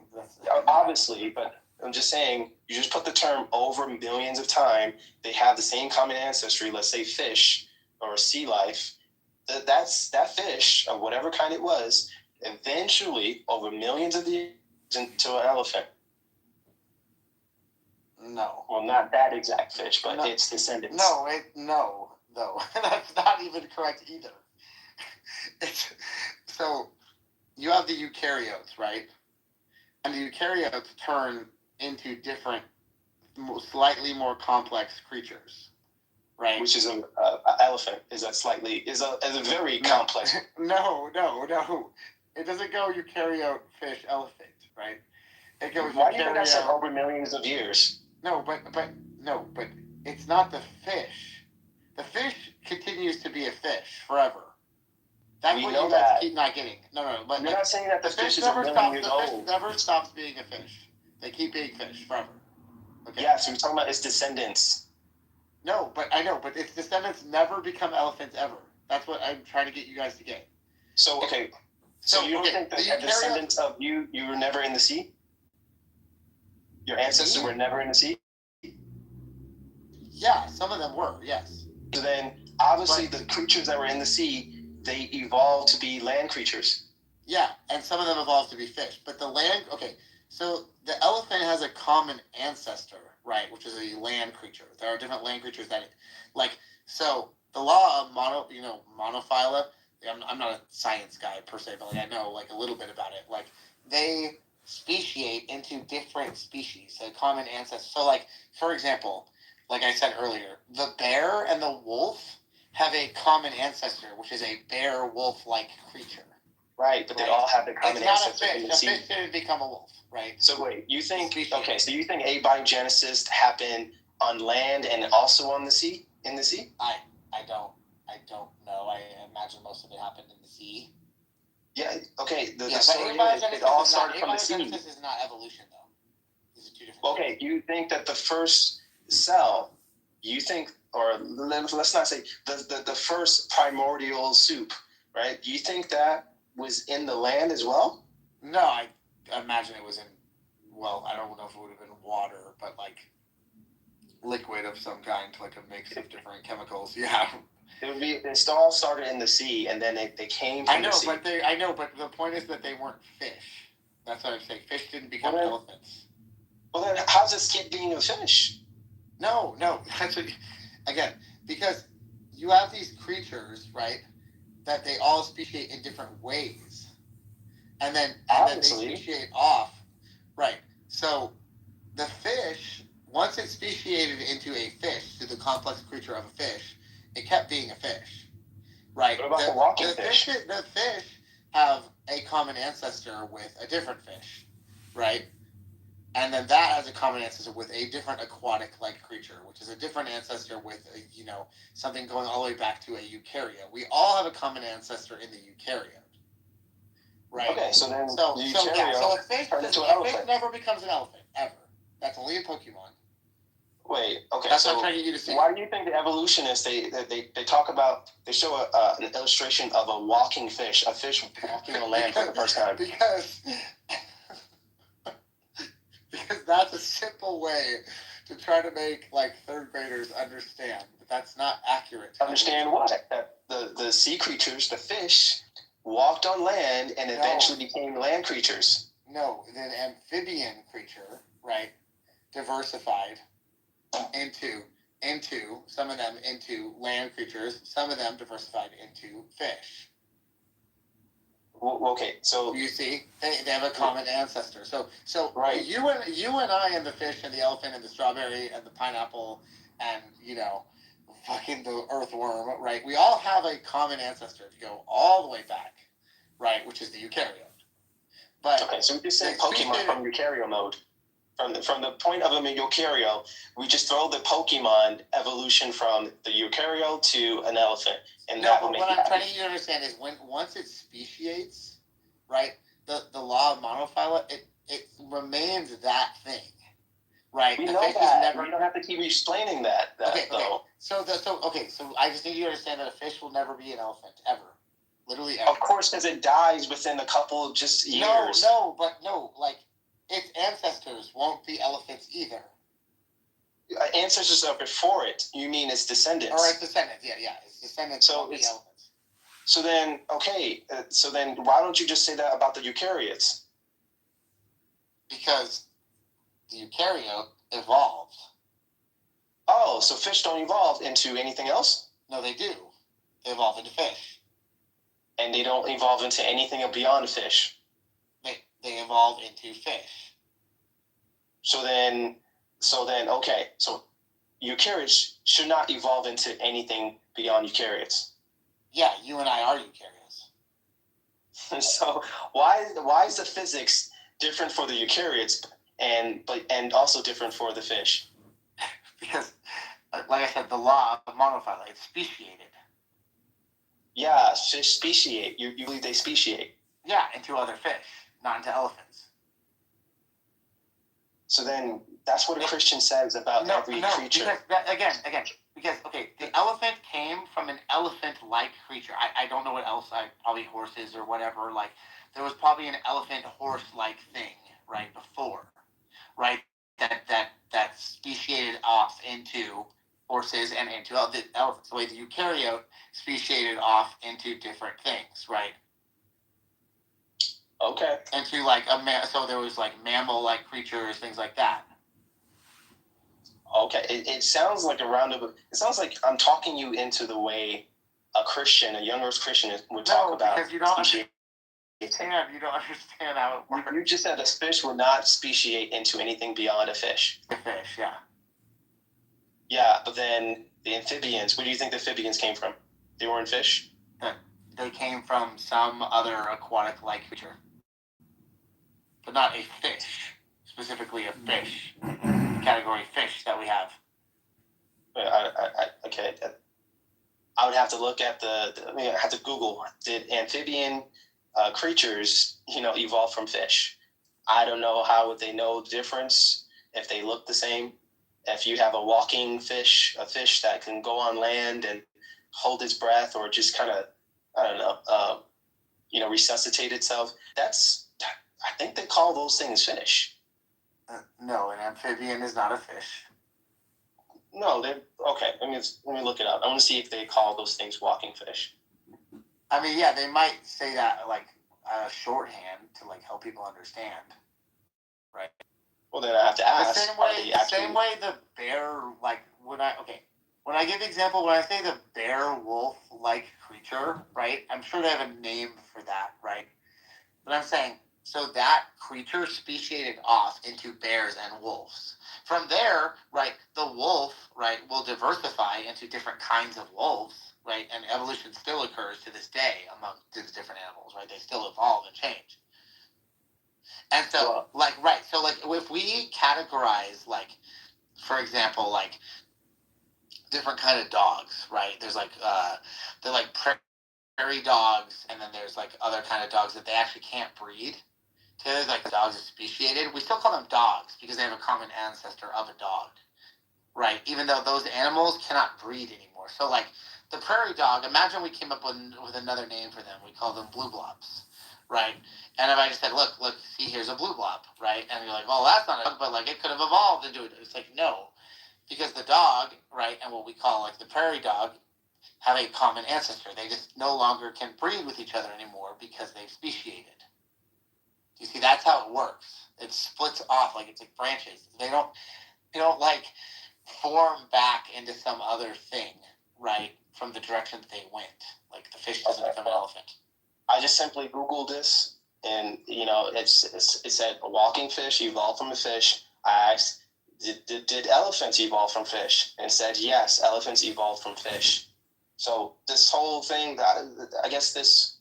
Obviously, but I'm just saying, you just put the term over millions of time, they have the same common ancestry, let's say fish or sea life, that fish, of whatever kind it was, eventually, over millions of years, into an elephant. No. Well, not that exact fish, but its descendants. No, that's not even correct either. So, you have the eukaryotes, right? And the eukaryotes turn into different, slightly more complex creatures, right? Which is an elephant is a very complex. No. It doesn't go eukaryote, fish, elephant, right? It goes Why do you think I eukaryote. said over millions of years? No, but it's not the fish. The fish continues to be a fish forever. That's We what know you guys that. keep not getting. No, but You're not saying that the fish is a never million stops. years The fish old. never stops being a fish. They keep being fish forever. Okay. Yeah, so you're talking about its descendants. No, but I know, but its descendants never become elephants ever. That's what I'm trying to get you guys to get. So okay, so you don't think that the descendants of you were never in the sea? Your ancestors were never in the sea? Yeah, some of them were, yes. So then, obviously, the creatures that were in the sea, they evolved to be land creatures. Yeah, and some of them evolved to be fish. But the land, okay, so the elephant has a common ancestor, right, which is a land creature. There are different land creatures that, so the law of monophyla, I'm not a science guy per se, but I know a little bit about it. They speciate into different species, a common ancestor. So for example, like I said earlier, the bear and the wolf have a common ancestor, which is a bear-wolf-like creature. Right, but they all have the common ancestor in the sea. A fish didn't become a wolf, right? So wait, you think so you think abiogenesis happened on land and also on the sea? In the sea? I don't know. I imagine most of it happened in the sea. Yeah. Okay. The story is it all started from the sea. Abiogenesis is not evolution, though. These are two different. Okay. You think that the first cell, or let's not say the first primordial soup, right? Do you think that was in the land as well? No, I imagine it was in. Well, I don't know if it would have been water, but liquid of some kind, a mix of different chemicals. Yeah. It would be. It all started in the sea, and then they came from the sea. I know, but the point is that they weren't fish. That's what I'm saying. Fish didn't become elephants. Well, then how's it skip being a fish? No. That's what. Again, because you have these creatures, right? That they all speciate in different ways, and then they speciate off, right? So the fish, once it speciated into a fish, to the complex creature of a fish, it kept being a fish, right? What about the walking fish? The fish have a common ancestor with a different fish, right? And then that has a common ancestor with a different aquatic-like creature, which is a different ancestor with something going all the way back to a eukaryote. We all have a common ancestor in the eukaryote, right? Okay, so then so a fish never becomes an elephant ever. That's only in Pokemon. Wait, okay. That's what I'm trying to get you to see. Why do you think the evolutionists they talk about, they show an illustration of a walking fish, a fish walking on land for the first time? Because that's a simple way to try to make third graders understand, but that's not accurate. Understand what? That the sea creatures, the fish, walked on land and eventually became land creatures. No, the amphibian creature, right, diversified into some of them into land creatures, some of them diversified into fish. Okay, so you see, they have a common ancestor. So right. You and I and the fish and the elephant and the strawberry and the pineapple and fucking the earthworm, right? We all have a common ancestor if you go all the way back, right? Which is the eukaryote. But okay, so we just say Pokemon from eukaryote mode. From the point of a eukaryote, we just throw the Pokemon evolution from the eukaryote to an elephant, and that will make. What I'm trying to get you to understand is once it speciates, right? The law of monophyla, it remains that thing, right? We know that. You don't have to keep explaining that. Okay. Though. So I just need you to understand that a fish will never be an elephant ever, literally ever. Of course, because it dies within a couple of just years. No, its ancestors won't be elephants either. Ancestors are before it. You mean its descendants? Or its descendants, yeah. Its descendants won't be elephants. So then, okay. So then, why don't you just say that about the eukaryotes? Because the eukaryote evolved. Oh, so fish don't evolve into anything else? No, they do. They evolve into fish. And they don't evolve into anything beyond fish? They evolve into fish. So then, okay. So eukaryotes should not evolve into anything beyond eukaryotes. Yeah, you and I are eukaryotes. So why is the physics different for the eukaryotes and also different for the fish? Because, like I said, the law of monophyly, it's speciated. Yeah, fish speciate. You believe they speciate? Yeah, into other fish, not into elephants. So then that's what a Christian says about every creature. Because the elephant came from an elephant-like creature. I don't know what else, probably horses or whatever. Like, there was probably an elephant-horse-like thing, right, before, right, that speciated off into horses and into the elephants. The way the eukaryote speciated off into different things, right? Okay. Into like so there was like mammal-like creatures, things like that. Okay, it sounds like it sounds like I'm talking you into the way a Christian, a young Earth Christian, would talk about. Because you don't understand. You don't understand how it works. You just said a fish would not speciate into anything beyond a fish. A fish, yeah. Yeah, but then the amphibians. Where do you think the amphibians came from? They were in fish. They came from some other aquatic-like creature, but not a fish. Specifically, a fish. Category fish that we have. Okay. I would have to look at I have to Google, did amphibian creatures, evolve from fish? I don't know how would they know the difference if they look the same. If you have a walking fish, a fish that can go on land and hold its breath, or just kind of, I don't know, resuscitate itself. I think they call those things fish. No, an amphibian is not a fish. No, they're okay. Let me look it up. I want to see if they call those things walking fish. I mean, yeah, they might say that like shorthand to like help people understand, right? Well, then I have to ask. The same way the bear, like when I give the example, when I say the bear wolf like creature, right? I'm sure they have a name for that, right? But I'm saying, so that creature speciated off into bears and wolves. From there, right, the wolf, right, will diversify into different kinds of wolves, right? And evolution still occurs to this day among these different animals, right? They still evolve and change. And so, if we categorize, like, for example, like, different kind of dogs, right? There's like, they're like prairie dogs, and then there's like other kind of dogs that they actually can't breed. There's like dogs are speciated. We still call them dogs because they have a common ancestor of a dog, right? Even though those animals cannot breed anymore. So like the prairie dog, imagine we came up with another name for them. We call them blue blobs, right? And if I just said, look, see, here's a blue blob, right? And you're like, oh, that's not a dog, but like it could have evolved into it. It's like, no, because the dog, right, and what we call like the prairie dog have a common ancestor. They just no longer can breed with each other anymore because they've speciated. You see, that's how it works. It splits off like it's like branches. They don't like form back into some other thing, right, from the direction that they went. Like the fish doesn't become an elephant. I just simply Googled this, and it said a walking fish evolved from a fish. I asked, did elephants evolve from fish? And it said yes, elephants evolved from fish. So this whole thing, I guess this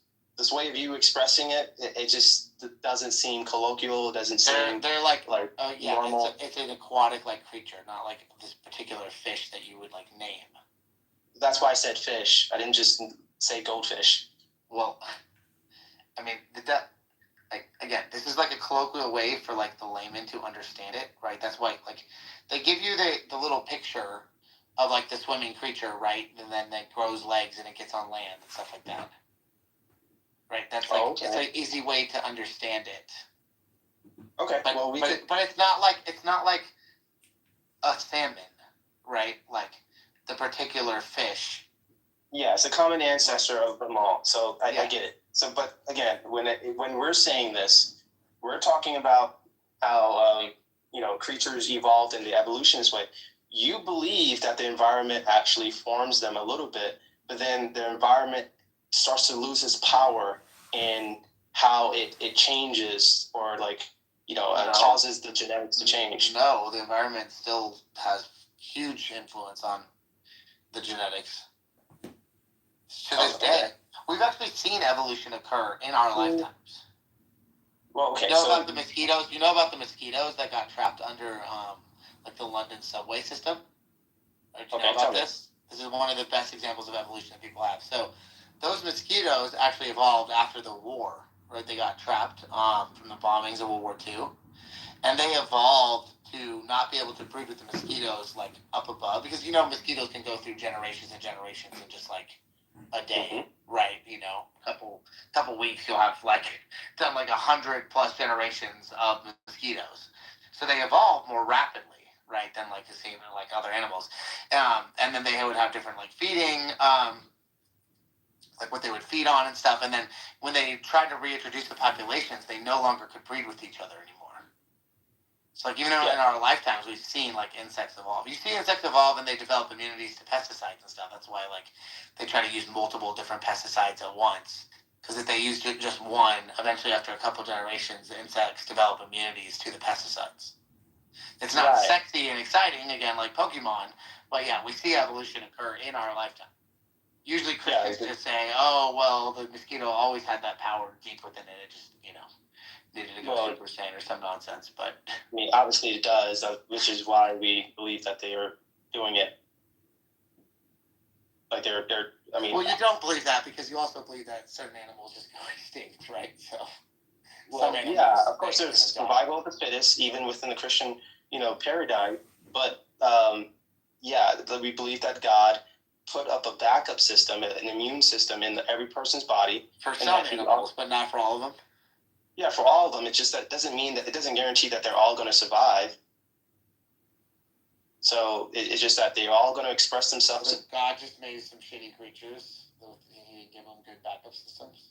way of you expressing it just doesn't seem colloquial. It doesn't seem they're like normal. It's an aquatic like creature, not like this particular fish that you would like name. That's why I said fish. I didn't just say goldfish. Well, I mean, again, this is like a colloquial way for like the layman to understand it, right? That's why like they give you the little picture of like the swimming creature, right? And then it grows legs and it gets on land and stuff like that. Right, that's like it's an easy way to understand it. Okay, but it's not like a salmon, right? Like the particular fish. Yeah, it's a common ancestor of them all. So I get it. So, but again, when we're saying this, we're talking about how creatures evolved in the evolutionist way. You believe that the environment actually forms them a little bit, but then the environment starts to lose its power in how it changes or causes the genetics to change. No, the environment still has huge influence on the genetics to this day. We've actually seen evolution occur in our lifetimes. Well, okay. You know about the mosquitoes? You know about the mosquitoes that got trapped under like the London subway system? Do you know about this? This is one of the best examples of evolution that people have. So those mosquitoes actually evolved after the war, right? They got trapped from the bombings of World War II. And they evolved to not be able to breed with the mosquitoes like up above, because you know mosquitoes can go through generations and generations in just like a day, right? You know, couple weeks you'll have like done like 100+ generations of mosquitoes. So they evolved more rapidly, right, than like like other animals. And then they would have different like feeding, like what they would feed on and stuff. And then when they tried to reintroduce the populations, they no longer could breed with each other anymore. So like even in our lifetimes, we've seen like insects evolve. You see insects evolve and they develop immunities to pesticides and stuff. That's why like they try to use multiple different pesticides at once. Because if they use just one, eventually after a couple generations, the insects develop immunities to the pesticides. It's not sexy and exciting, again, like Pokemon, but yeah, we see evolution occur in our lifetime. Usually Christians just say, oh, well, the mosquito always had that power deep within it. It just, you know, needed to go Super Saiyan or some nonsense. But I mean, obviously it does, which is why we believe that they are doing it. Like they're. I mean. Well, you don't believe that because you also believe that certain animals just go extinct, right? So. Well, yeah, of course, there's survival of the fittest, even within the Christian, paradigm. But we believe that God put up a backup system, an immune system in every person's body. For some animals, but not for all of them. Yeah, for all of them. It's just that doesn't mean that it doesn't guarantee that they're all going to survive. So it's just that they're all going to express themselves. So God just made some shitty creatures. He didn't give them good backup systems.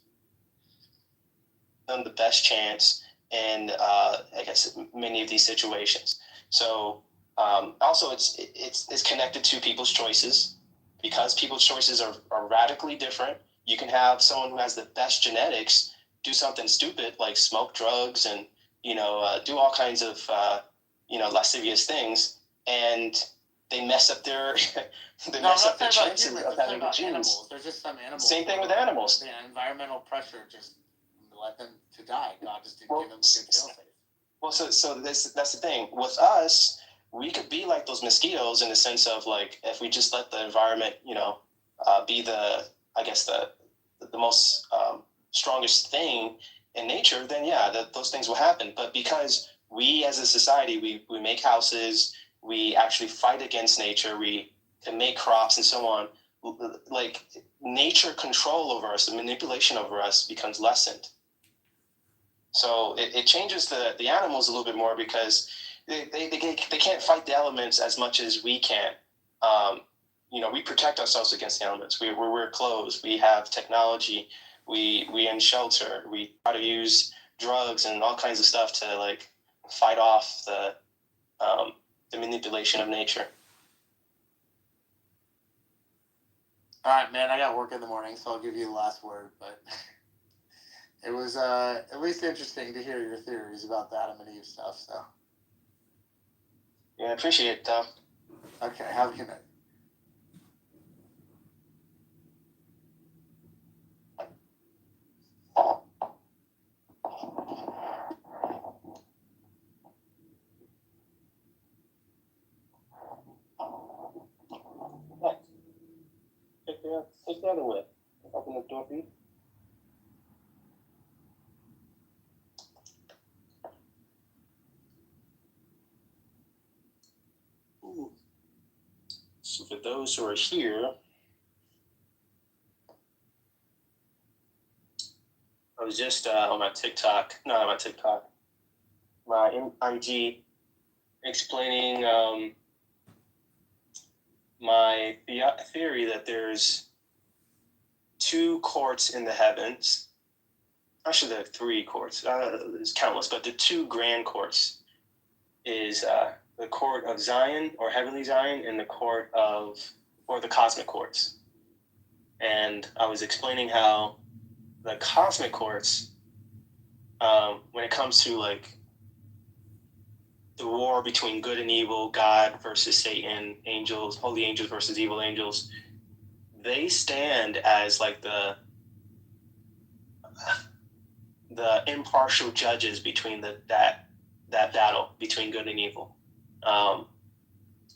Them the best chance in I guess many of these situations. So also it's connected to people's choices, because people's choices are radically different. You can have someone who has the best genetics do something stupid like smoke drugs and do all kinds of lascivious things, and they mess up their their chances of having the genes. There's just some animals. Same thing with animals. The environmental pressure just let them to die. God just didn't give them a good kill safe. Well, so that's the thing. With us, we could be like those mosquitoes in the sense of like if we just let the environment, be the most strongest thing in nature, then those things will happen. But because we as a society, we make houses, we actually fight against nature, we can make crops and so on. Like nature control over us, the manipulation over us becomes lessened. So it changes the animals a little bit more because they can't fight the elements as much as we can. We protect ourselves against the elements. We're clothes. We have technology. We in shelter. We try to use drugs and all kinds of stuff to like fight off the manipulation of nature. All right, man. I got work in the morning, so I'll give you the last word, but. It was at least interesting to hear your theories about the Adam and Eve stuff. So. Yeah, I appreciate it, Tom. Okay, have a good night. Take the other way. Open the door for you. So for those who are here, I was just on my TikTok, not on my TikTok, my IG, explaining my theory that there's 2 courts in the heavens. Actually, there are 3 courts. There's countless, but the 2 grand courts is the court of Zion or heavenly Zion and the cosmic courts. And I was explaining how the cosmic courts, when it comes to like the war between good and evil, God versus Satan, angels, holy angels versus evil angels, they stand as like the the impartial judges between that battle between good and evil.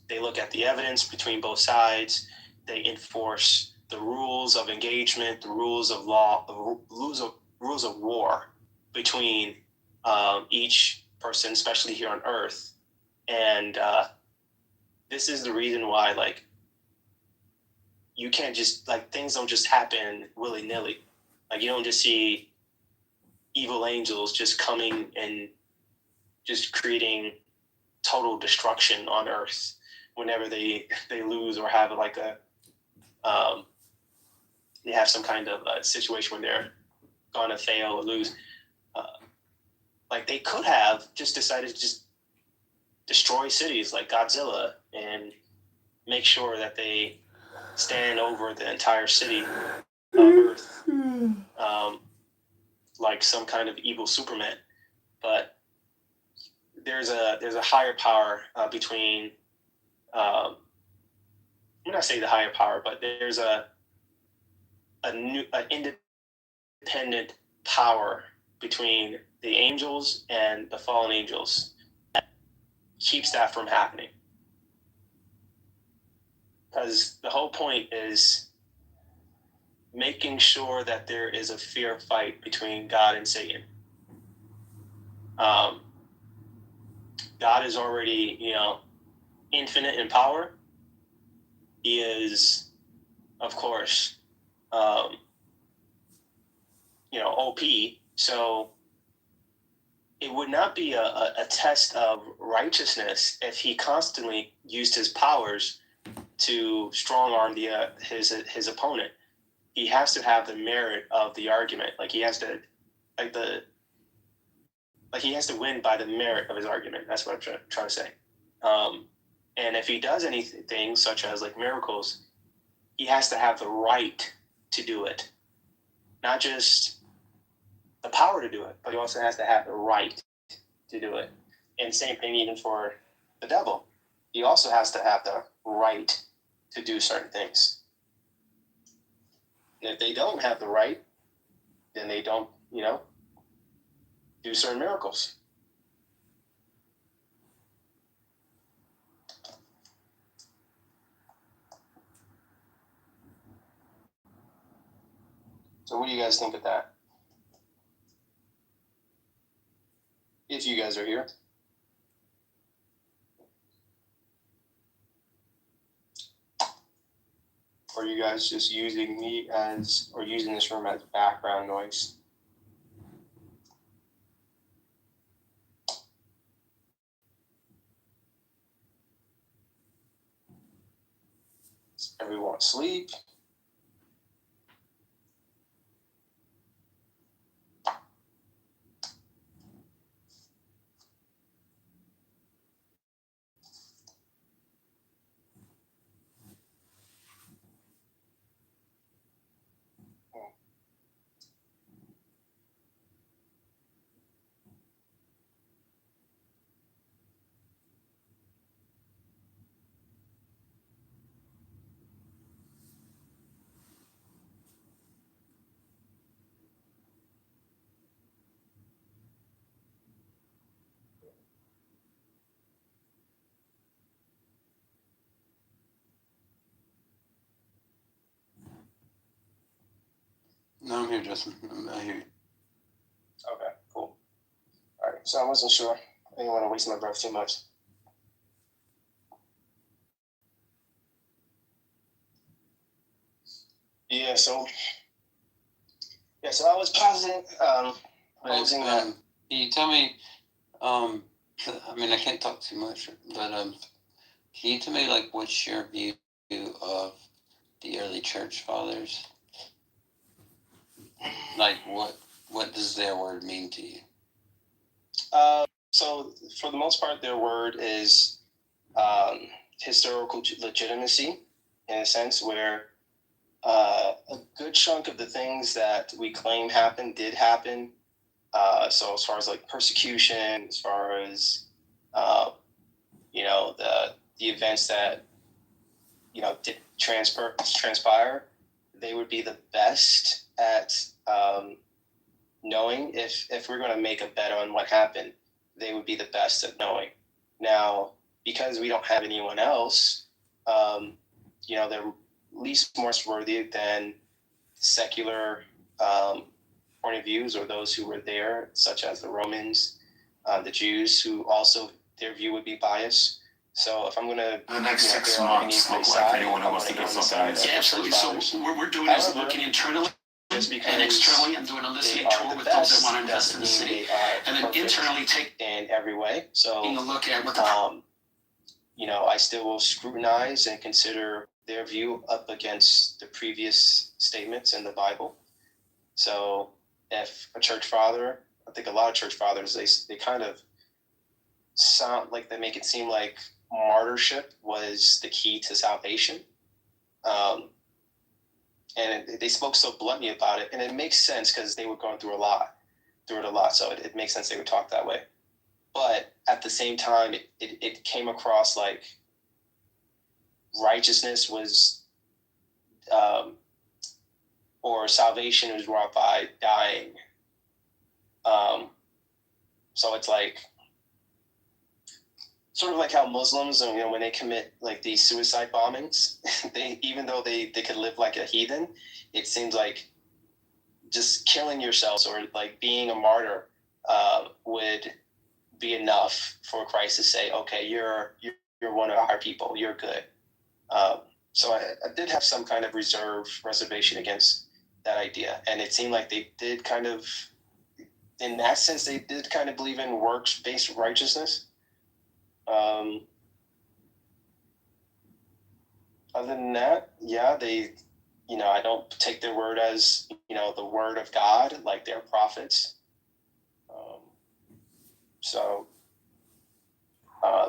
They look at the evidence between both sides. They enforce the rules of engagement, the rules of law, the rules of war between each person, especially here on Earth. And this is the reason why, like, you can't just, like, things don't just happen willy-nilly. Like, you don't just see evil angels just coming and just creating total destruction on Earth whenever they lose or have like a they have some kind of a situation where they're gonna fail or lose. Like, they could have just decided to just destroy cities like Godzilla and make sure that they stand over the entire city of Earth, like some kind of evil Superman. But there's a higher power between. I'm not saying the higher power, but there's an independent power between the angels and the fallen angels that keeps that from happening. Because the whole point is making sure that there is a fair fight between God and Satan. God is already, infinite in power. He is, of course, OP. So it would not be a test of righteousness if he constantly used his powers to strong arm his opponent. He has to have the merit of the argument. Like, he has to, he has to win by the merit of his argument. That's what I'm trying to say. And if he does anything such as like miracles, he has to have the right to do it, not just the power to do it, but he also has to have the right to do it. And same thing even for the devil. He also has to have the right to do certain things. And if they don't have the right, then they don't, do certain miracles. So what do you guys think of that? If you guys are here. Or are you guys just using me using this room as background noise? Is everyone asleep? No, I'm here, Justin. I hear you. Okay, cool. All right, so I wasn't sure. I didn't want to waste my breath too much. Yeah, so I was posing Can you tell me, I mean, I can't talk too much, but can you tell me, like, what's your view of the early church fathers? Like, what does their word mean to you? So for the most part, their word is historical legitimacy, in a sense where a good chunk of the things that we claim happened did happen. So as far as like persecution, as far as the events that did transpire, they would be the best at knowing. If we're going to make a bet on what happened, they would be the best at knowing. Now, because we don't have anyone else, they're least more worthy than secular point of views or those who were there, such as the Romans, the Jews, who also their view would be biased. So if I'm going to the next 6 months look like anyone who wants to get something out of this? Yeah, absolutely. So what we're doing is looking internally and externally and doing a listening tour with those that want to invest in the city, and then internally take in every way. So a look at what I still will scrutinize and consider their view up against the previous statements in the Bible. So if a church father, I think a lot of church fathers, they kind of sound like they make it seem like martyrship was the key to salvation. And they spoke so bluntly about it, and it makes sense because they were going through it a lot. So it makes sense they would talk that way. But at the same time, it came across like righteousness was, or salvation was wrought by dying. So it's like, sort of like how Muslims, when they commit like these suicide bombings, even though they could live like a heathen, it seems like just killing yourselves or like being a martyr would be enough for Christ to say, okay, you're one of our people, you're good. So I did have some kind of reservation against that idea, and it seemed like they did kind of, in that sense, they did kind of believe in works-based righteousness. Other than that, yeah, they, I don't take their word as, the word of God, like their prophets.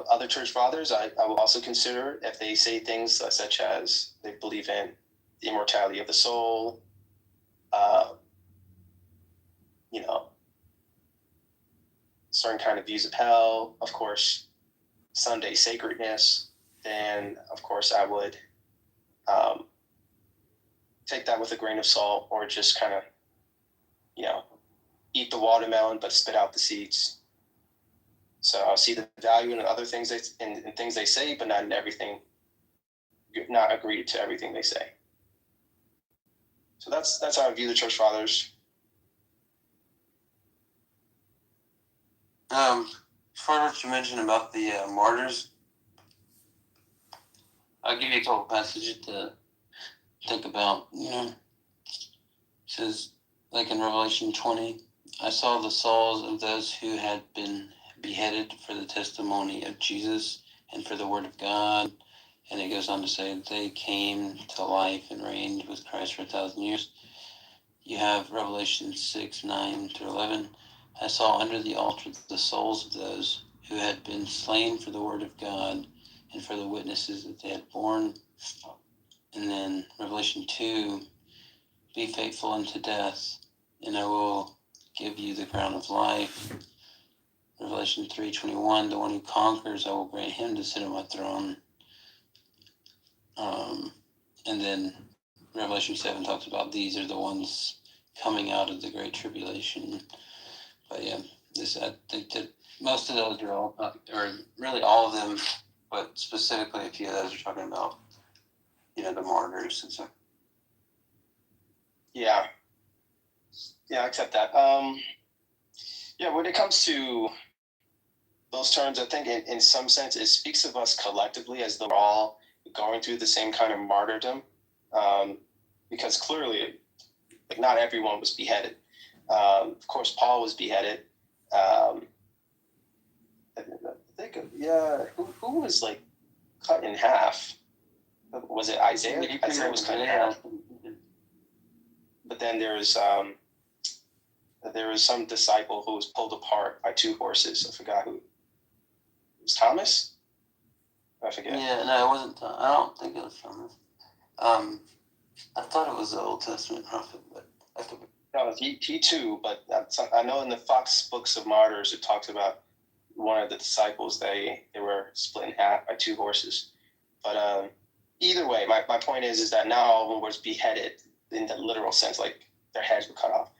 Other church fathers, I will also consider if they say things such as they believe in the immortality of the soul, certain kind of views of hell, of course, Sunday sacredness, then of course I would take that with a grain of salt, or just kind of, eat the watermelon but spit out the seeds. So I'll see the value in other things in things they say, but not in everything. Not agree to everything they say. So that's how I view the church fathers. As far as what you mentioned about the martyrs, I'll give you a couple passages to think about. It says, like in Revelation 20, I saw the souls of those who had been beheaded for the testimony of Jesus and for the word of God. And it goes on to say they came to life and reigned with Christ for 1,000 years. You have Revelation 6:9-11. I saw under the altar the souls of those who had been slain for the word of God and for the witnesses that they had borne. And then Revelation 2, be faithful unto death, and I will give you the crown of life. Revelation 3:21, the one who conquers, I will grant him to sit on my throne. And then Revelation 7 talks about these are the ones coming out of the great tribulation. But yeah, I think that most of those are all, or really all of them, but specifically a few of those are talking about, the martyrs and stuff. Yeah, I accept that. When it comes to those terms, I think in some sense it speaks of us collectively as though we're all going through the same kind of martyrdom, because clearly, like, not everyone was beheaded. Of course, Paul was beheaded. I think, who was like cut in half? Was it Isaiah? Isaiah was cut in half. But then there was some disciple who was pulled apart by two horses. I forgot who. It was Thomas? I forget. Yeah, no, it wasn't. I don't think it was Thomas. I thought it was the Old Testament prophet, but I could be. No, he too. But I know in the Fox Books of Martyrs it talks about one of the disciples. They were split in half by two horses. But either way, my point is that not all of them was beheaded in the literal sense, like their heads were cut off.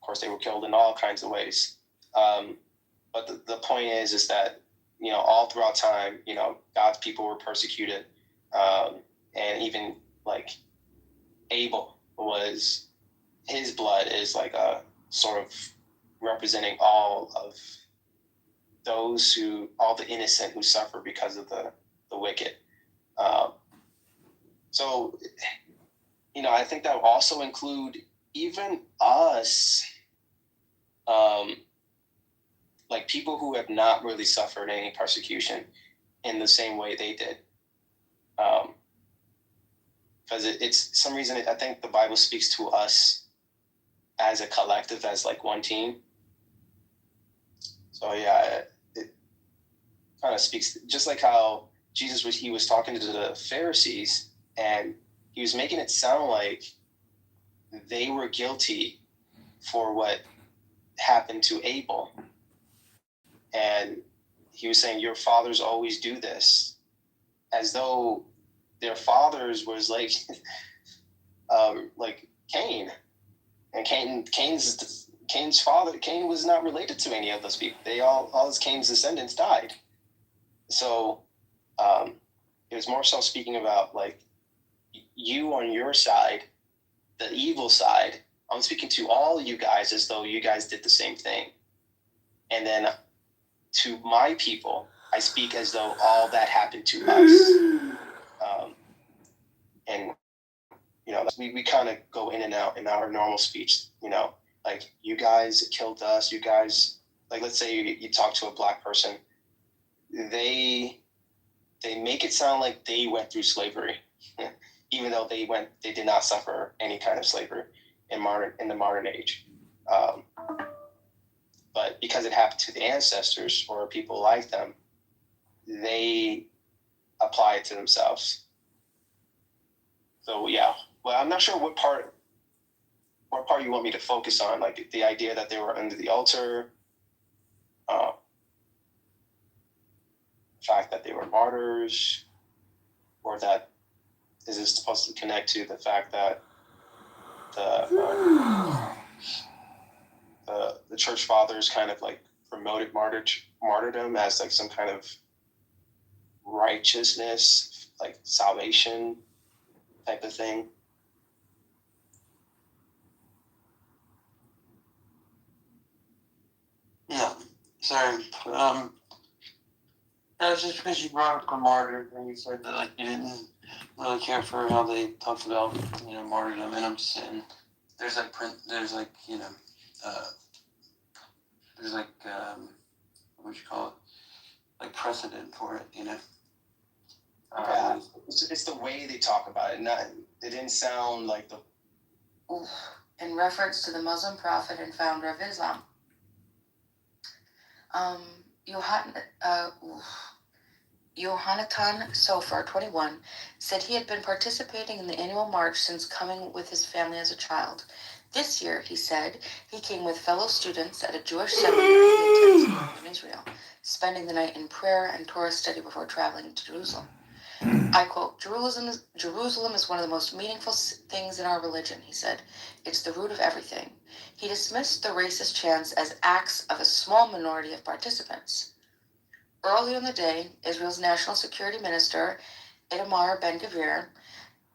course, they were killed in all kinds of ways. But the point is that, all throughout time, God's people were persecuted. And even like Abel his blood is like a sort of representing all the innocent who suffer because of the wicked. So, I think that will also include even us, like people who have not really suffered any persecution in the same way they did. Because it's some reason, I think the Bible speaks to us as a collective, as like one team. So yeah, it kind of speaks, just like how Jesus was talking to the Pharisees, and he was making it sound like they were guilty for what happened to Abel. And he was saying, your fathers always do this, as though their fathers was like Cain. And Cain's father, Cain was not related to any of those people. All his Cain's descendants died. So it was more so speaking about like you on your side, the evil side. I'm speaking to all you guys as though you guys did the same thing. And then to my people, I speak as though all that happened to us. And we kind of go in and out in our normal speech, like you guys killed us, you guys, like let's say you talk to a black person, they make it sound like they went through slavery, even though they did not suffer any kind of slavery in the modern age. But because it happened to the ancestors or people like them, they apply it to themselves. So yeah, well, I'm not sure what part you want me to focus on, like the idea that they were under the altar, the fact that they were martyrs, or that is this supposed to connect to the fact that the church fathers kind of like promoted martyrdom as like some kind of righteousness, like salvation type of thing. No, sorry. That was just because you brought up the martyr and you said that like you didn't really care for how they talked about martyrdom, and I'm just saying there's like what you call it, like precedent for it, Yeah, it's the way they talk about it. It didn't sound like the. In reference to the Muslim prophet and founder of Islam. Yohanatan Sofer, 21, said he had been participating in the annual march since coming with his family as a child. This year, he said, he came with fellow students at a Jewish seminary in Israel, spending the night in prayer and Torah study before traveling to Jerusalem. I quote, Jerusalem is one of the most meaningful things in our religion, he said. It's the root of everything. He dismissed the racist chants as acts of a small minority of participants. Earlier in the day, Israel's National Security Minister, Itamar Ben-Gvir,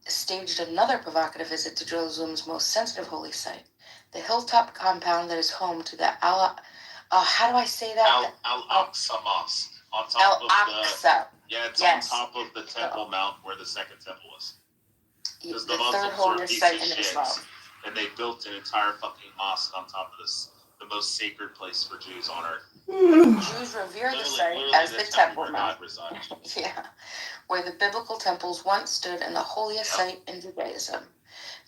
staged another provocative visit to Jerusalem's most sensitive holy site, the hilltop compound that is home to the how do I say that? Al-Aqsa Mosque. On top Al-Aqsa. It's on top of the Temple Mount where the second temple is. Because the third holiest site in Islam. And they built an entire fucking mosque on top of this, the most sacred place for Jews on earth. Jews revere the site as the Temple Mount. Yeah, where the biblical temples once stood and the holiest site in Judaism.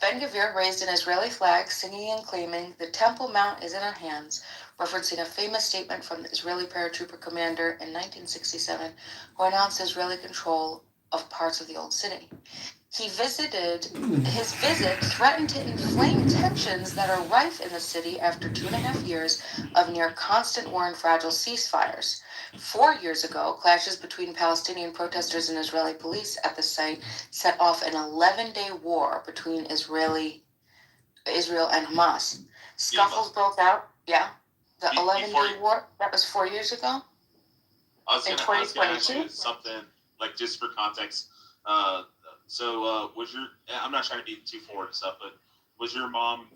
Ben-Gvir raised an Israeli flag, singing and claiming, the Temple Mount is in our hands, referencing a famous statement from the Israeli paratrooper commander in 1967, who announced Israeli control of parts of the old city. His visit threatened to inflame tensions that are rife in the city after 2.5 years of near constant war and fragile ceasefires. 4 years ago, clashes between Palestinian protesters and Israeli police at the site set off an 11-day war between Israel and Hamas. Scuffles broke out. Yeah, the Be- 11-day before you- war. That was 4 years ago. I was In gonna ask 2022? you something like just for context. Was your I'm not trying to be too forward and stuff, but was your mom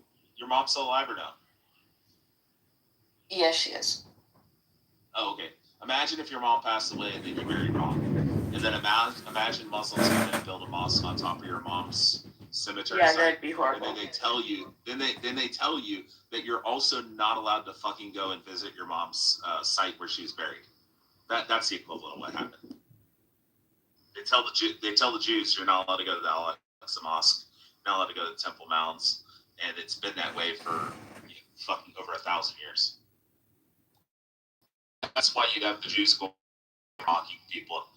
still alive or no? Yes, she is. Oh, okay. Imagine if your mom passed away and then you married wrong, and then imagine Muslims come in and build a mosque on top of your mom's cemetery Yeah, site, that'd be horrible. and then they tell you that you're also not allowed to fucking go and visit your mom's site where she was buried. That's the equivalent of what happened. They tell the Jews you're not allowed to go to the Al-Aqsa Mosque, you're not allowed to go to the Temple Mounds, and it's been that way for fucking over 1,000 years. That's why you have the Jews going mocking people